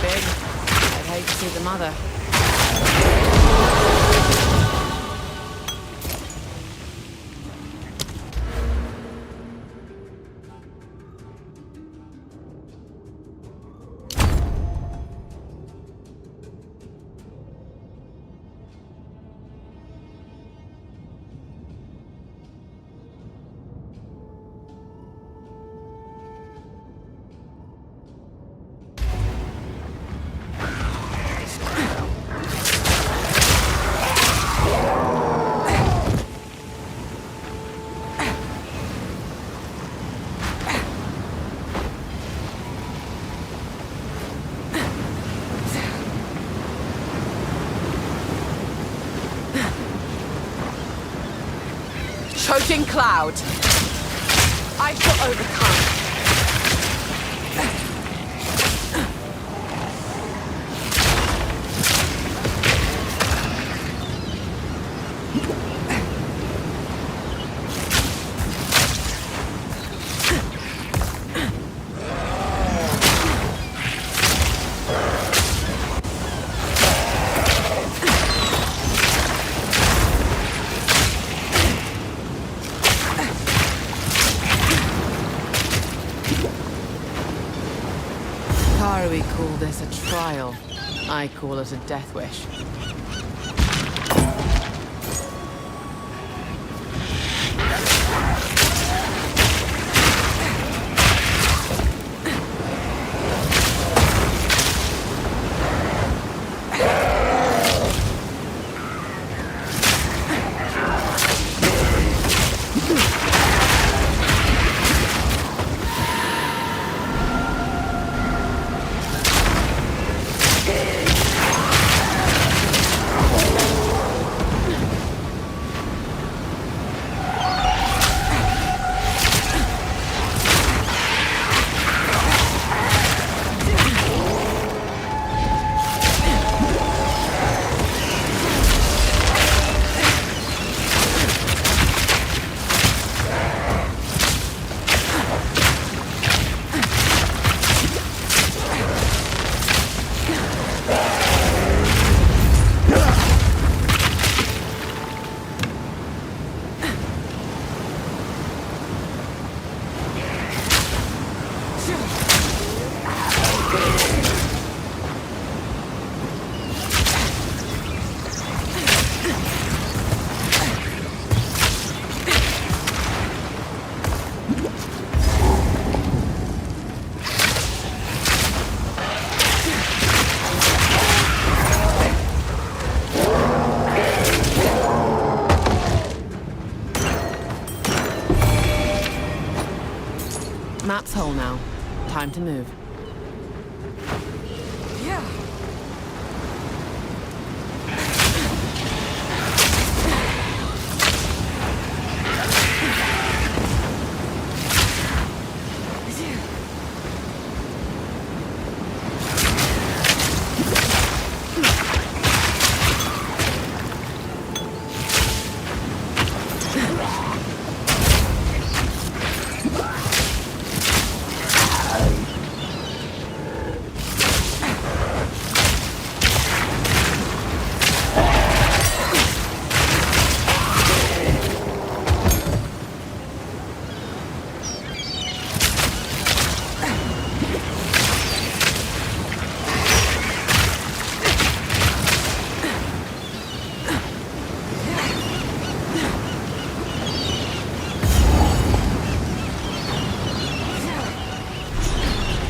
big. I'd hate to see the mother. Choking cloud. I shall overcome. We call this a trial. I call it a death wish. Map's whole now. Time to move.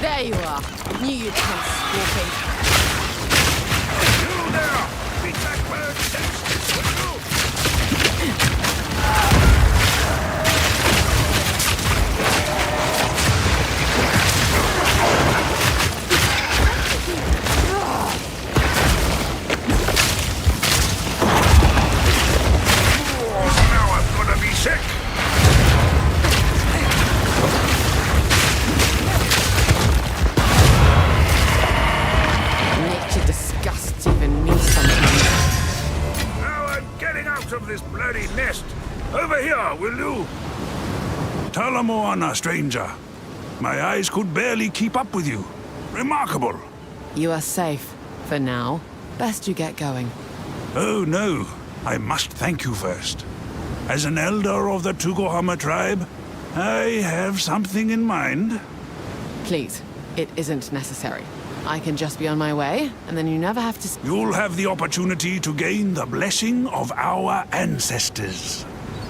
There you are. Knew you'd come squawking. You there! Be back where it sits! Now I'm gonna be sick! Disgusts even me sometimes. Now I'm getting out of this bloody nest. Over here, will you? Talamoana, stranger. My eyes could barely keep up with you. Remarkable. You are safe, for now. Best you get going. Oh, no. I must thank you first. As an elder of the Tugohama tribe, I have something in mind. Please, it isn't necessary. I can just be on my way, and then you never have to... You'll have the opportunity to gain the blessing of our ancestors.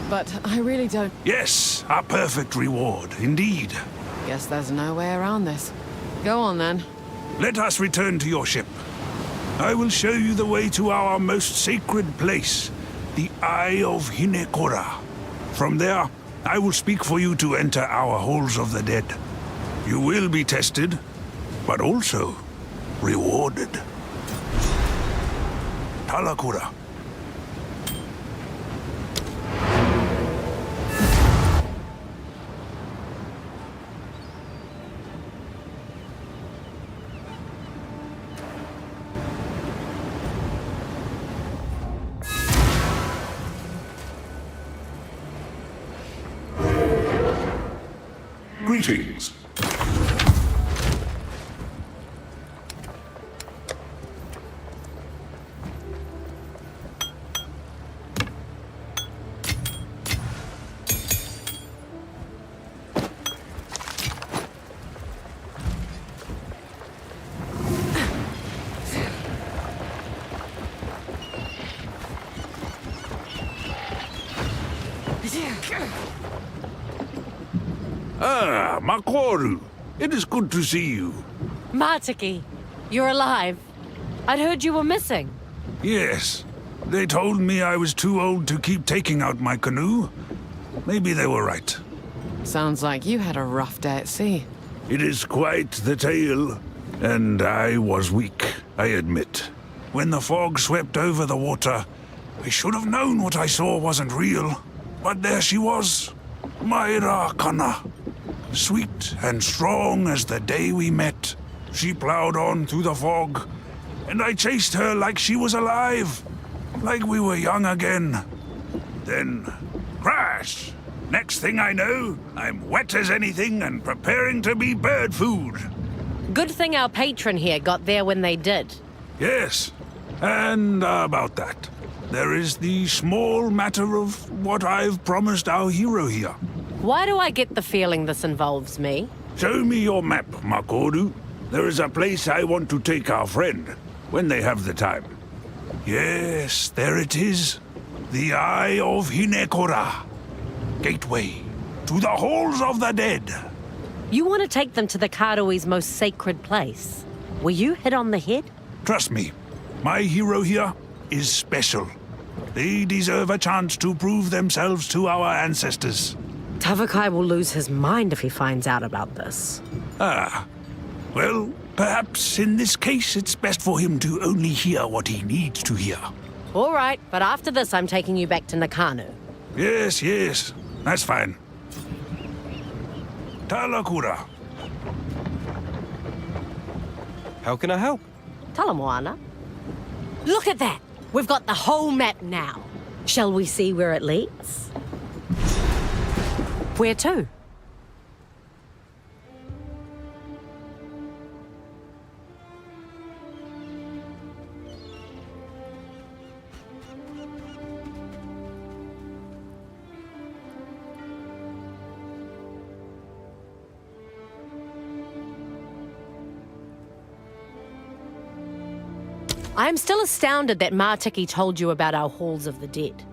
But I really don't... Yes, a perfect reward, indeed. Guess there's no way around this. Go on, then. Let us return to your ship. I will show you the way to our most sacred place, the Eye of Hinekora. From there, I will speak for you to enter our halls of the dead. You will be tested, but also rewarded. Talakura. Greetings. Ah, Makoru. It is good to see you. Martiki, you're alive. I'd heard you were missing. Yes. They told me I was too old to keep taking out my canoe. Maybe they were right. Sounds like you had a rough day at sea. It is quite the tale. And I was weak, I admit. When the fog swept over the water, I should have known what I saw wasn't real. But there she was, Myra Kana. Sweet and strong as the day we met. She plowed on through the fog, and I chased her like she was alive. Like we were young again. Then, crash! Next thing I know, I'm wet as anything and preparing to be bird food. Good thing our patron here got there when they did. Yes, and about that. There is the small matter of what I've promised our hero here. Why do I get the feeling this involves me? Show me your map, Makoru. There is a place I want to take our friend, when they have the time. Yes, there it is. The Eye of Hinekora. Gateway to the halls of the dead. You want to take them to the Karui's most sacred place. Were you hit on the head? Trust me, my hero here is special. They deserve a chance to prove themselves to our ancestors. Tavakai will lose his mind if he finds out about this. Ah, well, perhaps in this case it's best for him to only hear what he needs to hear. All right, but after this I'm taking you back to Nakano. Yes, yes, that's fine. Talakura. How can I help? Talamoana. Look at that! We've got the whole map now. Shall we see where it leads? Where to? I'm still astounded that Martiki told you about our halls of the dead.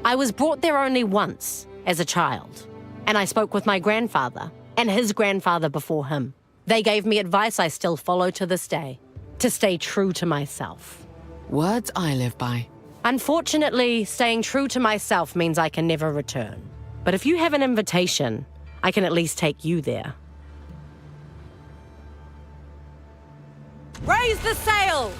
I was brought there only once, as a child. And I spoke with my grandfather, and his grandfather before him. They gave me advice I still follow to this day. To stay true to myself. Words I live by. Unfortunately, staying true to myself means I can never return. But if you have an invitation, I can at least take you there. Raise the sails!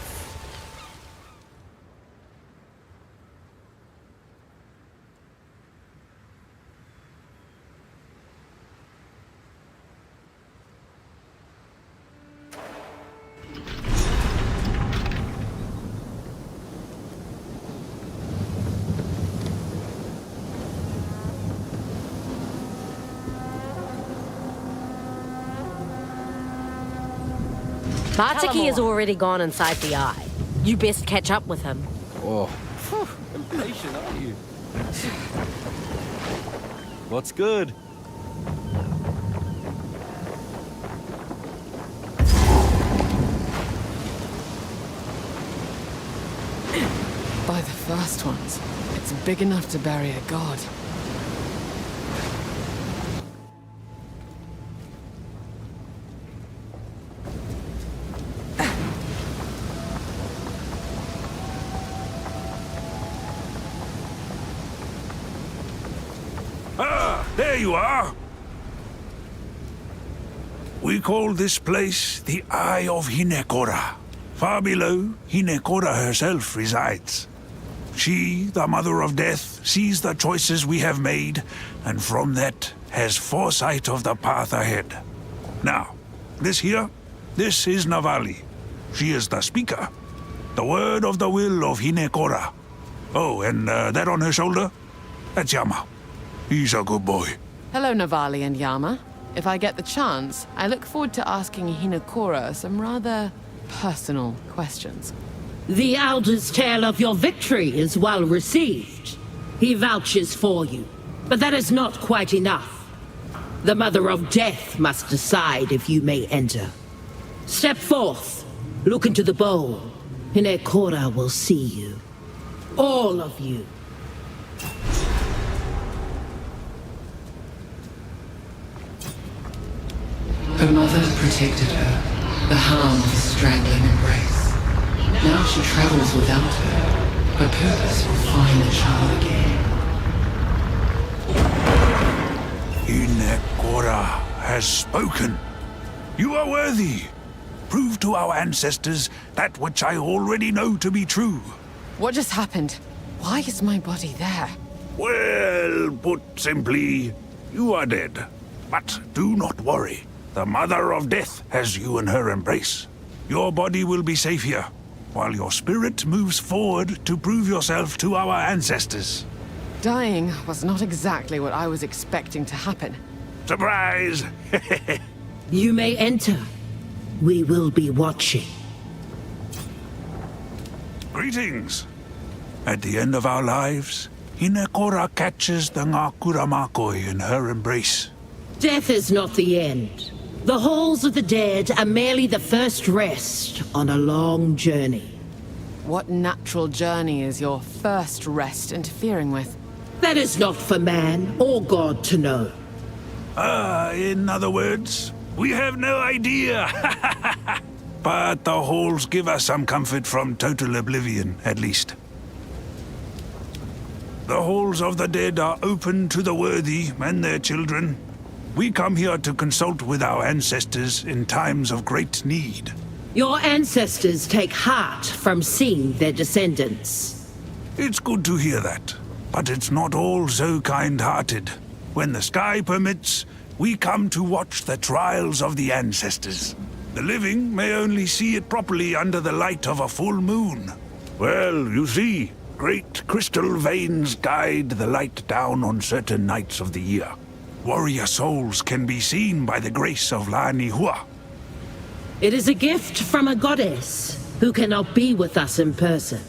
Bartiki has already gone inside the eye. You best catch up with him. Oh, Impatient, aren't you? what's good? By the first ones, it's big enough to bury a god. Ah, there you are. We call this place the Eye of Hinekora. Far below, Hinekora herself resides. She, the Mother of Death, sees the choices we have made, and from that has foresight of the path ahead. Now, this here, this is Navali. She is the speaker. The word of the will of Hinekora. Oh, and that on her shoulder? That's Yama. He's a good boy. Hello, Navali and Yama. If I get the chance, I look forward to asking Hinekora some rather personal questions. The Elder's tale of your victory is well received. He vouches for you, but that is not quite enough. The Mother of Death must decide if you may enter. Step forth, look into the bowl. Hinekora will see you. All of you. Her mother protected her, the harm of a strangling embrace. Now she travels without her. Her purpose will find the child again. Hinekora has spoken. You are worthy. Prove to our ancestors that which I already know to be true. What just happened? Why is my body there? Well, put simply, you are dead. But do not worry. The Mother of Death has you in her embrace. Your body will be safe here, while your spirit moves forward to prove yourself to our ancestors. Dying was not exactly what I was expecting to happen. Surprise! You may enter. We will be watching. Greetings. At the end of our lives, Hinekora catches the Ngakura Makoi in her embrace. Death is not the end. The halls of the dead are merely the first rest on a long journey. What natural journey is your first rest interfering with? That is not for man or God to know. In other words, we have no idea. But the halls give us some comfort from total oblivion, at least. The halls of the dead are open to the worthy and their children. We come here to consult with our ancestors in times of great need. Your ancestors take heart from seeing their descendants. It's good to hear that, but it's not all so kind-hearted. When the sky permits, we come to watch the trials of the ancestors. The living may only see it properly under the light of a full moon. Well, you see, great crystal veins guide the light down on certain nights of the year. Warrior souls can be seen by the grace of La'anihua. It is a gift from a goddess who cannot be with us in person.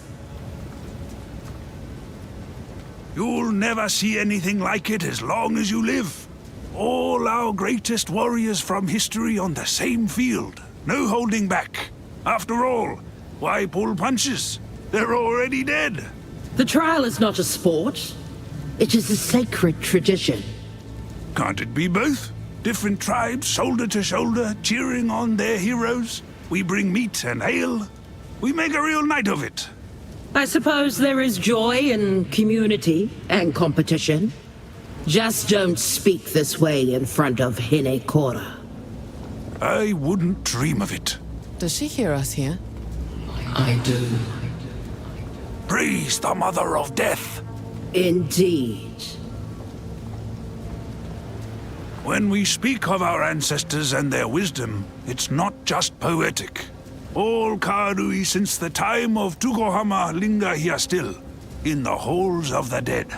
You'll never see anything like it as long as you live. All our greatest warriors from history on the same field. No holding back. After all, why pull punches? They're already dead. The trial is not a sport. It is a sacred tradition. Can't it be both? Different tribes, shoulder to shoulder, cheering on their heroes. We bring meat and ale. We make a real night of it. I suppose there is joy in community and competition. Just don't speak this way in front of Hinekora. I wouldn't dream of it. Does she hear us here? I do. Praise the Mother of Death. Indeed. When we speak of our ancestors and their wisdom, it's not just poetic. All Karui since the time of Tukohama linger here still, in the halls of the dead.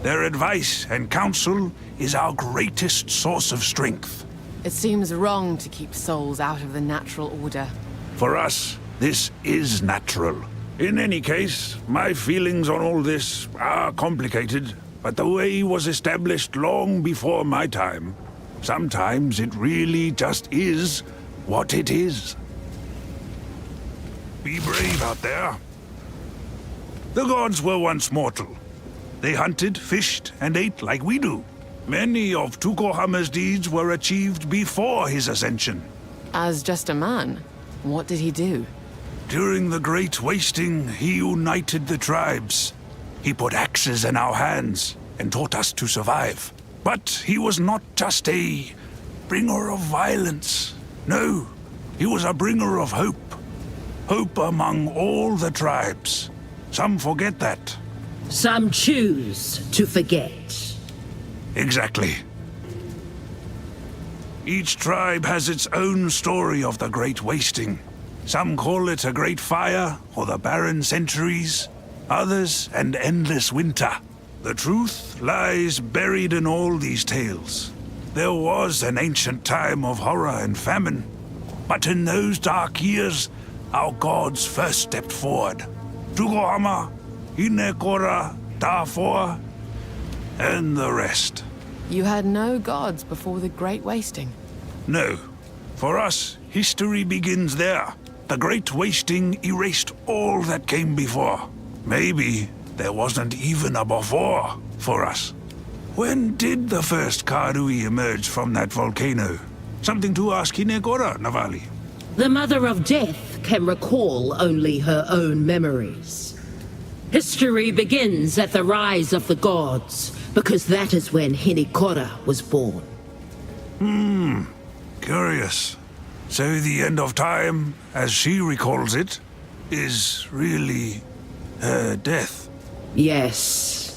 Their advice and counsel is our greatest source of strength. It seems wrong to keep souls out of the natural order. For us, this is natural. In any case, my feelings on all this are complicated, but the way was established long before my time. Sometimes it really just is what it is. Be brave out there. The gods were once mortal. They hunted, fished, and ate like we do. Many of Tukohammer's deeds were achieved before his ascension. As just a man, what did he do? During the Great Wasting, he united the tribes. He put axes in our hands and taught us to survive. But he was not just a bringer of violence. No, he was a bringer of hope. Hope among all the tribes. Some forget that. Some choose to forget. Exactly. Each tribe has its own story of the Great Wasting. Some call it a great fire or the barren centuries. Others an endless winter. The truth lies buried in all these tales. There was an ancient time of horror and famine. But in those dark years, our gods first stepped forward. Tukohammer, Hinekora, Darfor, and the rest. You had no gods before the Great Wasting? No. For us, history begins there. The Great Wasting erased all that came before. Maybe there wasn't even a before for us. When did the first Karui emerge from that volcano? Something to ask Hinekora, Navali. The Mother of Death can recall only her own memories. History begins at the rise of the gods, because that is when Hinekora was born. Curious. So the end of time, as she recalls it, is really her death. Yes.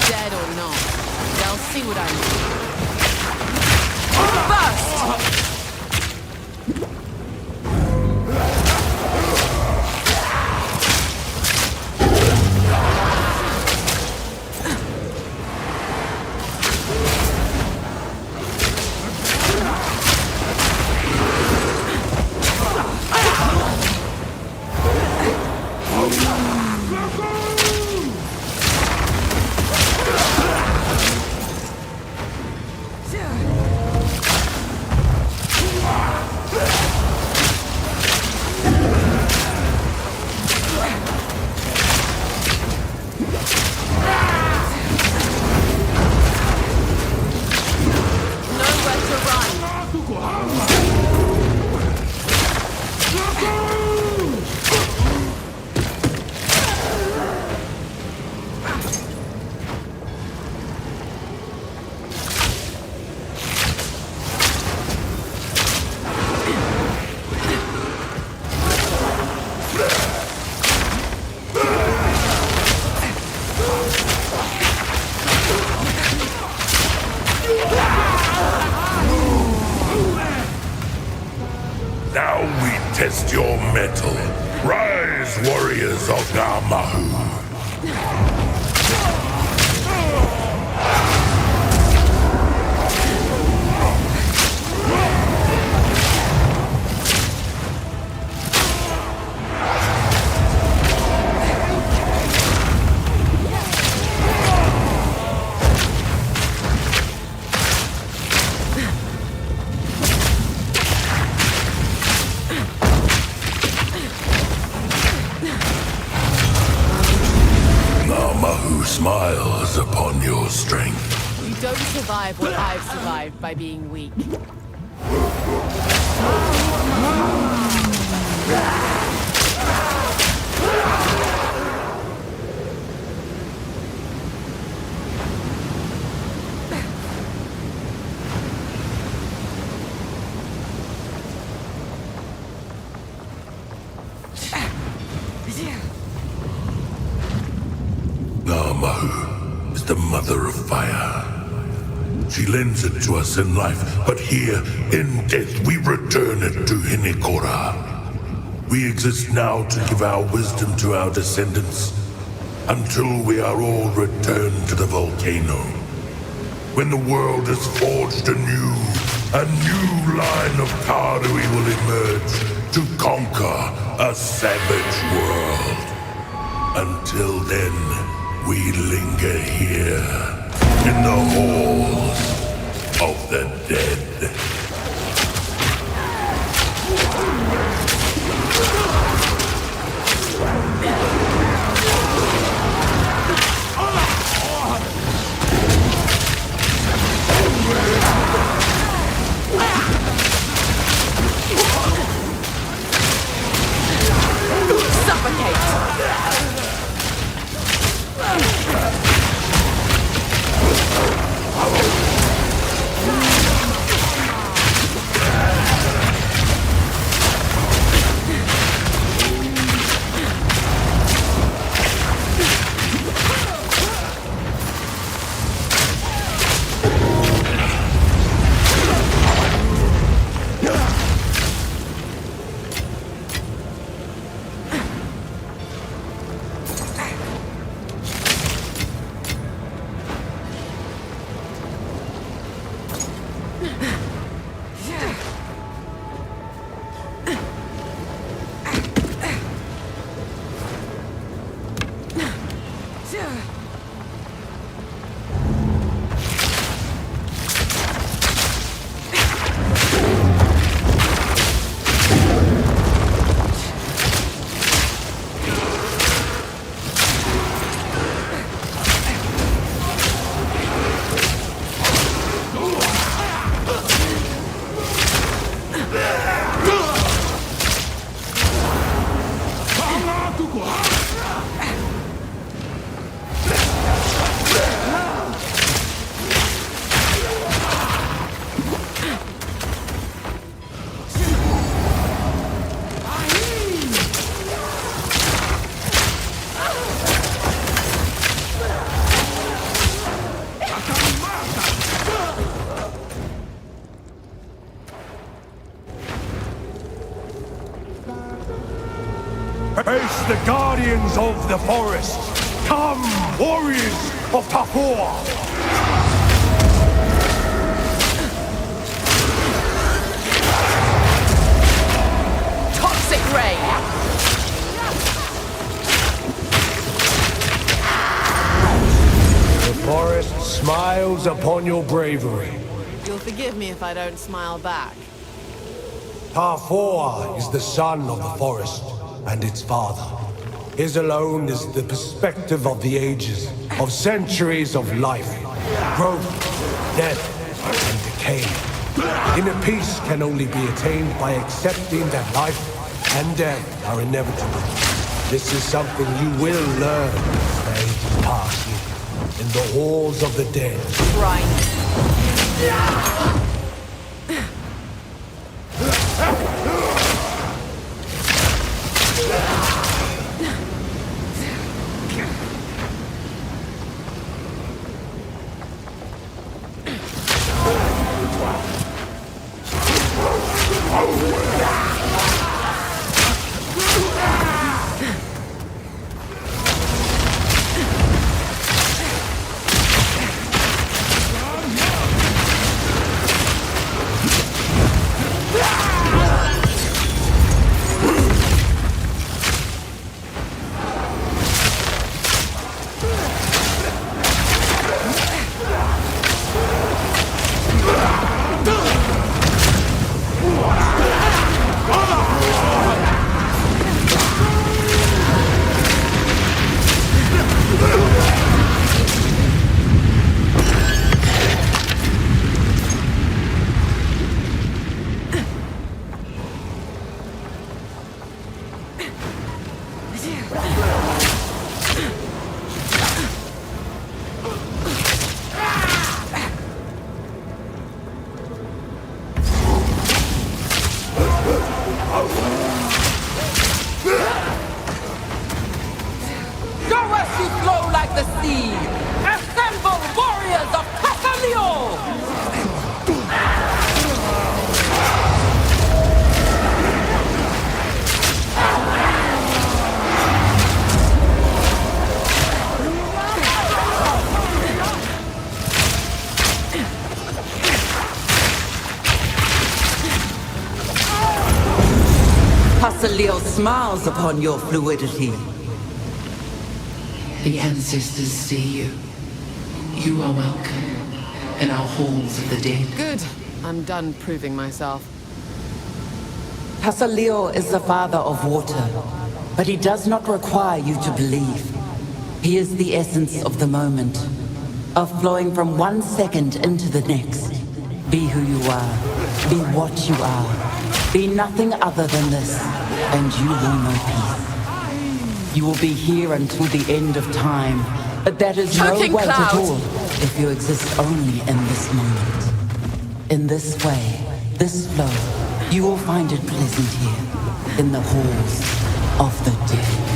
Dead or not, they'll see what I mean. Burst! Now we test your mettle. Rise, warriors of Namahu. Smiles upon your strength. You don't survive what I've survived by being weak. Namahu is the mother of fire. She lends it to us in life, but here, in death, we return it to Hinikora. We exist now to give our wisdom to our descendants, until we are all returned to the volcano. When the world is forged anew, a new line of Karui will emerge to conquer a savage world. Until then, we linger here in the halls of the dead. Face the guardians of the forest! Come, warriors of Tahor! Toxic ray! The forest smiles upon your bravery. You'll forgive me if I don't smile back. Tahor is the son of the forest and its father. His alone is the perspective of the ages, of centuries of life, growth, death, and decay. Inner peace can only be attained by accepting that life and death are inevitable. This is something you will learn as ages pass in the halls of the dead. Right. Your rescue flow like the sea! Assemble warriors of Casalio! Pasaleo smiles upon your fluidity. The ancestors see you. You are welcome in our halls of the dead. Good. I'm done proving myself. Pasaleo is the father of water, but he does not require you to believe. He is the essence of the moment, of flowing from one second into the next. Be who you are. Be what you are. Be nothing other than this, and you will know peace. You will be here until the end of time, but that is no Choking weight at cloud. all if you exist only in this moment. In this way, this flow, you will find it pleasant here, in the halls of the dead.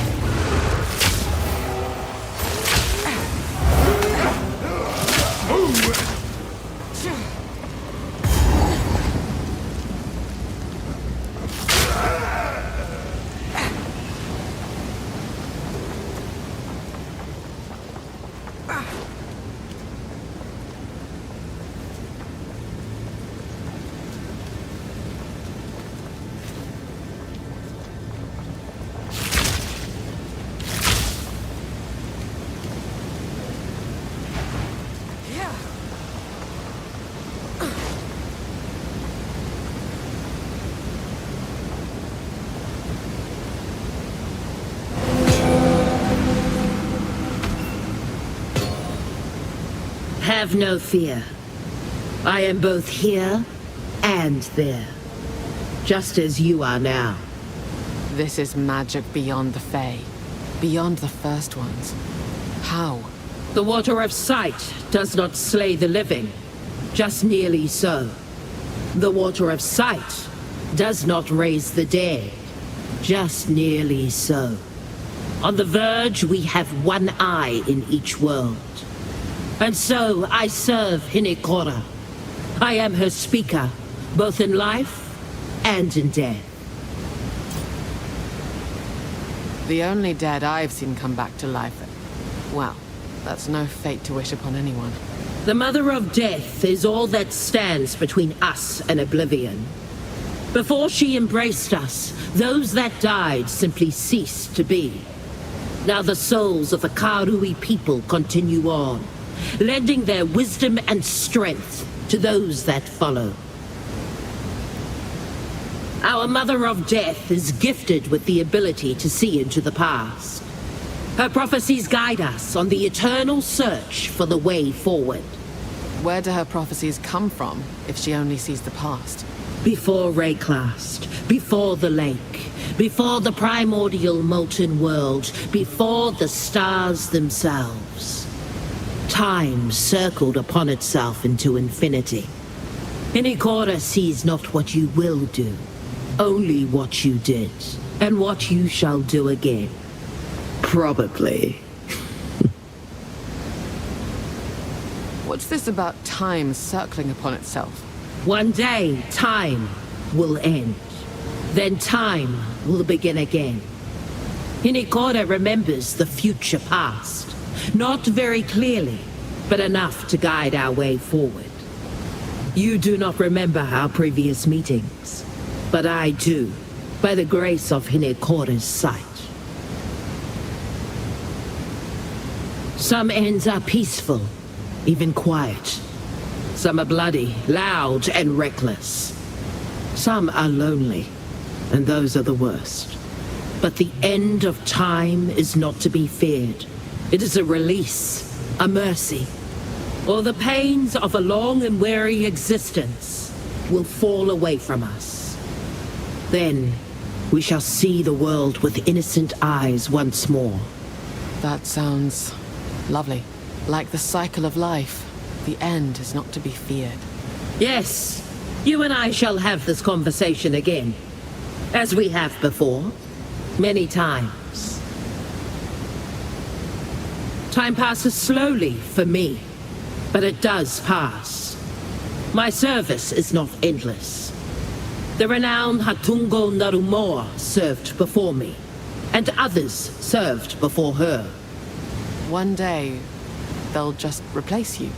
Have no fear. I am both here and there. Just as you are now. This is magic beyond the Fae. Beyond the first ones. How? The water of sight does not slay the living. Just nearly so. The water of sight does not raise the dead. Just nearly so. On the verge, we have one eye in each world. And so I serve Hinekora. I am her speaker, both in life and in death. The only dead I've seen come back to life. Well, that's no fate to wish upon anyone. The Mother of Death is all that stands between us and oblivion. Before she embraced us, those that died simply ceased to be. Now the souls of the Karui people continue on, lending their wisdom and strength to those that follow. Our Mother of Death is gifted with the ability to see into the past. Her prophecies guide us on the eternal search for the way forward. Where do her prophecies come from, if she only sees the past? Before Wraeclast, before the lake, before the primordial molten world, before the stars themselves. Time circled upon itself into infinity. Hinekora sees not what you will do, only what you did, and what you shall do again. Probably. What's this about time circling upon itself? One day, time will end. Then time will begin again. Hinekora remembers the future past. Not very clearly, but enough to guide our way forward. You do not remember our previous meetings, but I do, by the grace of Hinekora's sight. Some ends are peaceful, even quiet. Some are bloody, loud, and reckless. Some are lonely, and those are the worst. But the end of time is not to be feared. It is a release, a mercy. All the pains of a long and weary existence will fall away from us. Then we shall see the world with innocent eyes once more. That sounds lovely. Like the cycle of life. The end is not to be feared. Yes, you and I shall have this conversation again. As we have before. Many times. Time passes slowly for me, but it does pass. My service is not endless. The renowned Hatungo Narumoa served before me, and others served before her. One day, they'll just replace you.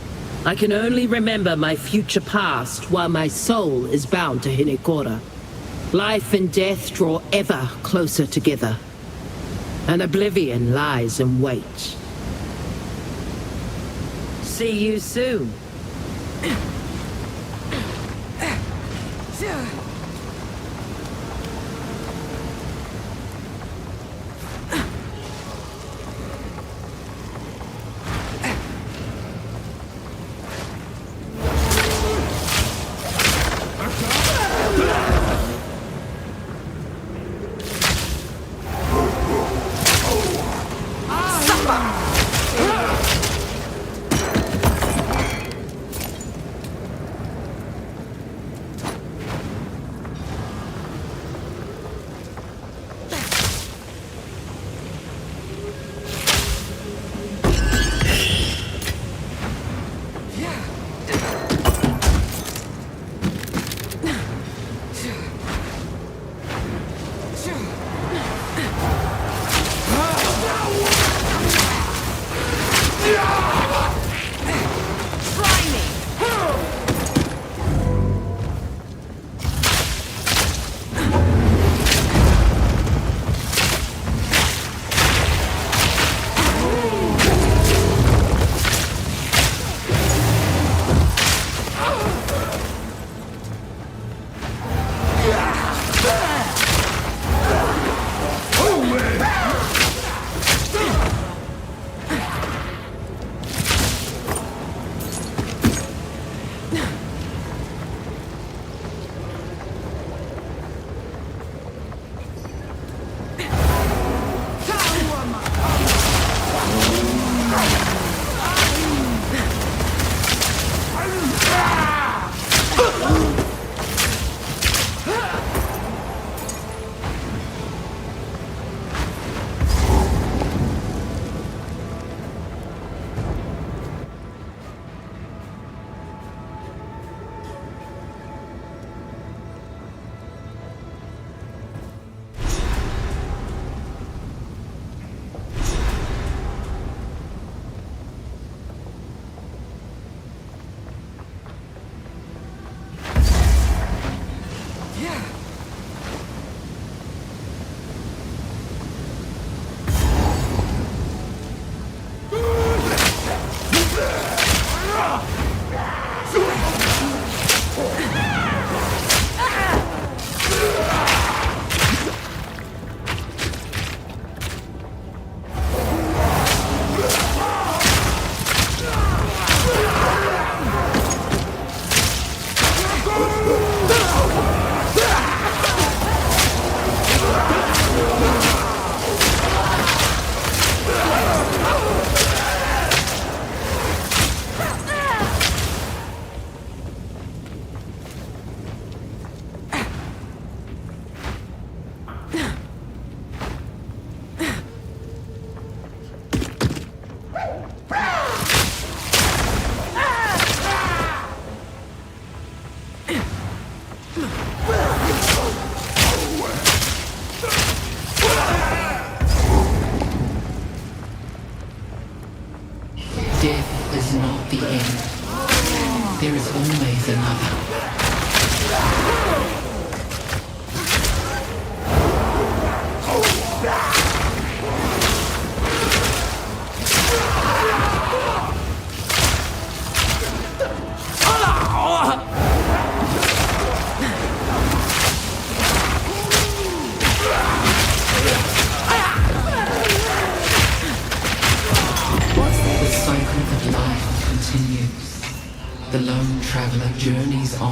I can only remember my future past while my soul is bound to Hinekora. Life and death draw ever closer together, and oblivion lies in wait. See you soon. Death is not the end. There is always another. The cycle of life continues. The lone traveler journeys on.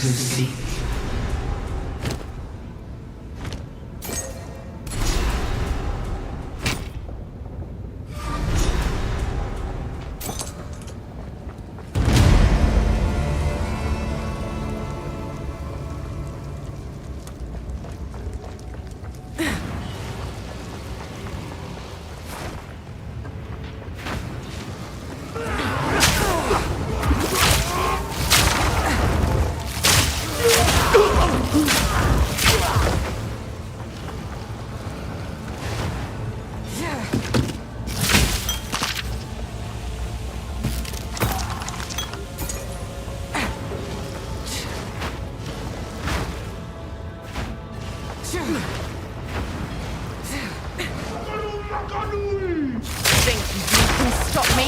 who seek. Think you can stop me?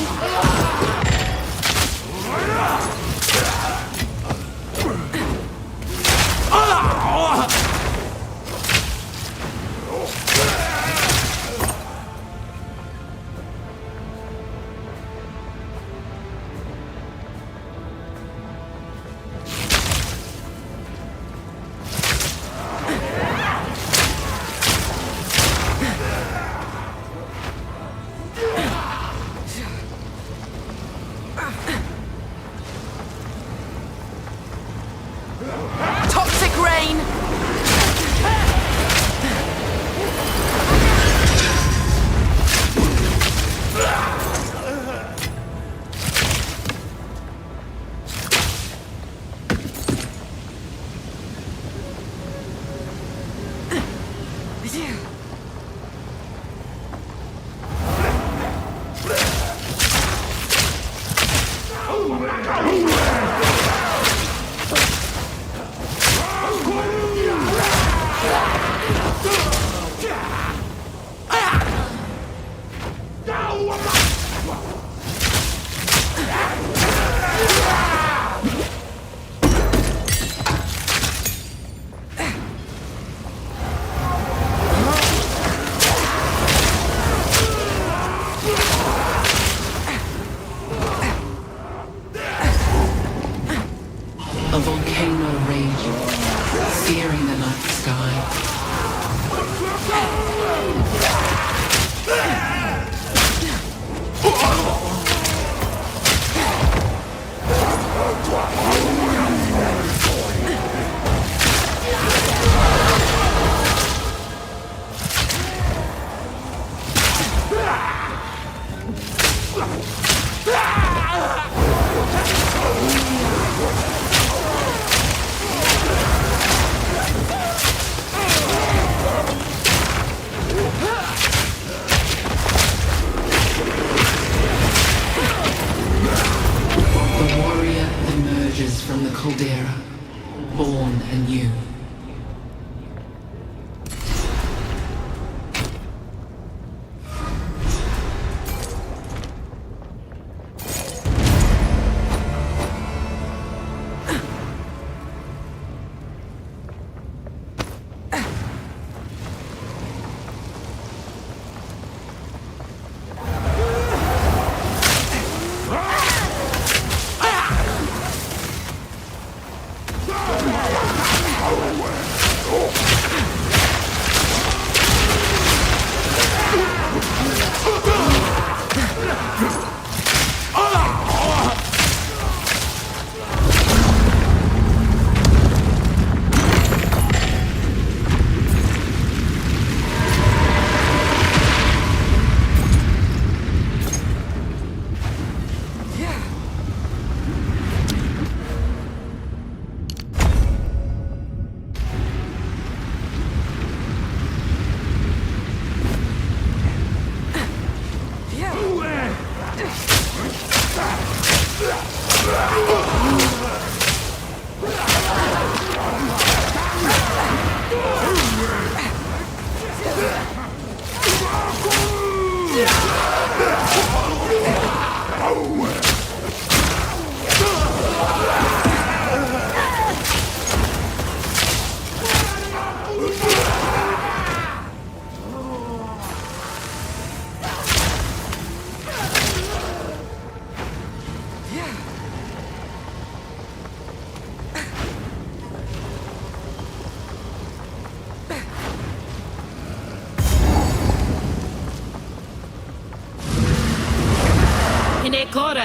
Toxic rain! A volcano raging, searing the night sky.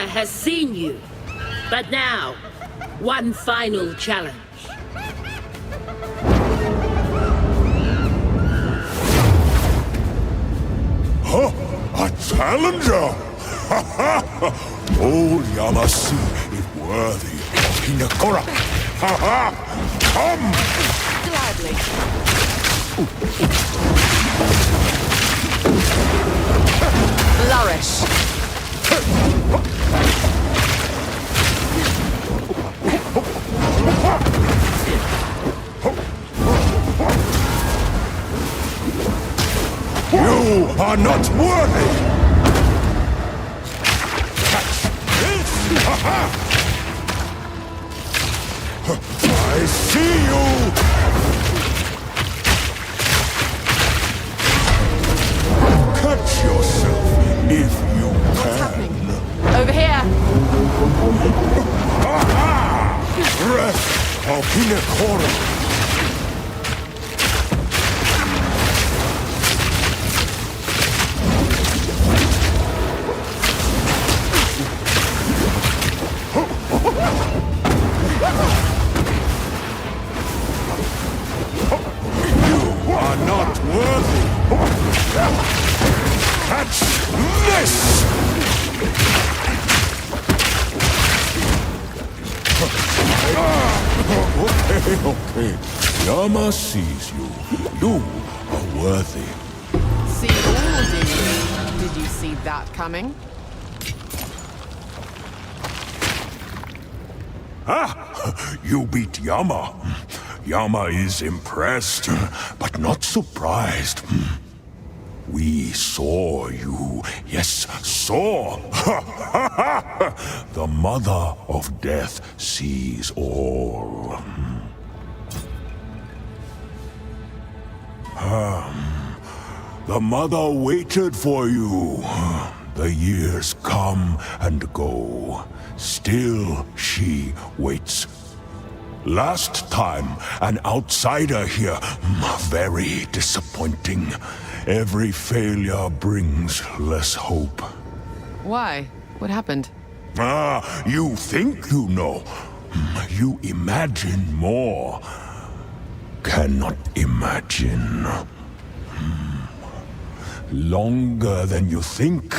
has seen you. But now, one final challenge. Huh? A challenger? Old Yamasi is worthy of Hinekora. Come! Gladly. Flourish. You are not worthy! Catch this! I see you! Catch yourself if you can. Over here. Breath of Hinekora. Okay. Yama sees you. You are worthy. See all, did you? Did you see that coming? You beat Yama. Yama is impressed, but not surprised. We saw you. Yes, saw. The Mother of Death sees all. The Mother waited for you. The years come and go. Still she waits. Last time, an outsider here. Very disappointing. Every failure brings less hope. Why? What happened? You think you know. You imagine more. Cannot imagine. Longer than you think.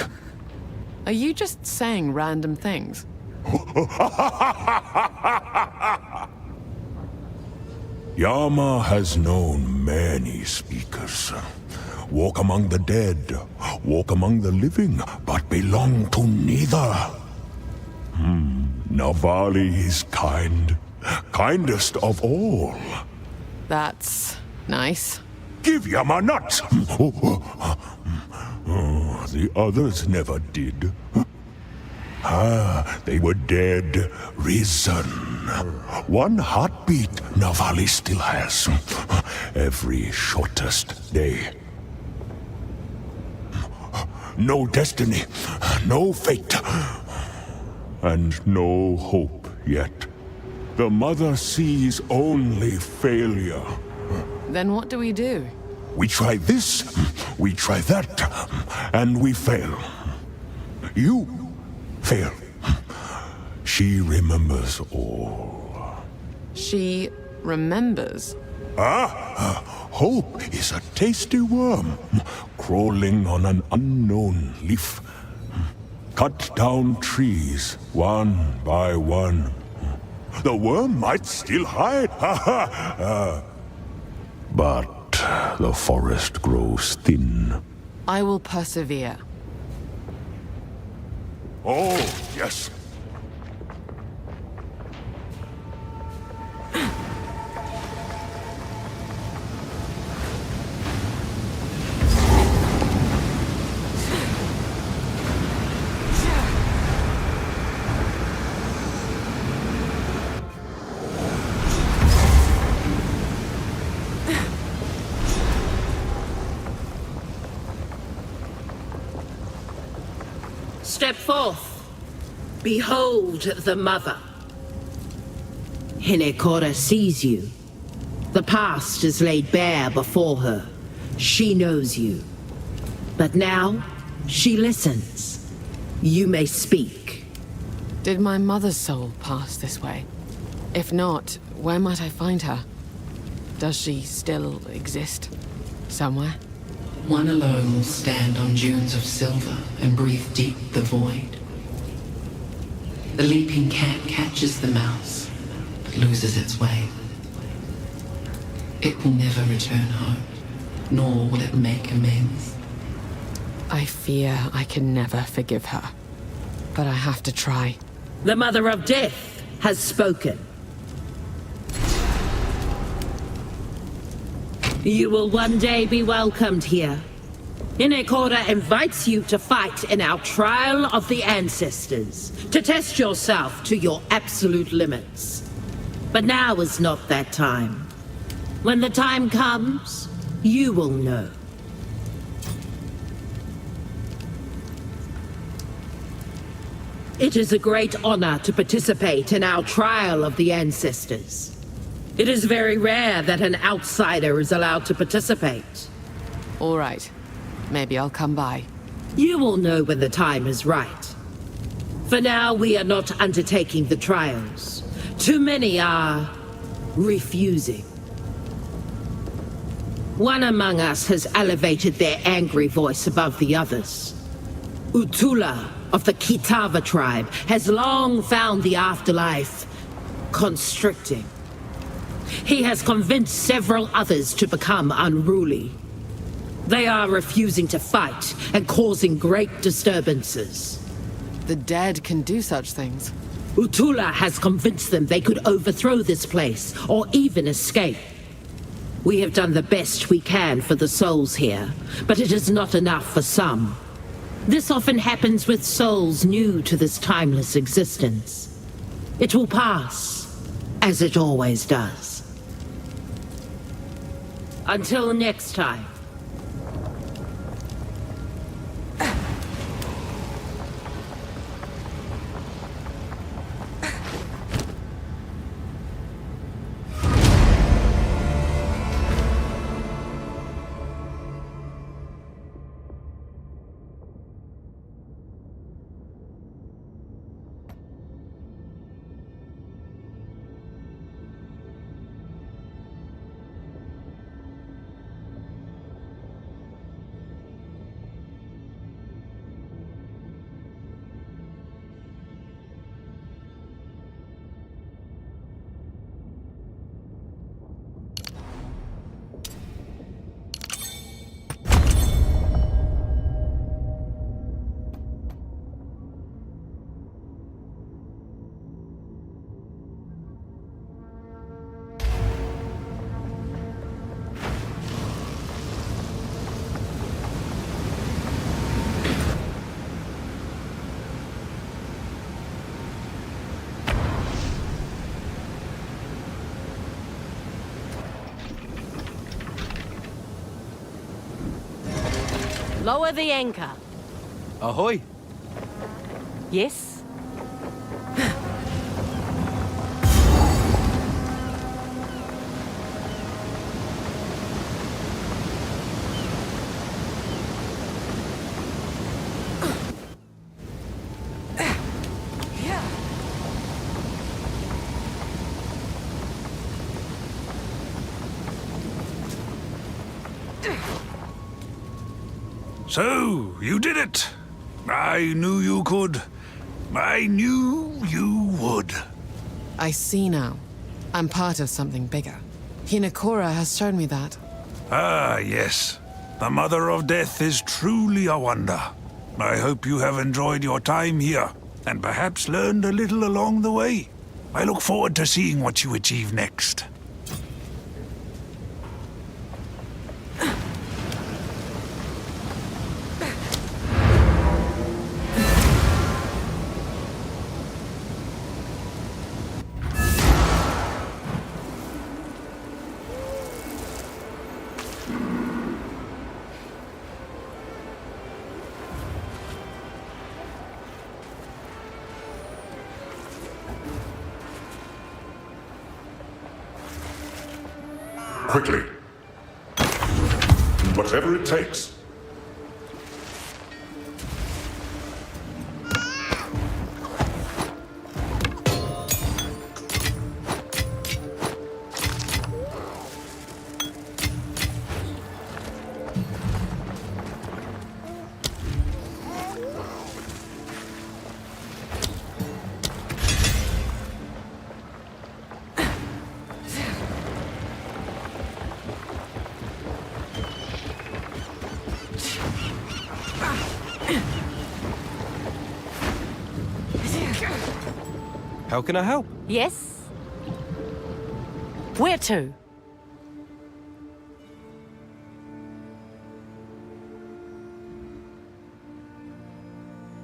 Are you just saying random things? Yama has known many speakers. Walk among the dead, walk among the living, but belong to neither. Navali is kind. Kindest of all. That's nice. Give Yama nuts! The others never did. They were dead, risen. One heartbeat Navali still has. Every shortest day. No destiny, no fate, and no hope yet. The Mother sees only failure. Then what do we do? We try this, we try that, and we fail. You fail. She remembers all. She remembers? Hope is a tasty worm, crawling on an unknown leaf. Cut down trees, one by one. The worm might still hide, but the forest grows thin. I will persevere. Oh, yes. Step forth. Behold the Mother. Hinekora sees you. The past is laid bare before her. She knows you. But now, she listens. You may speak. Did my mother's soul pass this way? If not, where might I find her? Does she still exist? Somewhere? One alone will stand on dunes of silver and breathe deep the void. The leaping cat catches the mouse, but loses its way. It will never return home, nor will it make amends. I fear I can never forgive her, but I have to try. The Mother of Death has spoken. You will one day be welcomed here. Inekora invites you to fight in our trial of the ancestors, to test yourself to your absolute limits. But now is not that time. When the time comes, you will know. It is a great honor to participate in our trial of the ancestors. It is very rare that an outsider is allowed to participate. All right. Maybe I'll come by. You will know when the time is right. For now, we are not undertaking the trials. Too many are refusing. One among us has elevated their angry voice above the others. Utula of the Kitava tribe has long found the afterlife constricting. He has convinced several others to become unruly. They are refusing to fight and causing great disturbances. The dead can do such things. Utula has convinced them they could overthrow this place or even escape. We have done the best we can for the souls here, but it is not enough for some. This often happens with souls new to this timeless existence. It will pass, as it always does. Until next time. Lower the anchor. Ahoy! Yes? So, you did it. I knew you could. I knew you would. I see now. I'm part of something bigger. Hinekora has shown me that. Ah, yes. The Mother of Death is truly a wonder. I hope you have enjoyed your time here, and perhaps learned a little along the way. I look forward to seeing what you achieve next. Quickly. Whatever it takes. How can I help? Yes? Where to?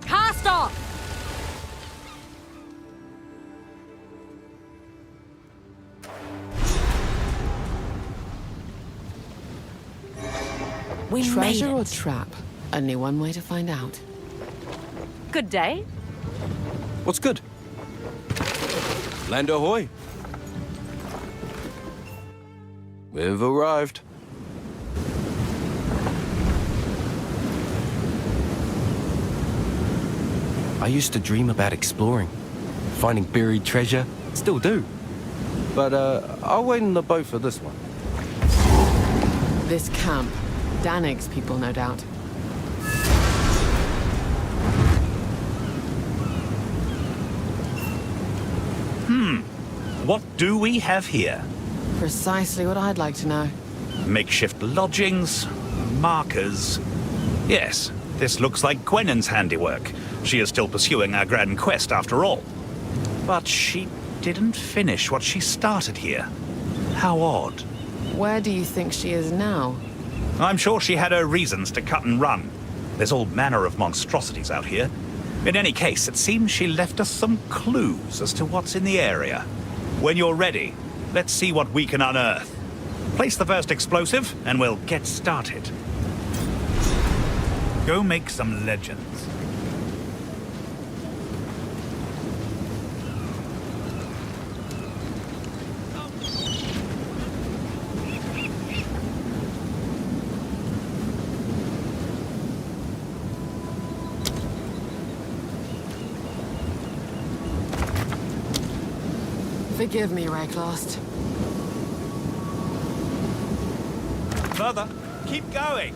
Cast off! We made Treasure or it. trap? Only one way to find out. Good day. What's good? Land ahoy! We've arrived. I used to dream about exploring, finding buried treasure. Still do. But I'll wait in the boat for this one. This camp. Danig's people, no doubt. What do we have here? Precisely what I'd like to know. Makeshift lodgings, markers. Yes, this looks like Gwennon's handiwork. She is still pursuing our grand quest after all. But she didn't finish what she started here. How odd. Where do you think she is now? I'm sure she had her reasons to cut and run. There's all manner of monstrosities out here. In any case, it seems she left us some clues as to what's in the area. When you're ready, let's see what we can unearth. Place the first explosive, and we'll get started. Go make some legends. Forgive me, Wraeclast. Further, keep going.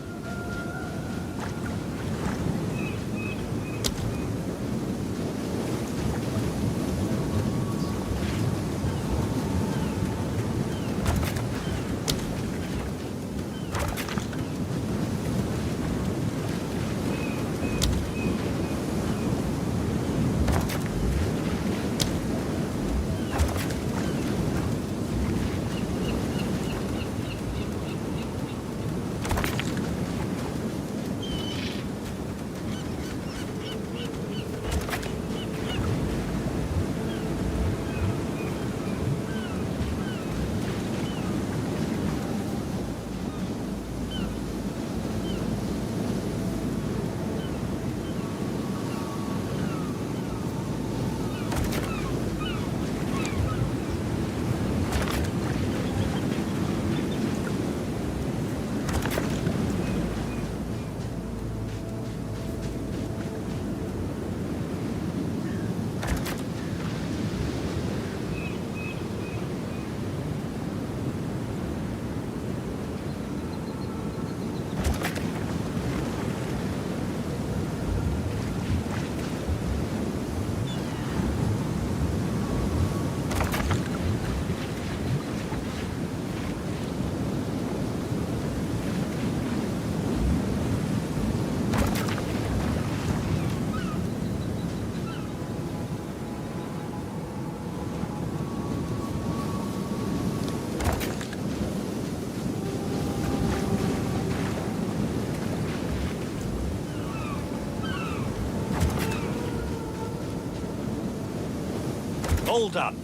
All done.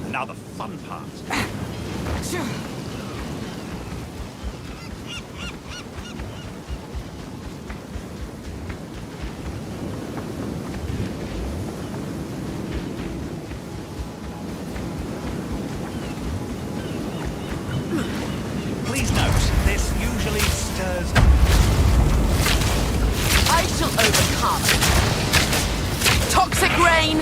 Now the fun part. Please note, this usually stirs... I shall overcome. Toxic rain!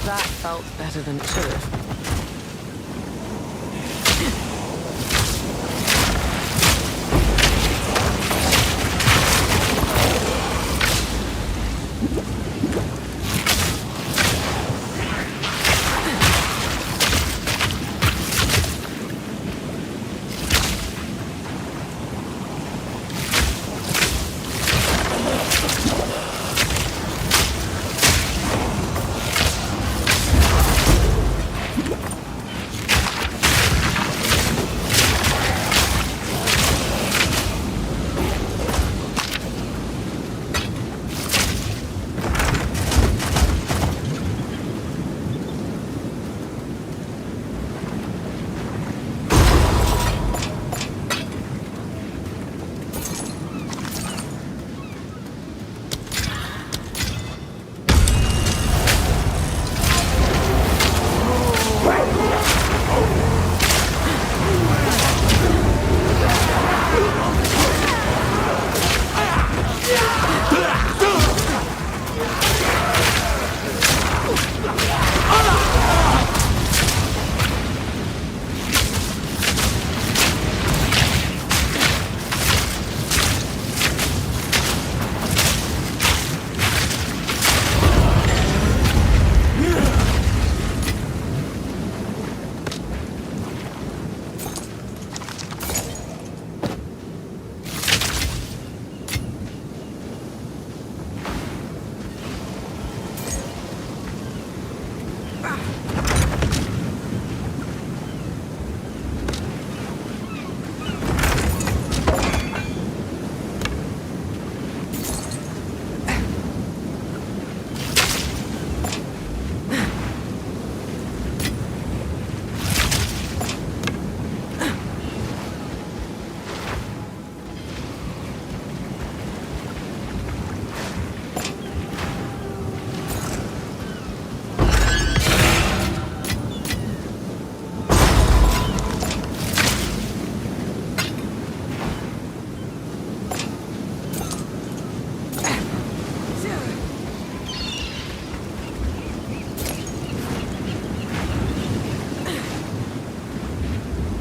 That felt better than it should have.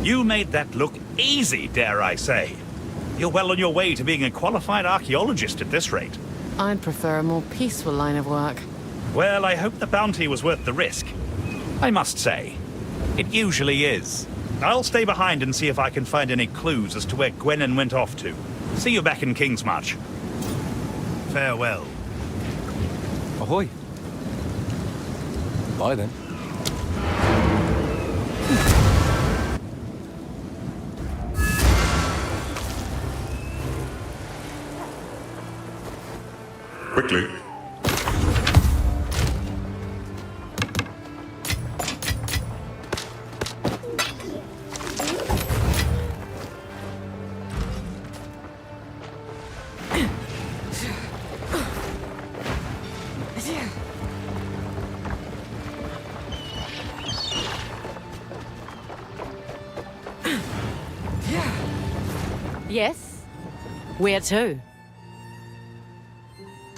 You made that look easy, dare I say. You're well on your way to being a qualified archaeologist at this rate. I'd prefer a more peaceful line of work. Well, I hope the bounty was worth the risk. I must say, it usually is. I'll stay behind and see if I can find any clues as to where Gwennen went off to. See you back in Kingsmarch. Farewell. Ahoy. Bye then. Quickly. Yes? Where to?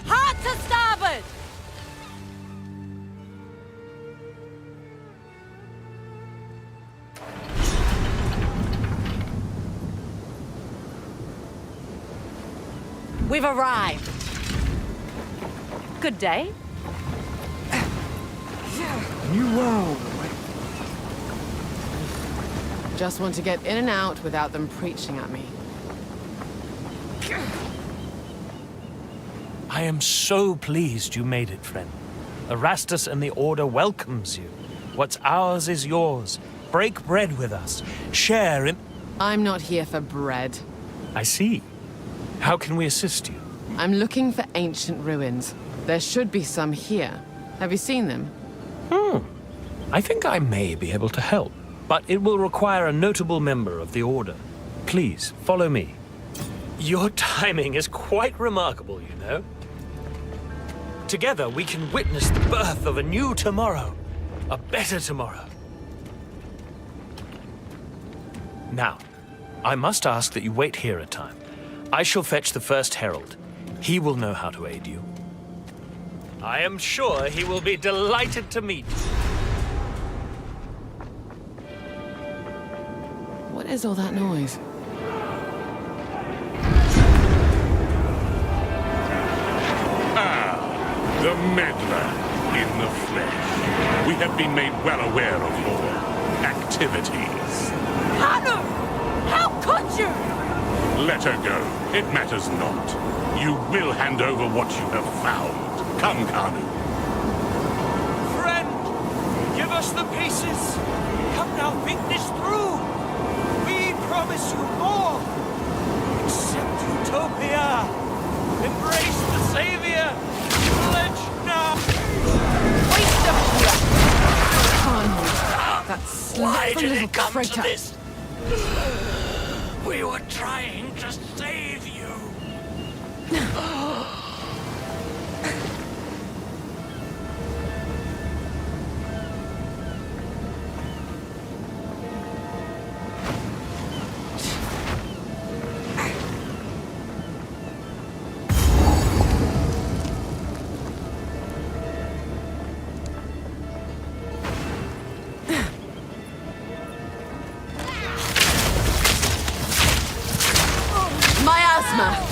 Hard to starboard! We've arrived. Good day. New world. Just want to get in and out without them preaching at me. I am so pleased you made it, friend. Erastus and the Order welcomes you. What's ours is yours. Break bread with us. Share in... I'm not here for bread. I see. How can we assist you? I'm looking for ancient ruins. There should be some here. Have you seen them? I think I may be able to help, but it will require a notable member of the Order. Please, follow me. Your timing is quite remarkable, you know. Together, we can witness the birth of a new tomorrow. A better tomorrow. Now, I must ask that you wait here a time. I shall fetch the first herald. He will know how to aid you. I am sure he will be delighted to meet you. What is all that noise? The meddler in the flesh. We have been made well aware of your activities. Kanu! How could you? Let her go. It matters not. You will hand over what you have found. Come, Kanu. Friend, give us the pieces. Come now, think this through. We promise you more. Accept Utopia. Embrace the Savior. Pledge now. Waste of breath. That Why slippery did little it come traitor. to this? We were trying to save you. Miasma!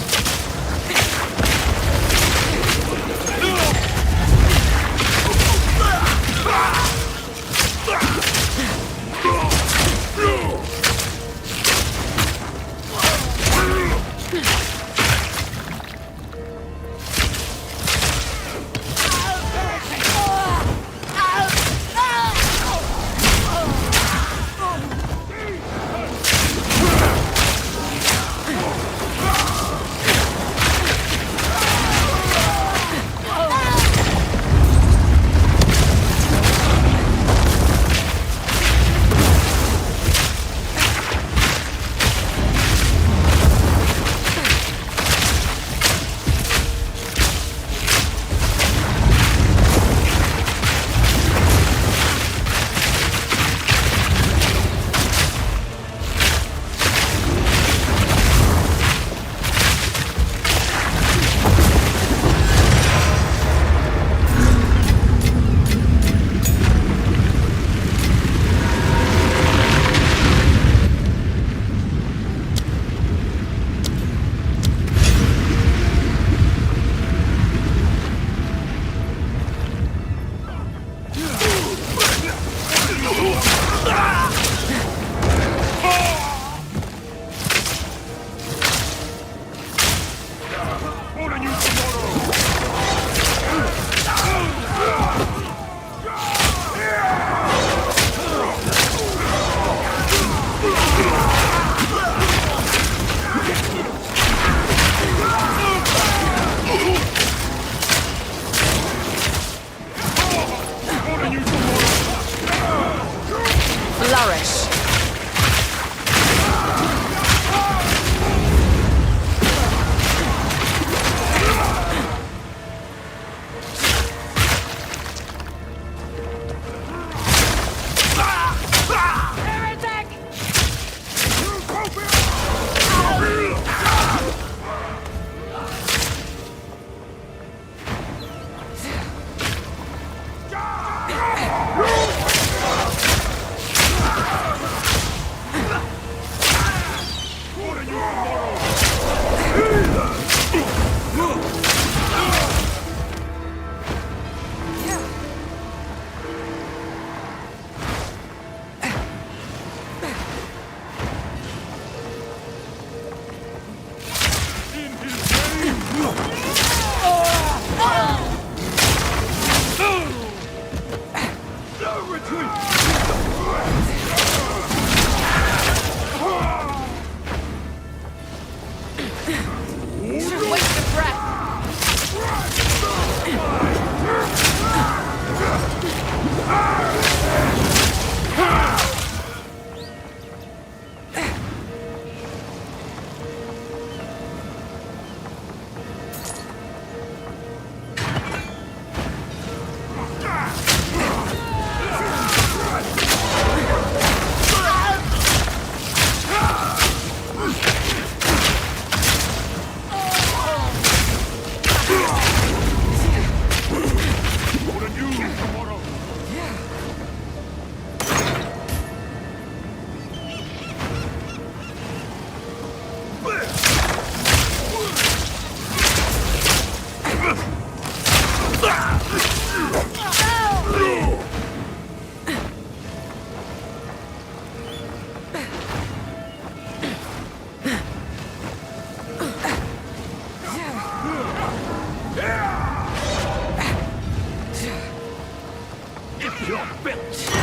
You're built.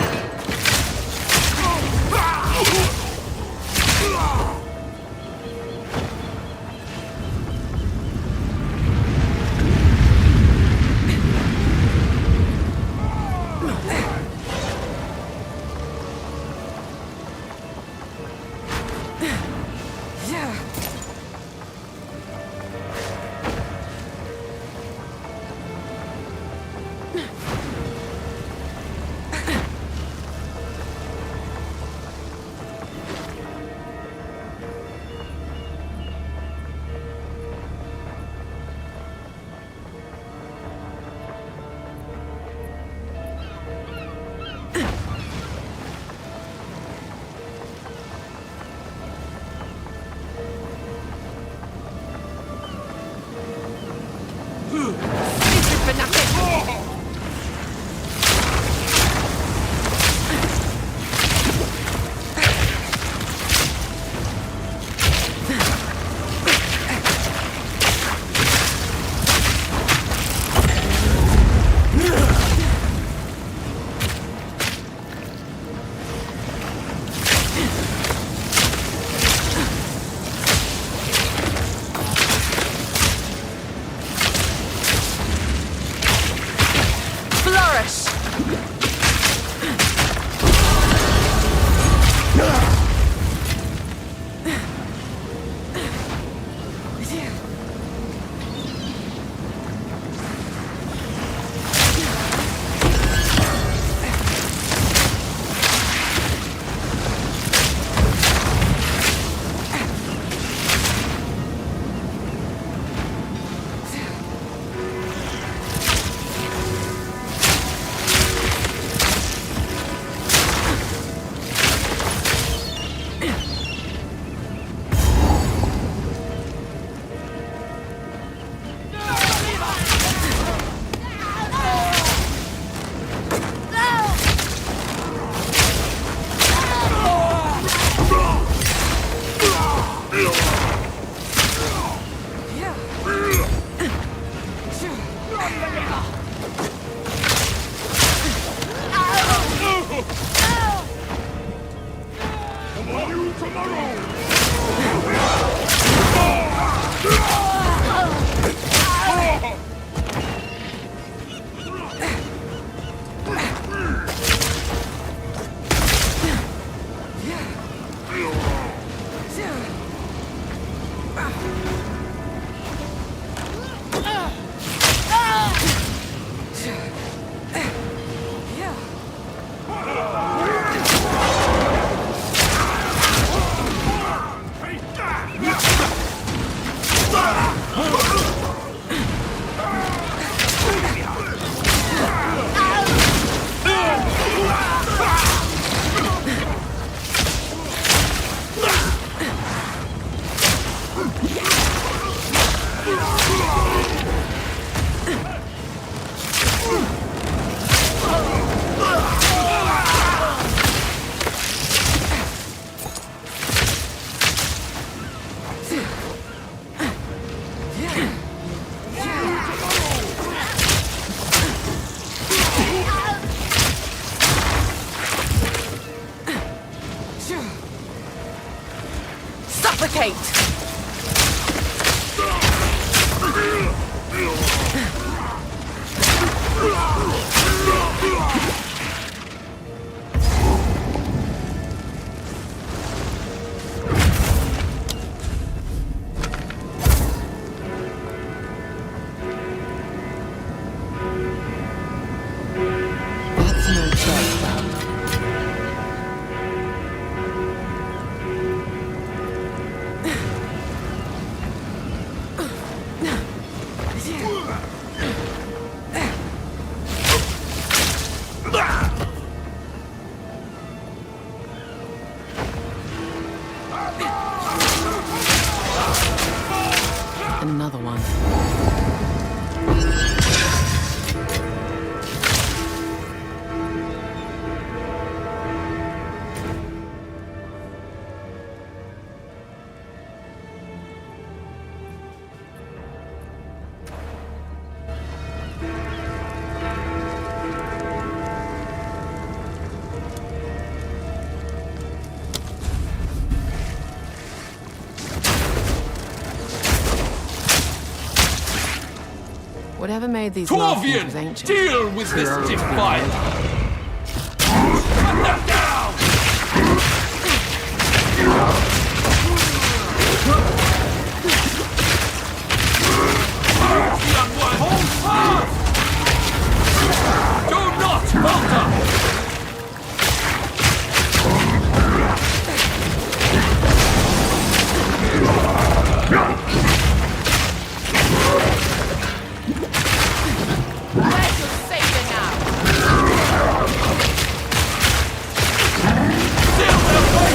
Whatever made these markings was ancient. Deal with this defile! Cut them down! Young one, hold fast! Do not falter! Where's your savior now? Still no way!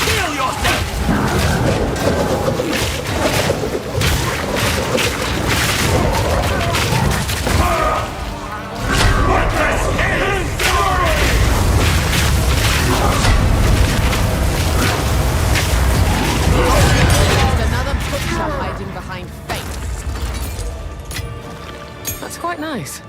Heal yourself! Just another butcher hiding behind faith. That's quite nice.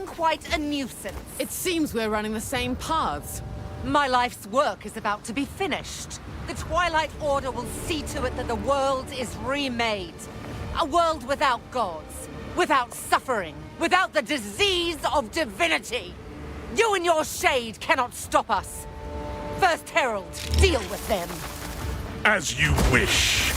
becoming quite a nuisance. It seems we're running the same paths. My life's work is about to be finished. The Twilight Order will see to it that the world is remade. A world without gods, without suffering, without the disease of divinity. You and your shade cannot stop us. First Herald, deal with them. As you wish.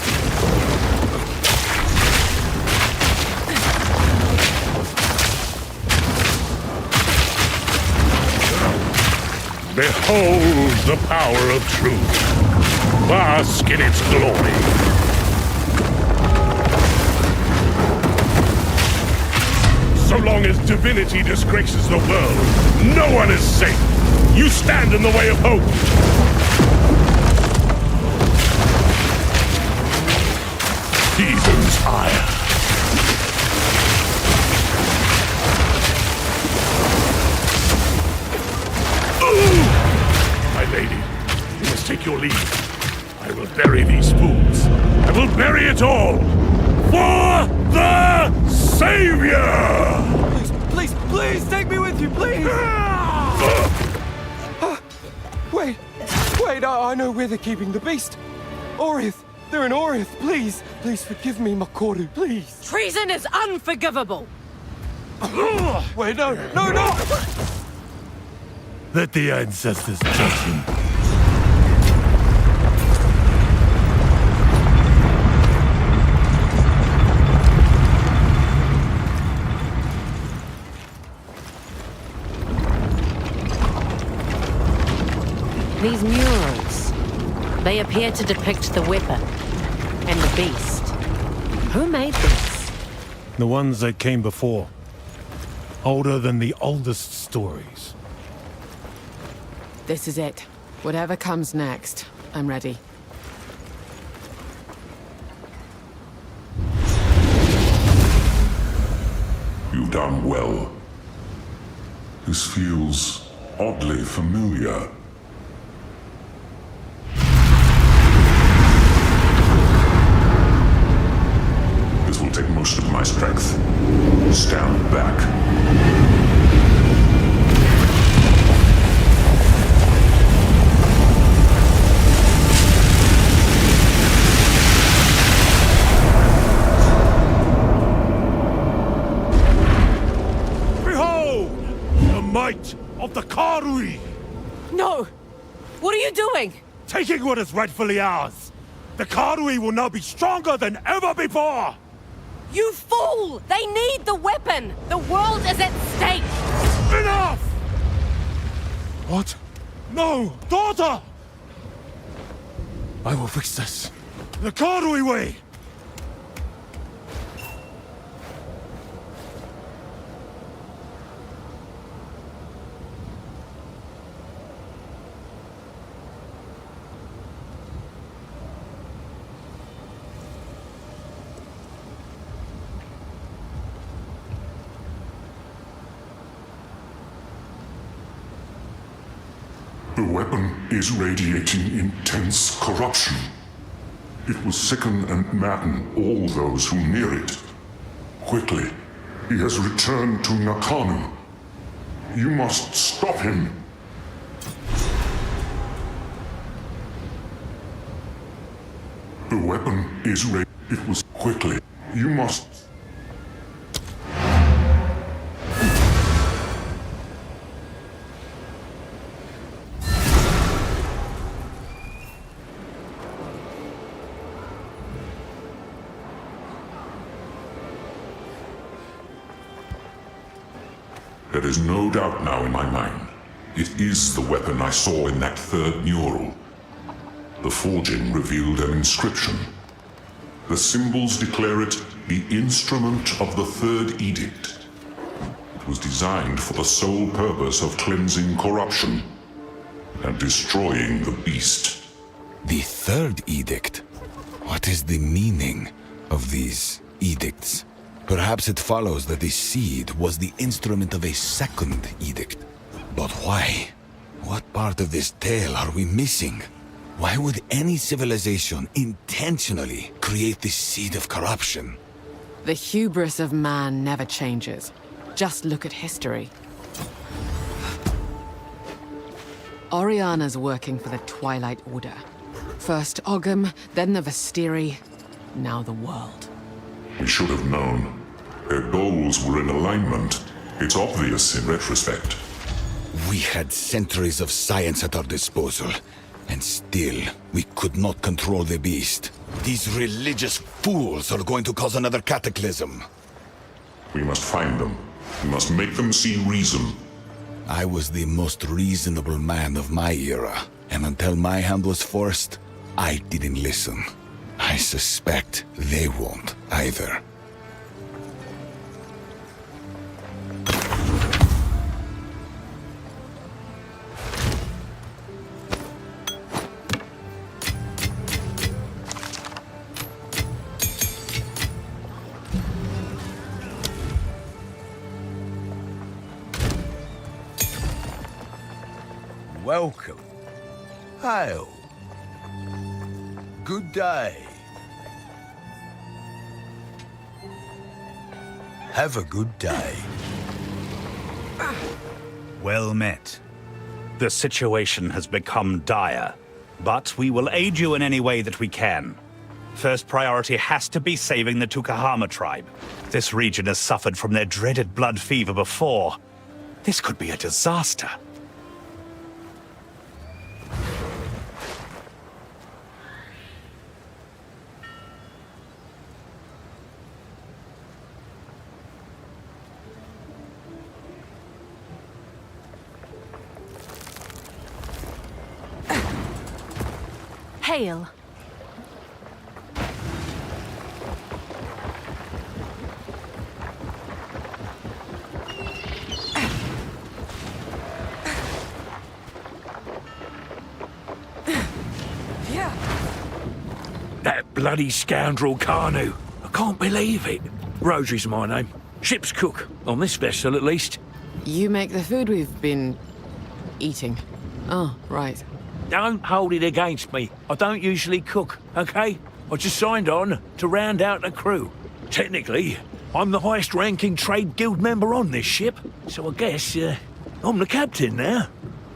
Behold the power of truth. Bask in its glory. So long as divinity disgraces the world, no one is safe. You stand in the way of hope. Seasons ire. My lady, you must take your leave. I will bury these fools. I will bury it all. For the Savior! Please, please take me with you, please! Wait, I know where they're keeping the beast. Orith, they're in Orith, please. Please forgive me, Makoru, please. Treason is unforgivable. Wait, no! Let the ancestors judge him. These murals, they appear to depict the weapon and the beast. Who made these? The ones that came before. Older than the oldest stories. This is it. Whatever comes next, I'm ready. You've done well. This feels oddly familiar. This will take most of my strength. Stand back. Might of the Karui! No! What are you doing? Taking what is rightfully ours! The Karui will now be stronger than ever before! You fool! They need the weapon! The world is at stake! Enough! What? No! Daughter! I will fix this. The Karui way! The weapon is radiating intense corruption. It will sicken and madden all those who near it. Quickly, he has returned to Nakanu. You must stop him. The weapon is It was quickly. You must... There is no doubt now in my mind. It is the weapon I saw in that third mural. The forging revealed an inscription. The symbols declare it the instrument of the Third Edict. It was designed for the sole purpose of cleansing corruption and destroying the beast. The Third Edict? What is the meaning of these edicts? Perhaps it follows that the seed was the instrument of a second edict. But why? What part of this tale are we missing? Why would any civilization intentionally create the seed of corruption? The hubris of man never changes. Just look at history. Oriana's working for the Twilight Order. First Ogham, then the Vastiri, now the world. We should have known. Their goals were in alignment. It's obvious in retrospect. We had centuries of science at our disposal, and still, we could not control the beast. These religious fools are going to cause another cataclysm. We must find them. We must make them see reason. I was the most reasonable man of my era, and until my hand was forced, I didn't listen. I suspect they won't either. Welcome. Hail. Good day. Have a good day. Well met. The situation has become dire, but we will aid you in any way that we can. First priority has to be saving the Tukahama tribe. This region has suffered from their dreaded blood fever before. This could be a disaster. Hail. That bloody scoundrel Carnu. I can't believe it. Rosary's my name. Ship's cook, on this vessel at least. You make the food we've been eating. Oh, right. Don't hold it against me. I don't usually cook, okay? I just signed on to round out the crew. Technically, I'm the highest-ranking trade guild member on this ship, so I guess I'm the captain now.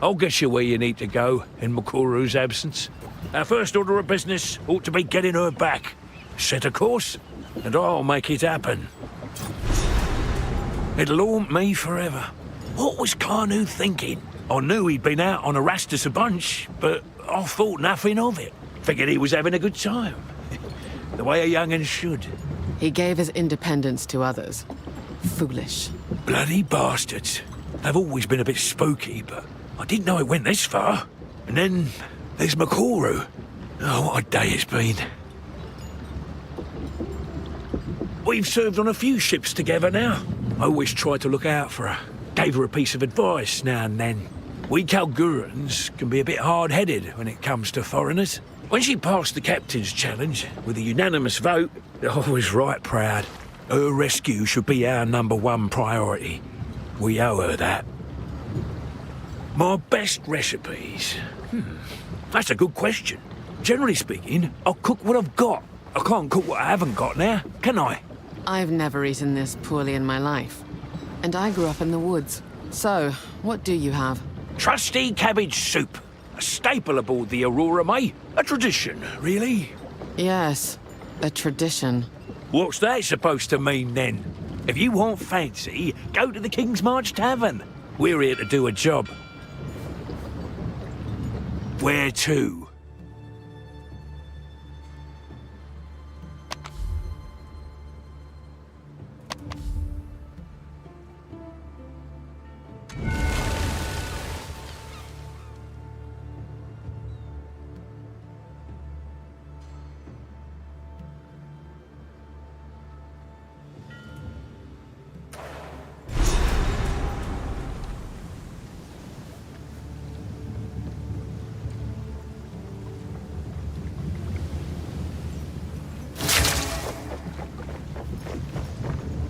I'll get you where you need to go in Makoru's absence. Our first order of business ought to be getting her back. Set a course, and I'll make it happen. It'll haunt me forever. What was Carnu thinking? I knew he'd been out on Erastus a bunch, but I thought nothing of it. Figured he was having a good time. The way a young'un should. He gave his independence to others. Foolish. Bloody bastards. They've always been a bit spooky, but I didn't know it went this far. And then there's Makoru. Oh, what a day it's been. We've served on a few ships together now. I always tried to look out for her. Gave her a piece of advice now and then. We Kalgurans can be a bit hard-headed when it comes to foreigners. When she passed the captain's challenge with a unanimous vote, I was right proud. Her rescue should be our #1 priority. We owe her that. My best recipes? That's a good question. Generally speaking, I'll cook what I've got. I can't cook what I haven't got now, can I? I've never eaten this poorly in my life. And I grew up in the woods. So, what do you have? Trusty cabbage soup. A staple aboard the Aurora, mate. A tradition, really. Yes, a tradition. What's that supposed to mean, then? If you want fancy, go to the King's March Tavern. We're here to do a job. Where to?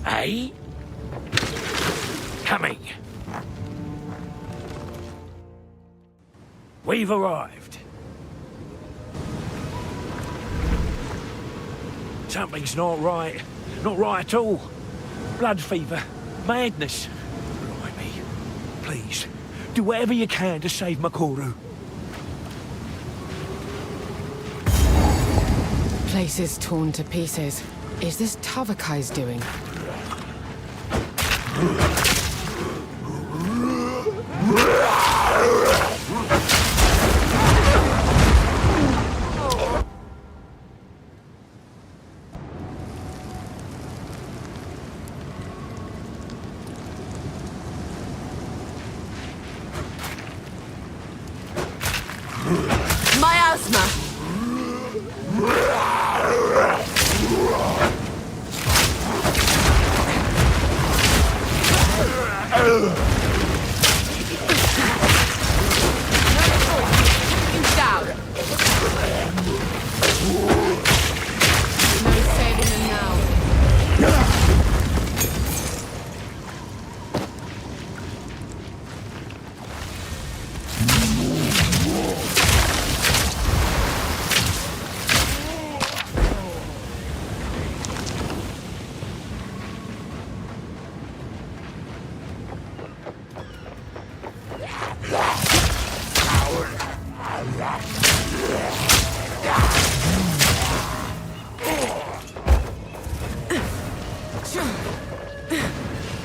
Hey? Coming. We've arrived. Something's not right. Not right at all. Blood fever. Madness. Blimey. Please, Do whatever you can to save Makoru. Place is torn to pieces. Is this Tavakai's doing? Miasma! He's down. No saving him now.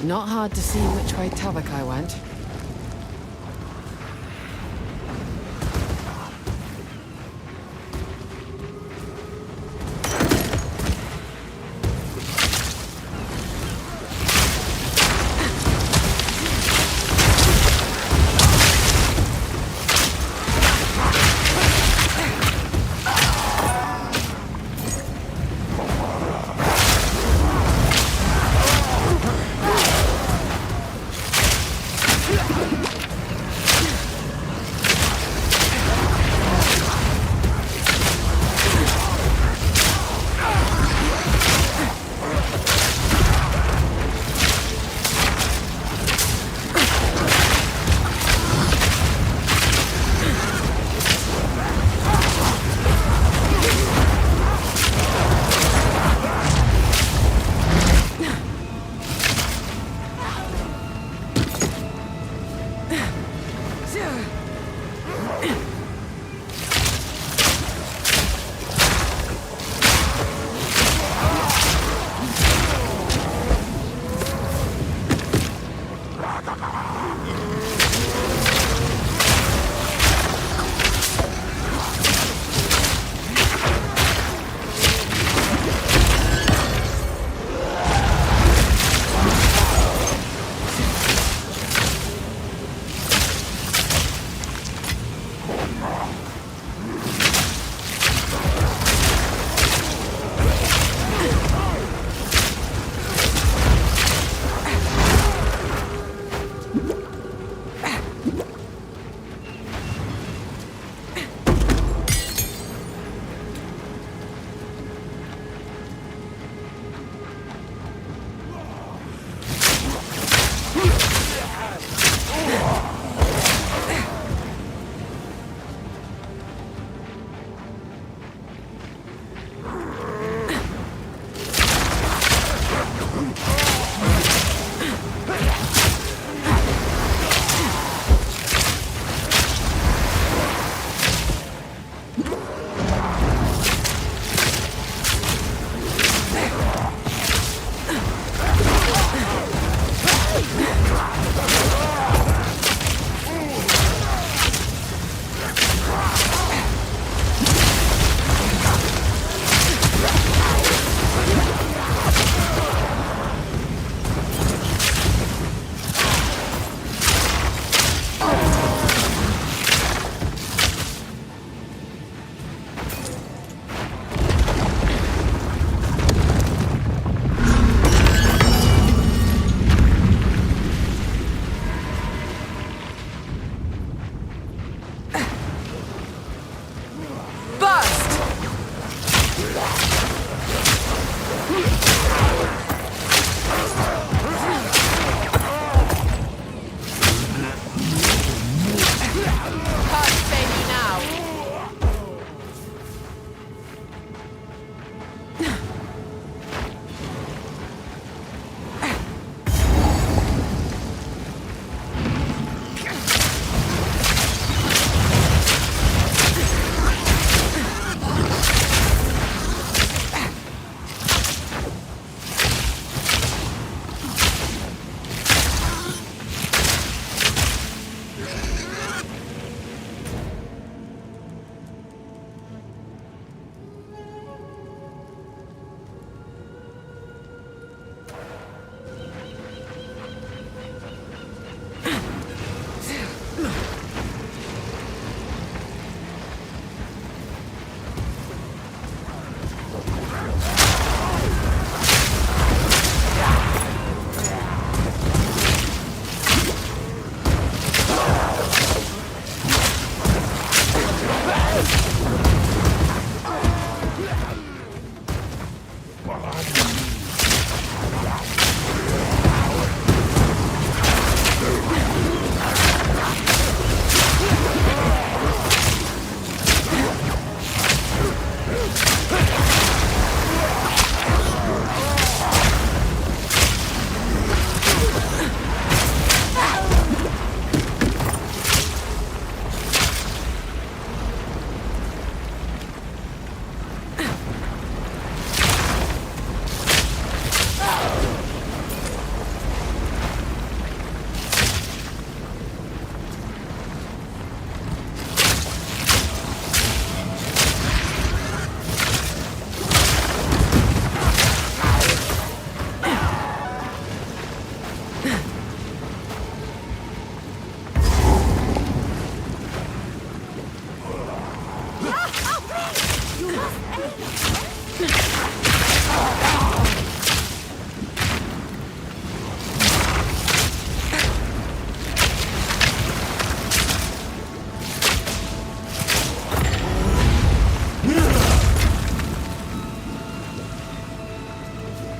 Not hard to see which way Tavakai went.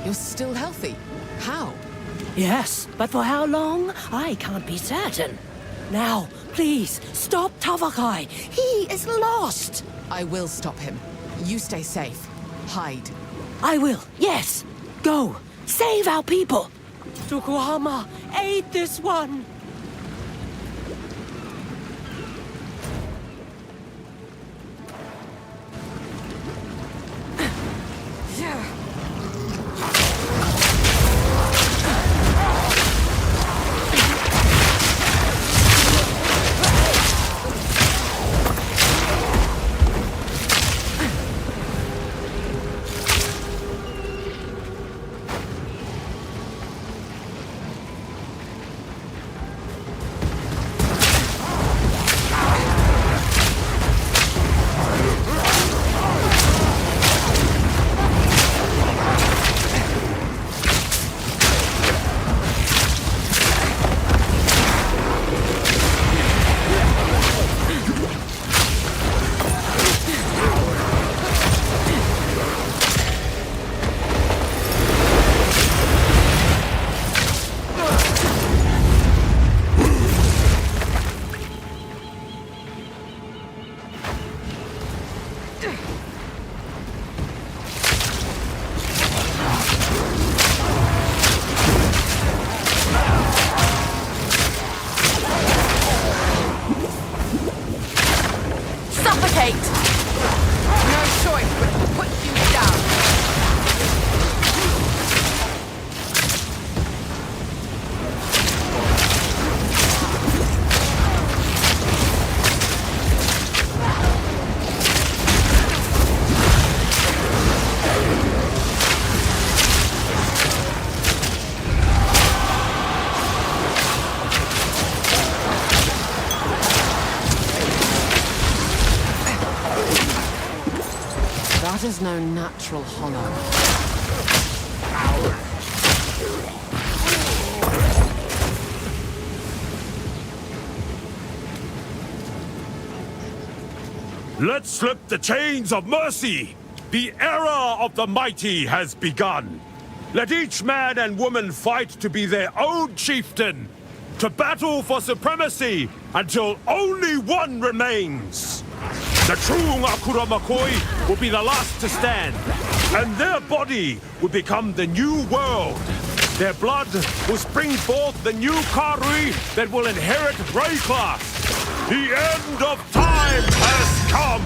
You're still healthy. How? Yes, but for how long? I can't be certain. Now, please, stop Tavakai. He is lost. I will stop him. You stay safe. Hide. I will, yes. Go. Save our people. Tukuhama, aid this one. That is no natural hollow. Let's slip the chains of mercy! The era of the mighty has begun! Let each man and woman fight to be their own chieftain! To battle for supremacy until only one remains! The true Ngakura Makoi will be the last to stand, and their body will become the new world. Their blood will spring forth the new Karui that will inherit Wraeclast. The end of time has come!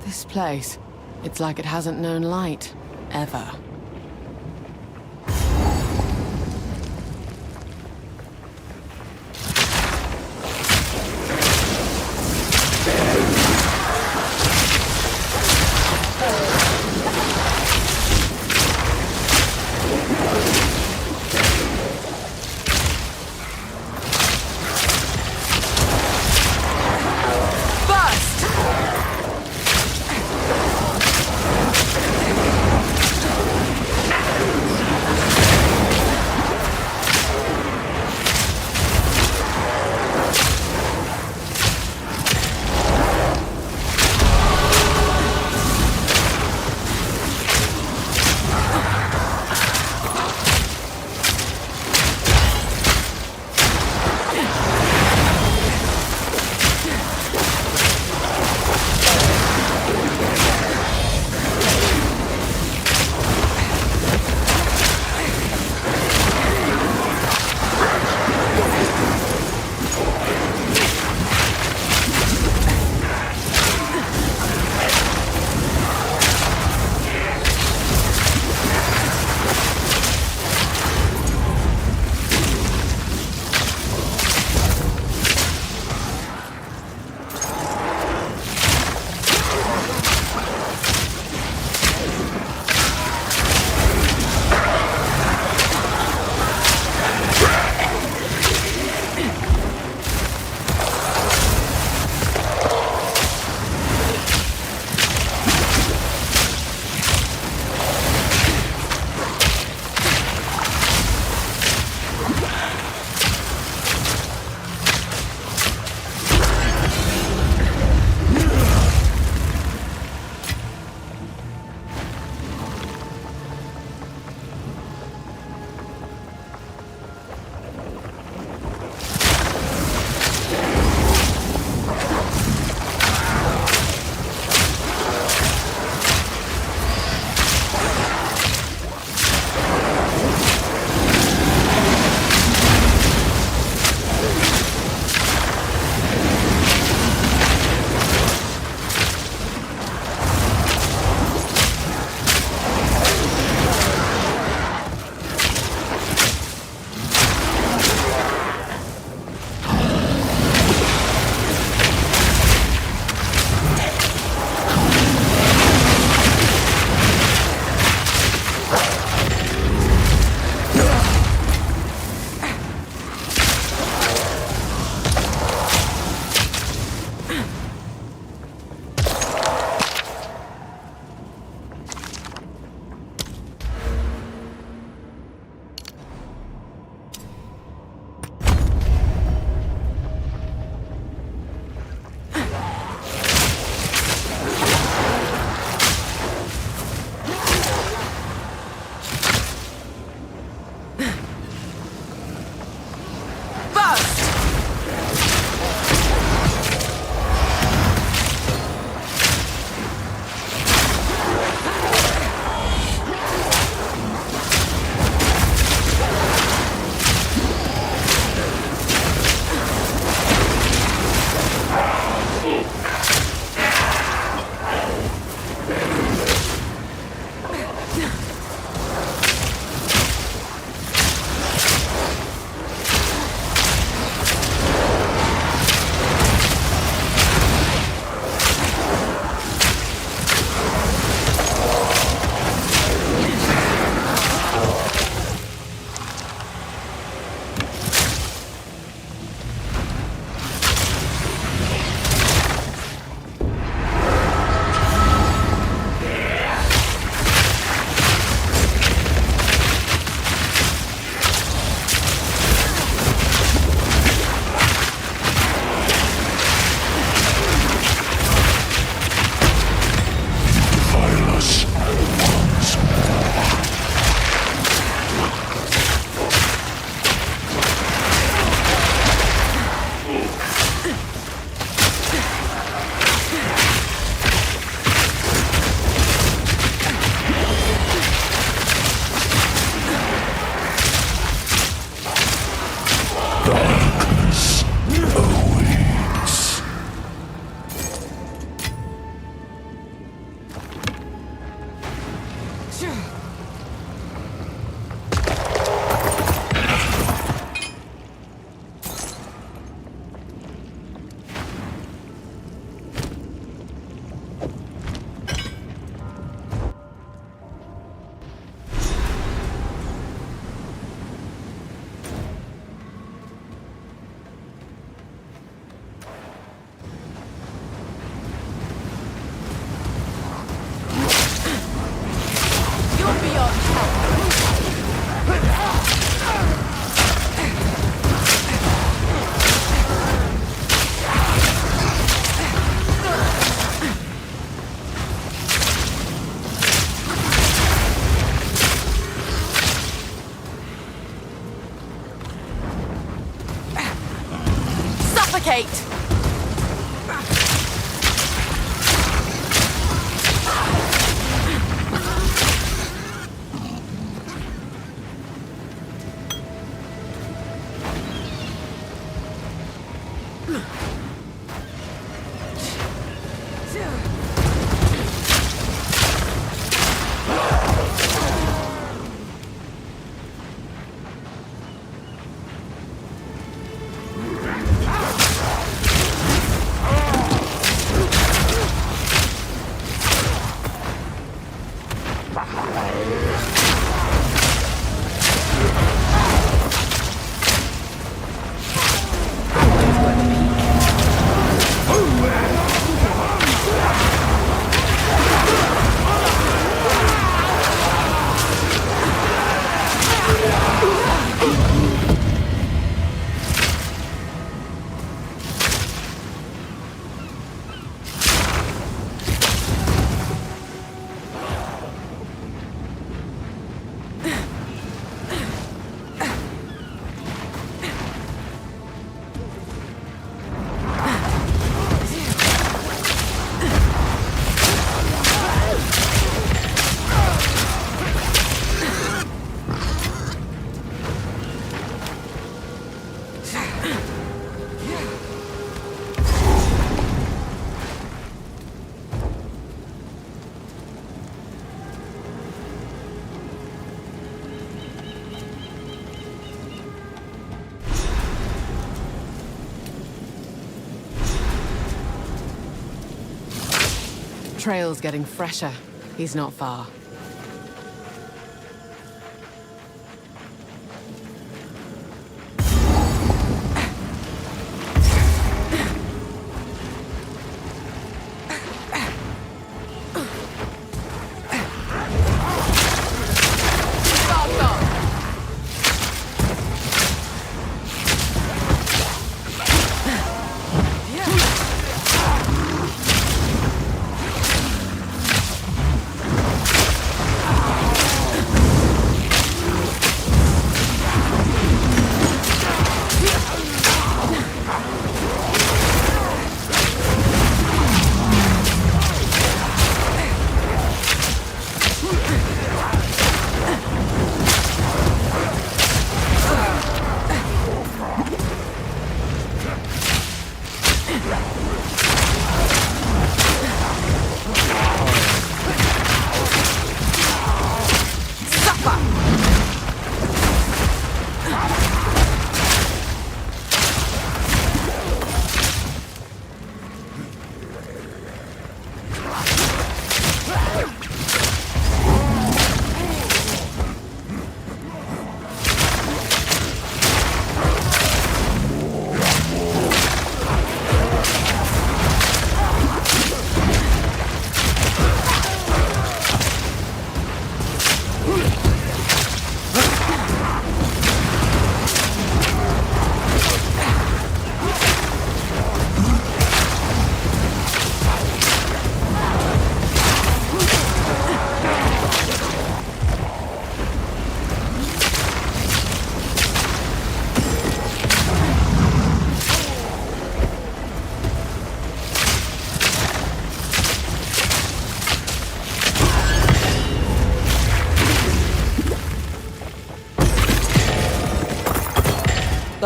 This place, it's like it hasn't known light, ever. Wait! Trail's getting fresher. He's not far.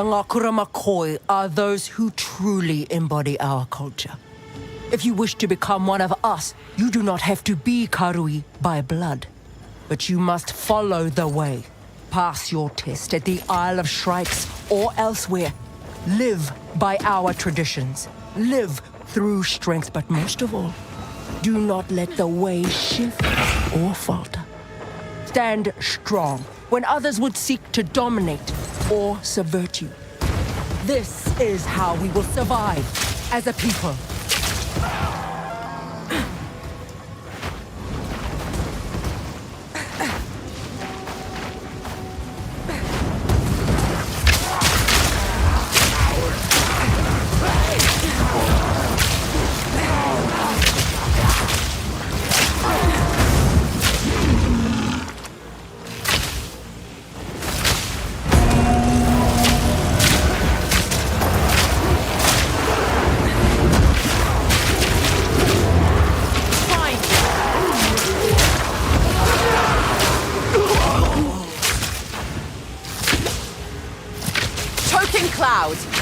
The Ngakura Makoi are those who truly embody our culture. If you wish to become one of us, you do not have to be Karui by blood. But you must follow the way. Pass your test at the Isle of Shrikes or elsewhere. Live by our traditions. Live through strength, but most of all, do not let the way shift or falter. Stand strong when others would seek to dominate or subvert you. This is how we will survive as a people. cloud.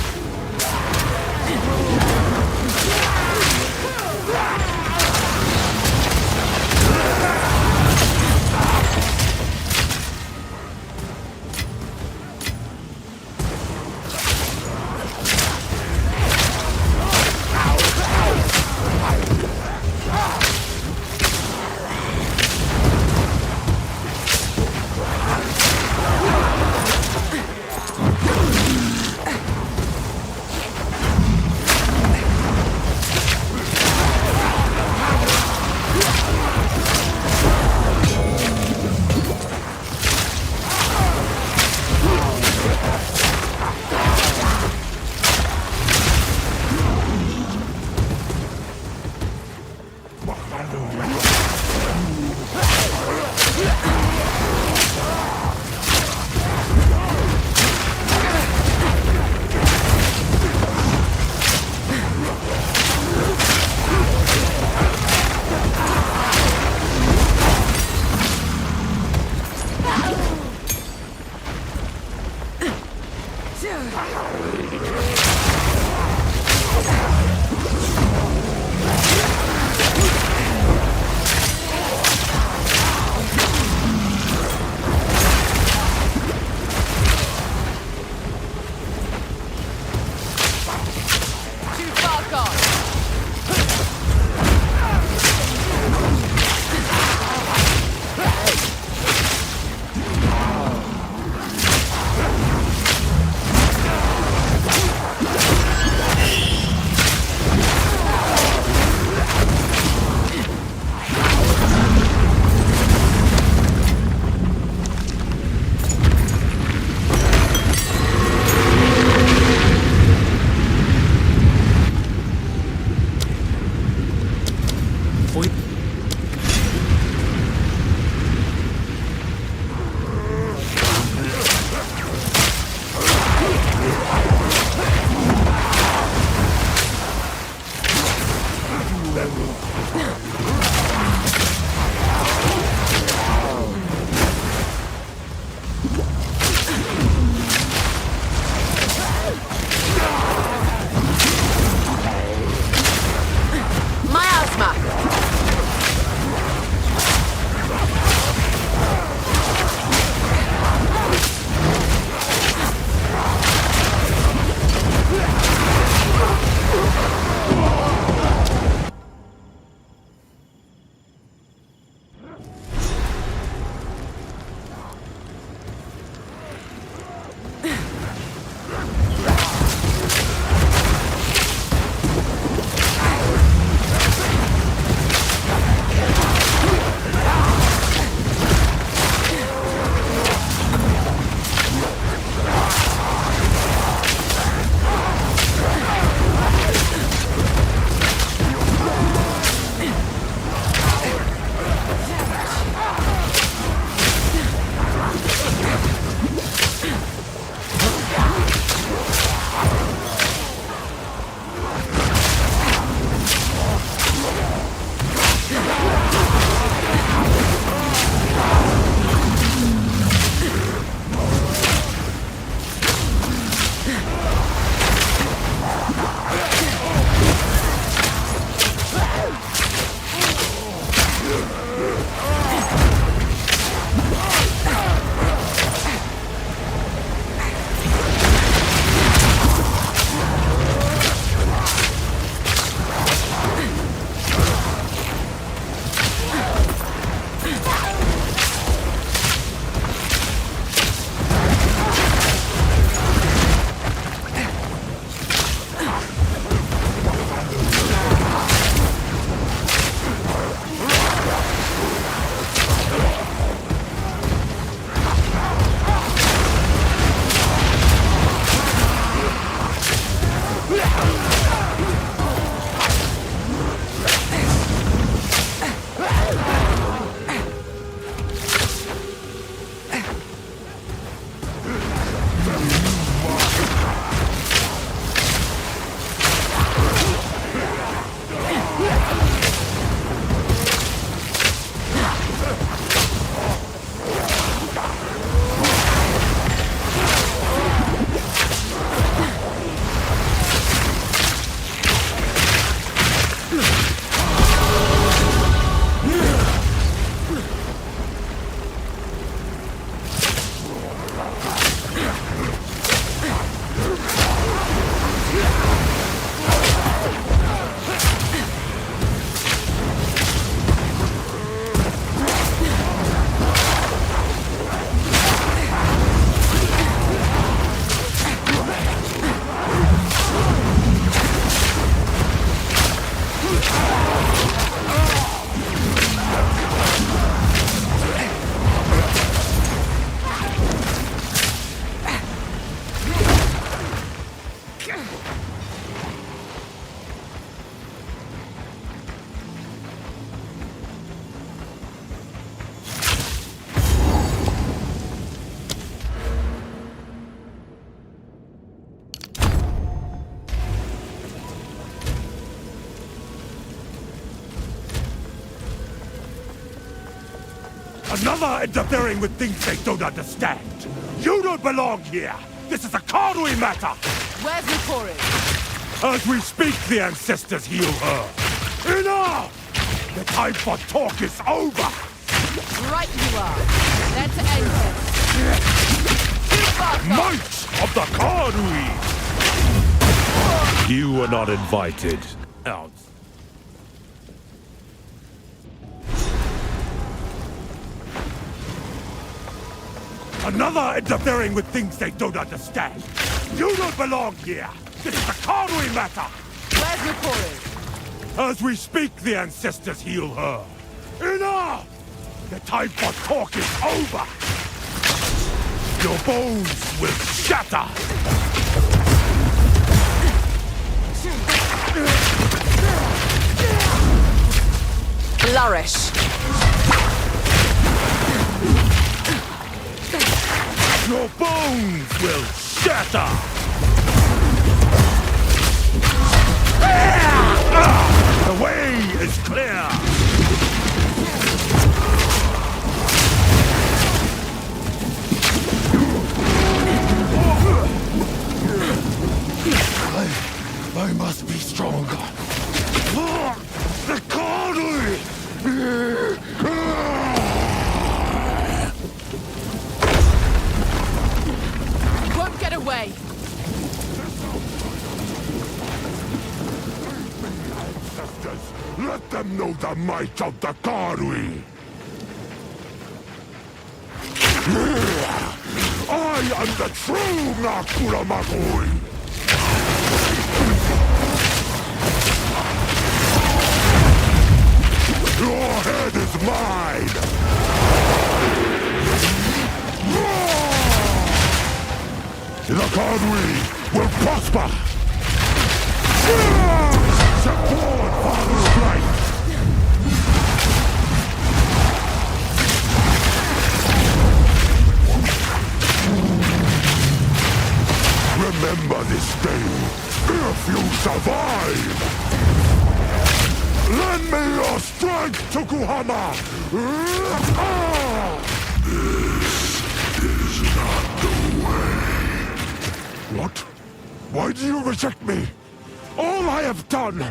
Another interfering with things they don't understand. You don't belong here. This is a Karui matter. Where's Mikoru? As we speak, the ancestors heal her. Enough! The time for talk is over. Right you are. Let's end this. Might of the Karui! You were not invited. Out. Another interfering with things they don't understand. You don't belong here. This is a Karui matter. Where's Mikoru? As we speak, the ancestors heal her. Enough! The time for talk is over. Your bones will shatter. Flourish. Your bones will shatter! The way is clear! I must be stronger. The Karui! Won't get away. Let them know the might of the Karui! I am the true Nakuramakui! Your head is mine! The Karui will prosper! Support Father's light! Remember this day, if you survive! Lend me your strength, Tokuhama! This is not the way. What? Why do you reject me? All I have done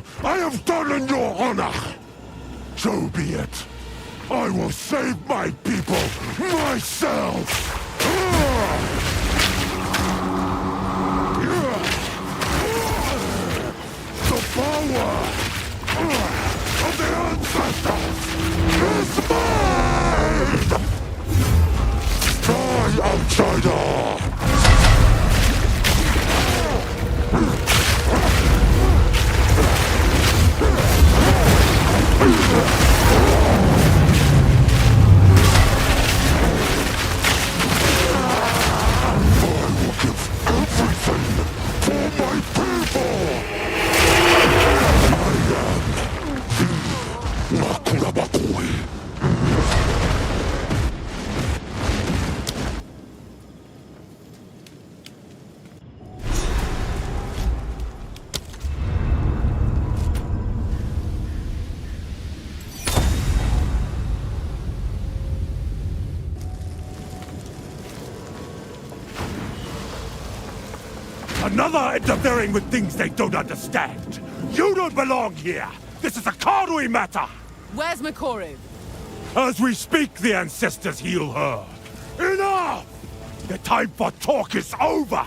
in your honor! So be it. I will save my people, myself! The power of the ancestors is mine! Die, outsider! Another interfering with things they don't understand. You don't belong here. This is a Karui matter. Where's Mikoru? As we speak, the ancestors heal her. Enough! The time for talk is over.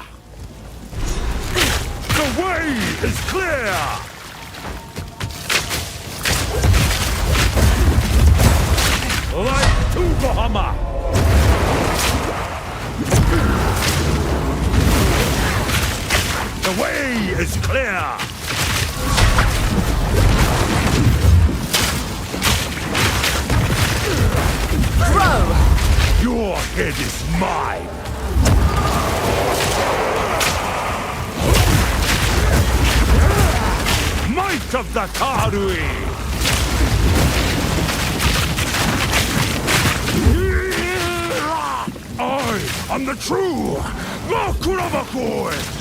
The way is clear. Like Tugohama. The way is clear! Throw! Your head is mine! Might of the Karui! I am the true Nakuramakoi!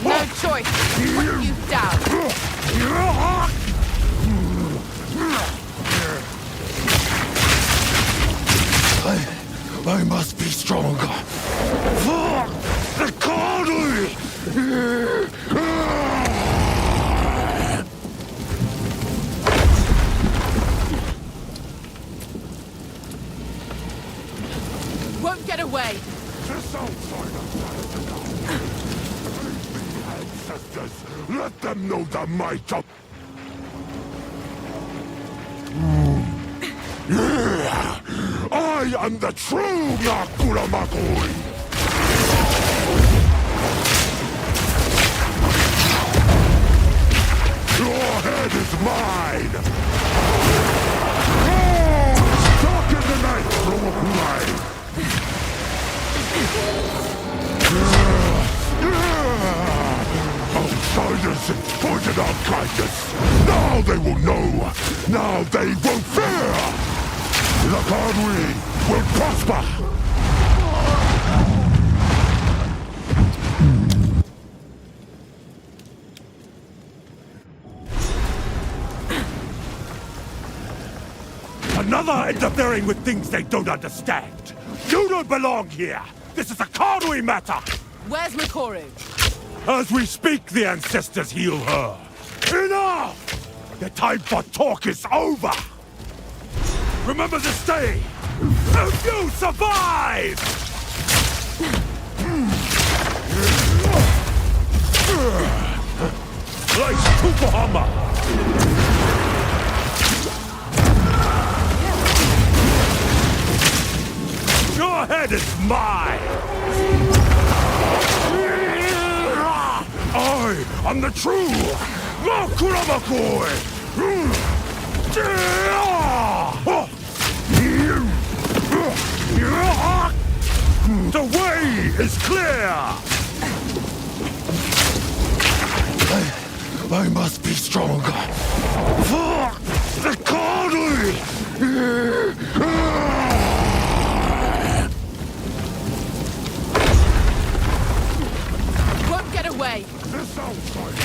No choice. Put you down. I must be stronger. For the Cardinal! Won't get away! Just outside ancestors, let them know the might of... Yeah! I am the true Nakura Makoi! Your head is mine! Dark in the night, Rokurai! Outsiders exploited our kindness! Now they will know! Now they will fear! The Kadwi will prosper! Another interfering with things they don't understand. You don't belong here. This is a Kadwi matter. Where's Makoru? As we speak, the ancestors heal her. Enough! The time for talk is over. Remember this day. If you survive! Like Tukohama! Your head is mine! I am the true Makuramakoi! The way is clear! I must be stronger. For the Cardinal! Won't get away! This outside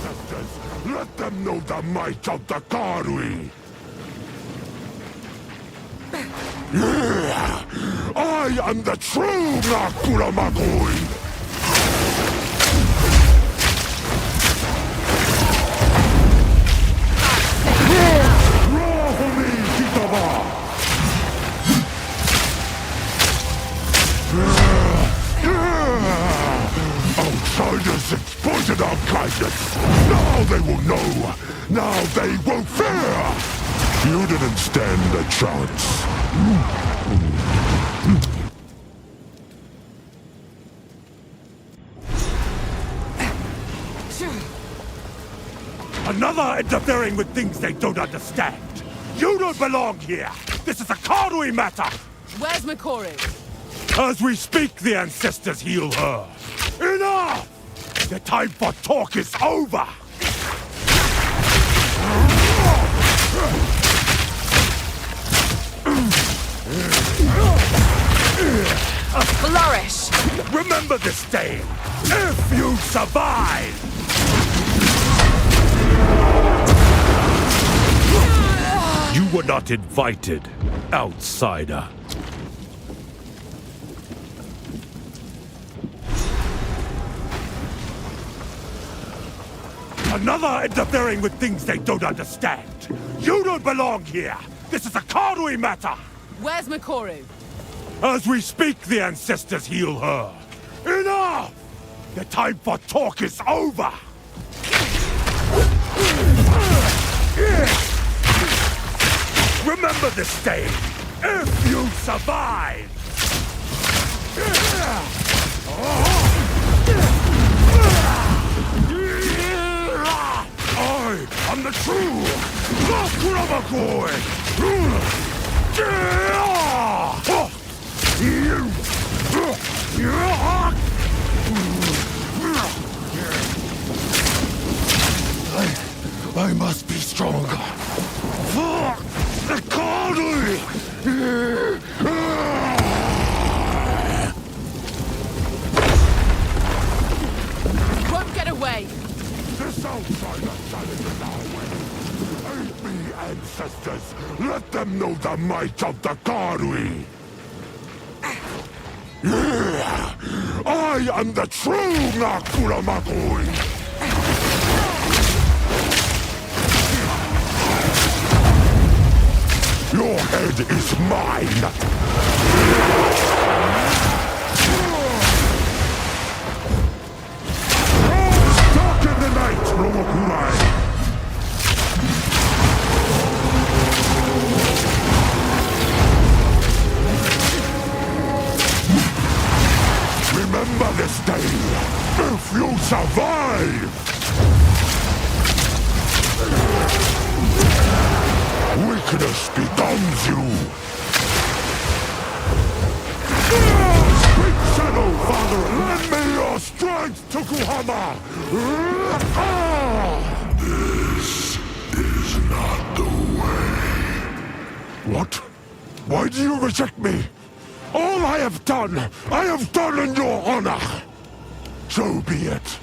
ancestors, let them know the might of the Karui! Yeah! I am the true Nakura Makoi! Outsiders exploited our kindness! Now they will know! Now they will fear! You didn't stand a chance. Another interfering with things they don't understand. You don't belong here. This is a Kadwi matter. Where's Makoru? As we speak, the ancestors heal her. Enough! The time for talk is over. A flourish! Remember this day, if you survive! You were not invited, outsider. Another interfering with things they don't understand. You don't belong here. This is a Kadwi matter. Where's Makoru? As we speak, the ancestors heal her. Enough! The time for talk is over! Remember this day, if you survive! I am the true Nakuramakoi! I must be stronger. For the Cardinal! Won't get away! This outsider standing in our way. Aid me, ancestors! Let them know the might of the Karui. Yeah, I am the true Nakuramakoi. Your head is mine. Dark in the night, Romokurai. Remember this day, if you survive! Weakness becomes you! Big Shadow, Father, lend me your strength, Tokuhama! This is not the way. What? Why do you reject me? All I have done in your honor! So be it.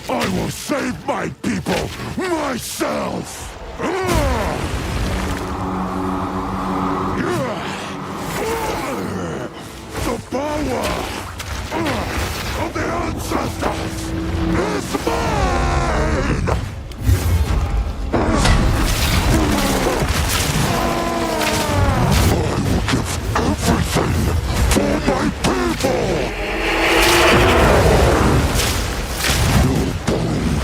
I will save my people, myself! The power of the ancestors is mine! I will give everything for my people! Your bones,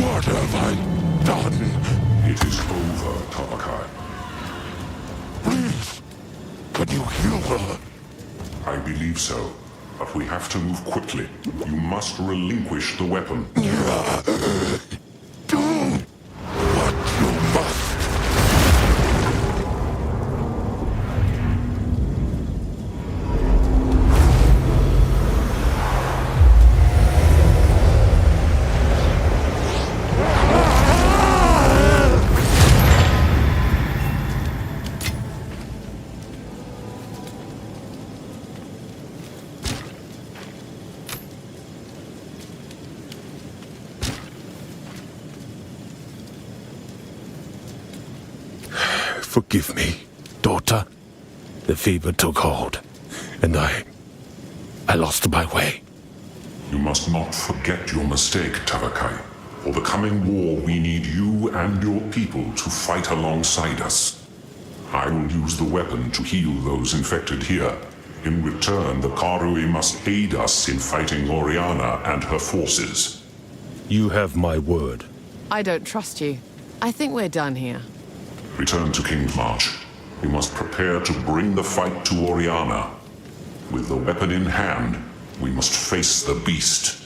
What have I done? It is over, Tabakai. Please, can you heal her? I believe so, but we have to move quickly. You must relinquish the weapon. Do what you must. Forgive me, daughter. The fever took hold, and I lost my way. You must not forget your mistake, Tabakai. For the coming war, we need you and your people to fight alongside us. I will use the weapon to heal those infected here. In return, the Karui must aid us in fighting Oriana and her forces. You have my word. I don't trust you. I think we're done here. Return to King's March. We must prepare to bring the fight to Oriana. With the weapon in hand, we must face the beast.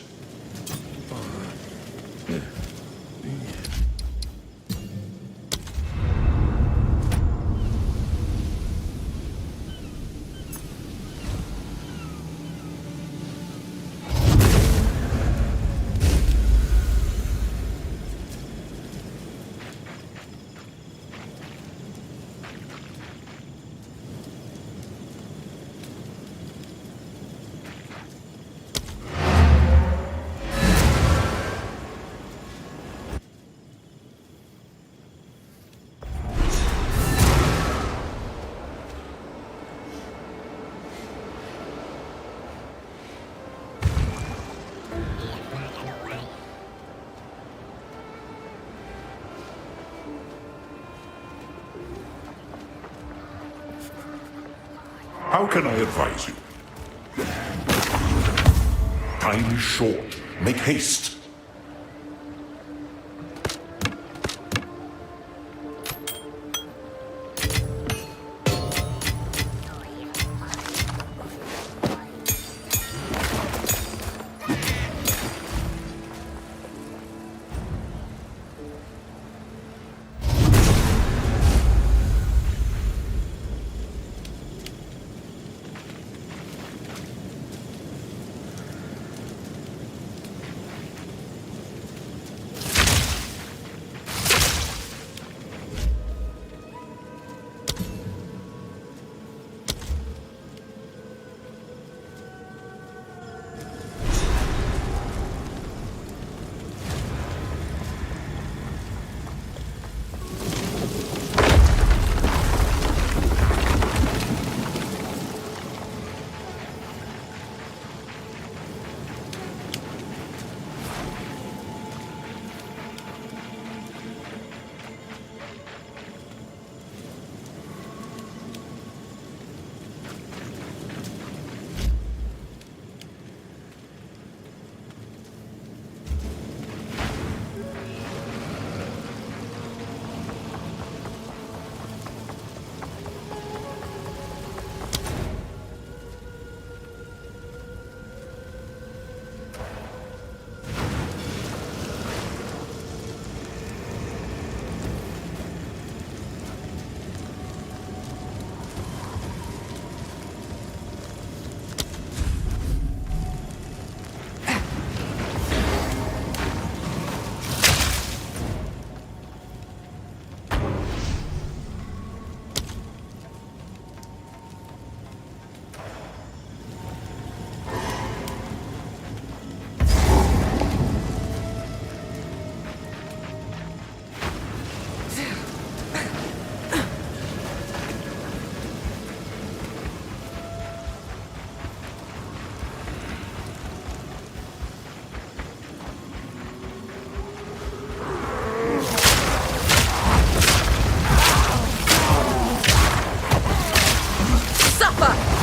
How can I advise you? Time is short. Make haste. suffer!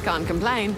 Can't complain.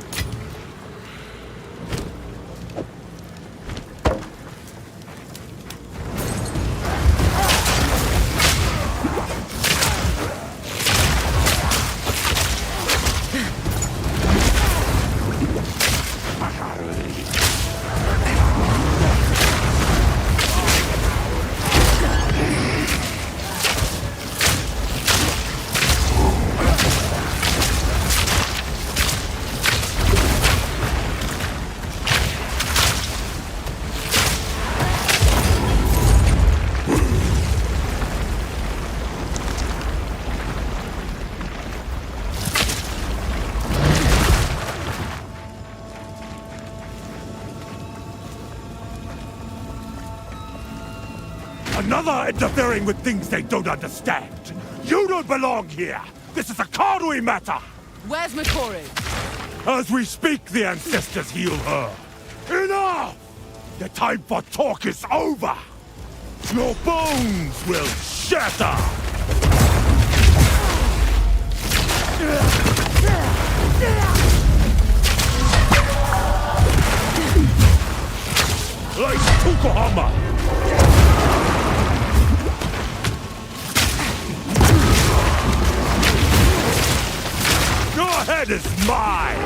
Another interfering with things they don't understand. You don't belong here. This is a Karui matter. Where's Makoru? As we speak, the ancestors heal her. Enough! The time for talk is over. Your bones will shatter. Like Tukohama! Your head is mine!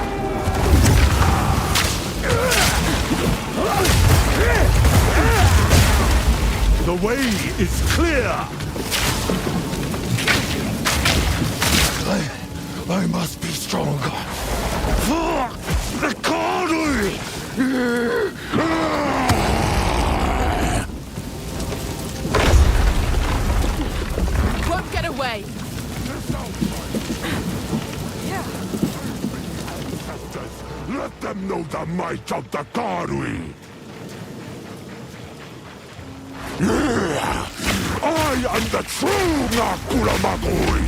The way is clear! I must be stronger. For the Karui! Won't get away! Let them know the might of the Karui! I am the true Nakuramagui!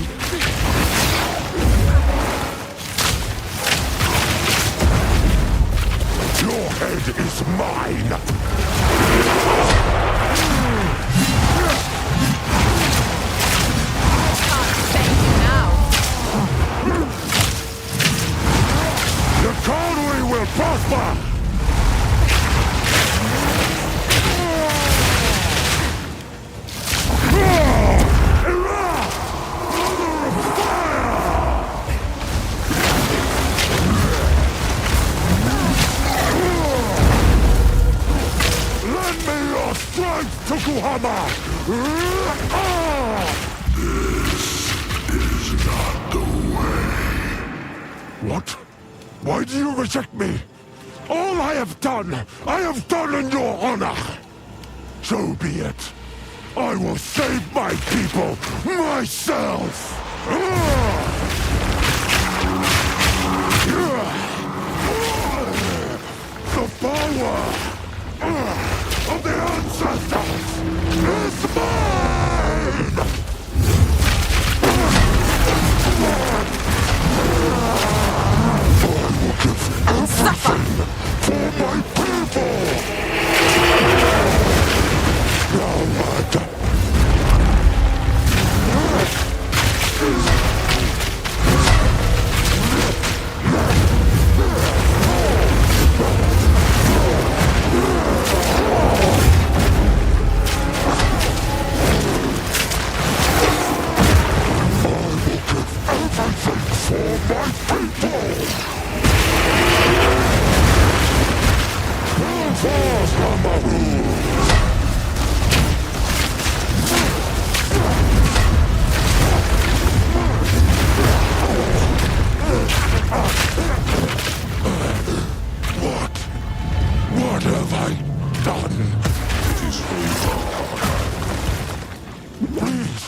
Your head is mine! The Karui will prosper! Tokuhama! This is not the way. What? Why do you reject me? All I have done in your honor. So be it. I will save my people myself. The power of the ancestors is mine! I will give everything for my people! What have I done? It is over. Please,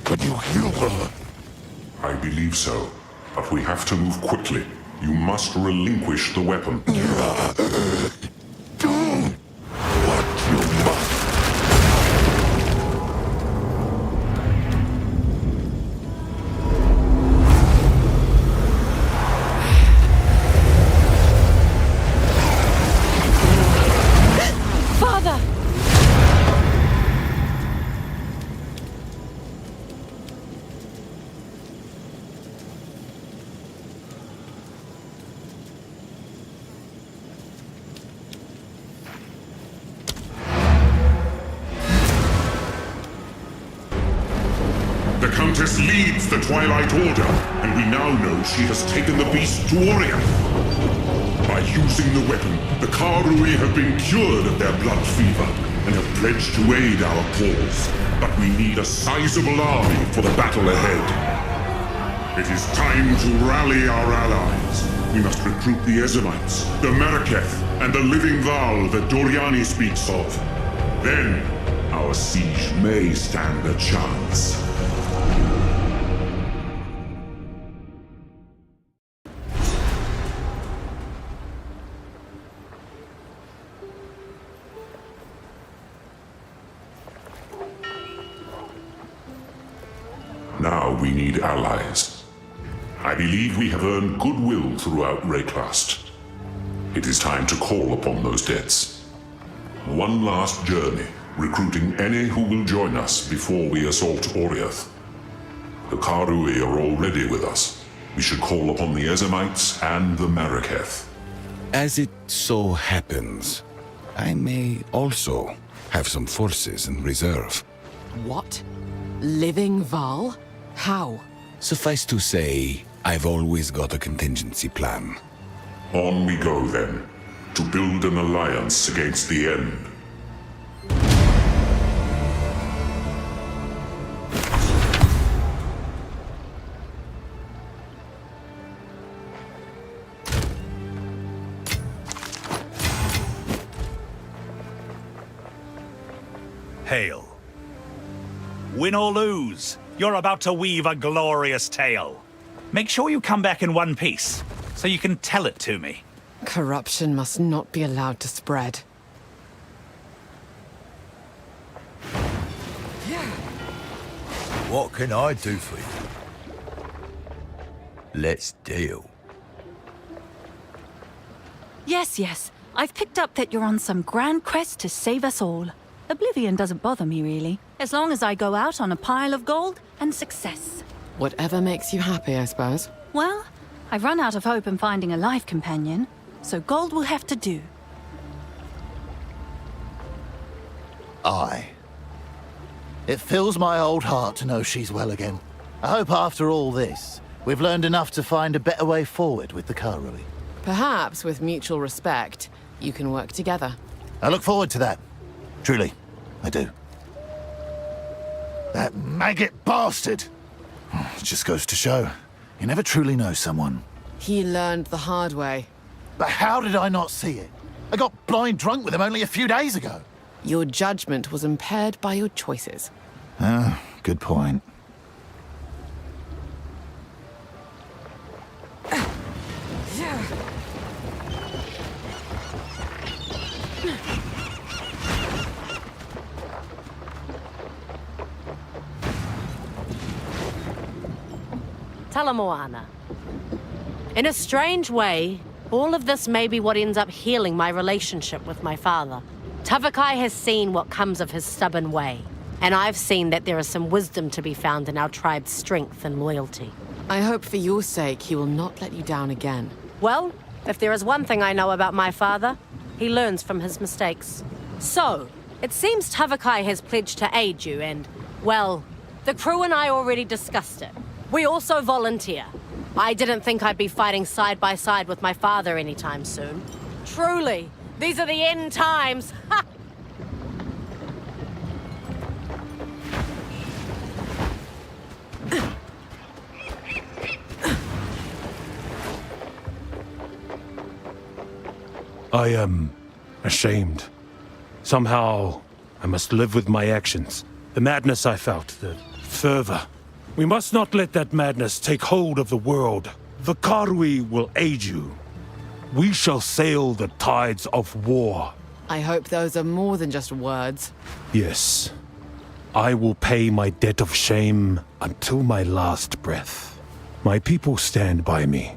can you heal her? I believe so, but we have to move quickly. You must relinquish the weapon. Do what you must. Father! The Countess leads the Twilight Order, and we now know she has taken the beast to Orient. By using the weapon, the Karui have been cured of their blood fever and have pledged to aid our cause. But we need a sizable army for the battle ahead. It is time to rally our allies. We must recruit the Ezamites, the Maraketh, and the living Vaal that Doriani speaks of. Then, our siege may stand a chance. Now we need allies. I believe we have earned goodwill throughout Wraeclast. It is time to call upon those debts. One last journey, recruiting any who will join us before we assault Oriath. The Karui are already with us. We should call upon the Ezamites and the Maraketh. As it so happens, I may also have some forces in reserve. What? Living Vaal? How? Suffice to say, I've always got a contingency plan. On we go then, to build an alliance against the end. Hail. Win or lose, you're about to weave a glorious tale. Make sure you come back in one piece, so you can tell it to me. Corruption must not be allowed to spread. What can I do for you? Let's deal. Yes. I've picked up that you're on some grand quest to save us all. Oblivion doesn't bother me, really. As long as I go out on a pile of gold and success. Whatever makes you happy, I suppose. Well, I've run out of hope in finding a life companion, so gold will have to do. Aye. It fills my old heart to know she's well again. I hope after all this, we've learned enough to find a better way forward with the Karui. Perhaps with mutual respect, you can work together. I look forward to that. Truly, I do. That maggot bastard! It just goes to show, you never truly know someone. He learned the hard way. But how did I not see it? I got blind drunk with him only a few days ago. Your judgment was impaired by your choices. Ah, good point. Talamoana. In a strange way, all of this may be what ends up healing my relationship with my father. Tavakai has seen what comes of his stubborn way, and I've seen that there is some wisdom to be found in our tribe's strength and loyalty. I hope for your sake he will not let you down again. Well, if there is one thing I know about my father, he learns from his mistakes. So, it seems Tavakai has pledged to aid you and, well, the crew and I already discussed it. We also volunteer. I didn't think I'd be fighting side by side with my father anytime soon. Truly, these are the end times. Ha! I am ashamed. Somehow, I must live with my actions. The madness I felt, the fervor. We must not let that madness take hold of the world. The Karui will aid you. We shall sail the tides of war. I hope those are more than just words. Yes. I will pay my debt of shame until my last breath. My people stand by me.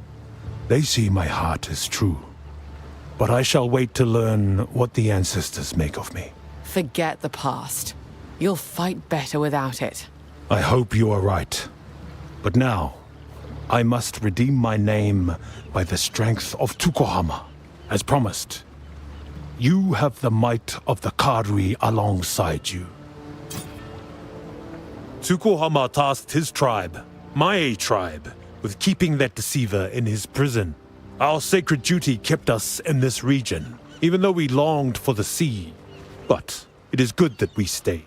They see my heart is true. But I shall wait to learn what the ancestors make of me. Forget the past. You'll fight better without it. I hope you are right. But now, I must redeem my name by the strength of Tukohama. As promised, you have the might of the Karui alongside you. Tukohama tasked his tribe, my tribe, with keeping that deceiver in his prison. Our sacred duty kept us in this region, even though we longed for the sea. But it is good that we stayed.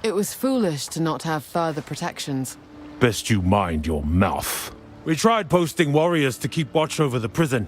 It was foolish to not have further protections. Best you mind your mouth. We tried posting warriors to keep watch over the prison.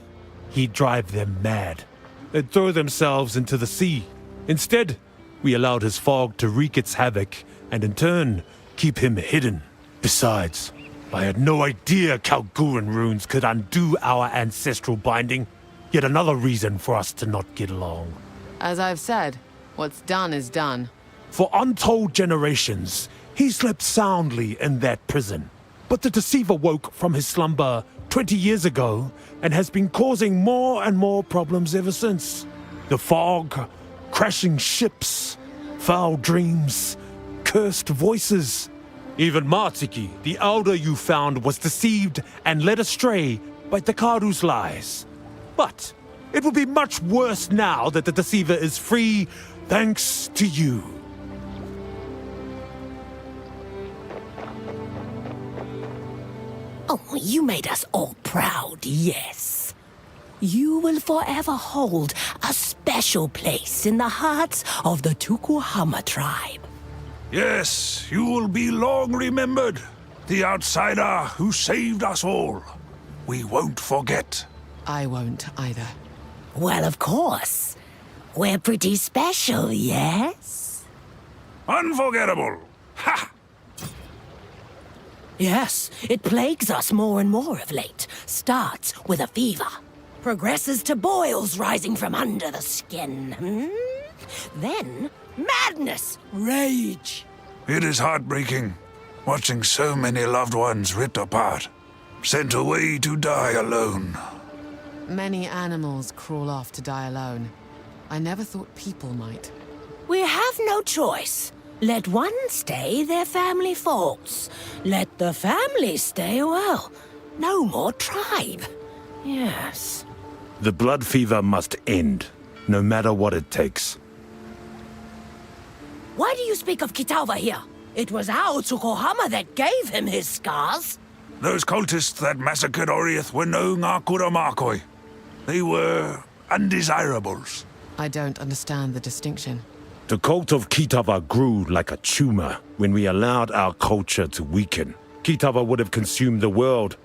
He'd drive them mad. They'd throw themselves into the sea. Instead, we allowed his fog to wreak its havoc, and in turn, keep him hidden. Besides, I had no idea Kalguran runes could undo our ancestral binding. Yet another reason for us to not get along. As I've said, what's done is done. For untold generations, He slept soundly in that prison. But the deceiver woke from his slumber 20 years ago and has been causing more and more problems ever since. The fog, crashing ships, foul dreams, cursed voices. Even Martiki, the elder you found, was deceived and led astray by Takaru's lies. But it will be much worse now that the deceiver is free, thanks to you. Oh, you made us all proud, yes. You will forever hold a special place in the hearts of the Tukuhama tribe. Yes, you will be long remembered. The outsider who saved us all. We won't forget. I won't either. Well, of course. We're pretty special, yes? Unforgettable! Ha! Yes, it plagues us more and more of late. Starts with a fever. Progresses to boils rising from under the skin. Then, madness, rage. It is heartbreaking, watching so many loved ones ripped apart, sent away to die alone. Many animals crawl off to die alone. I never thought people might. We have no choice. Let one stay, their family falls. Let the family stay, well, no more tribe. Yes. The blood fever must end, no matter what it takes. Why do you speak of Kitava here? It was our Tukohama that gave him his scars. Those cultists that massacred Oriath were no Ngākura Mākoi. They were undesirables. I don't understand the distinction. The cult of Kitava grew like a tumor when we allowed our culture to weaken. Kitava would have consumed the world.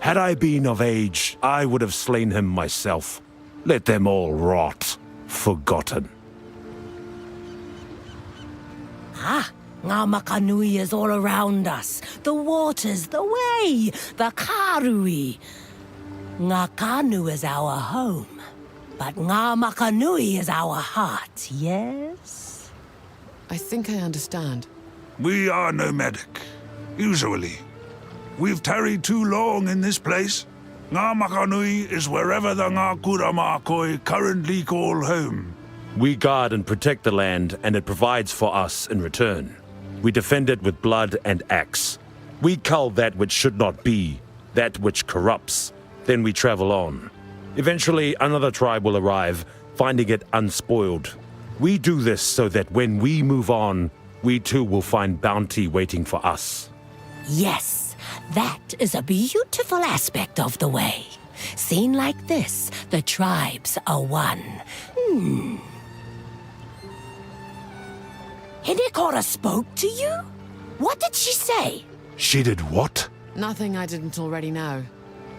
Had I been of age, I would have slain him myself. Let them all rot, forgotten. Ah, Ngā Makanui is all around us. The waters, the way, the Karui. Ngā Kanu is our home, but Ngā Makanui is our heart, yes? I think I understand. We are nomadic, usually. We've tarried too long in this place. Ngā Makanui is wherever the Ngākura Mākoi currently call home. We guard and protect the land, and it provides for us in return. We defend it with blood and axe. We cull that which should not be, that which corrupts. Then we travel on. Eventually, another tribe will arrive, finding it unspoiled. We do this so that when we move on, we too will find bounty waiting for us. Yes, that is a beautiful aspect of the way. Seen like this, the tribes are one. Hinekora spoke to you? What did she say? She did what? Nothing I didn't already know.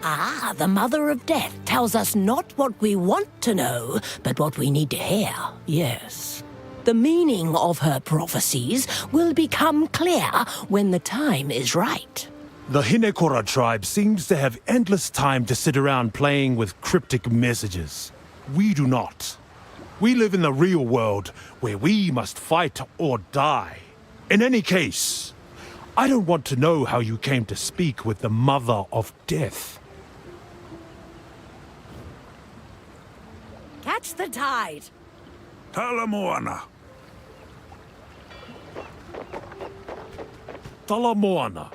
Ah, the Mother of Death tells us not what we want to know, but what we need to hear, yes. The meaning of her prophecies will become clear when the time is right. The Hinekora tribe seems to have endless time to sit around playing with cryptic messages. We do not. We live in the real world, where we must fight or die. In any case, I don't want to know how you came to speak with the Mother of Death. Catch the tide. Talamoana. Talamoana.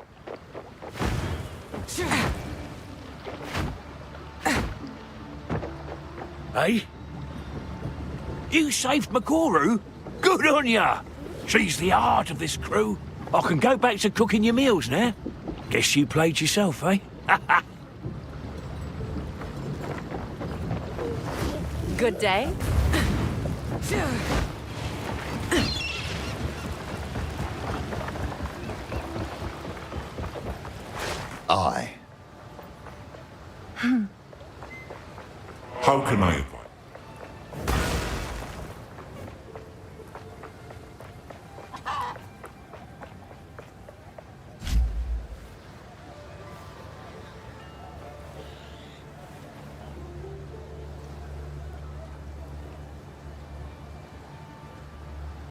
Hey? You saved Makoru? Good on ya! She's the heart of this crew. I can go back to cooking your meals now. Guess you played yourself, eh? Good day. How can I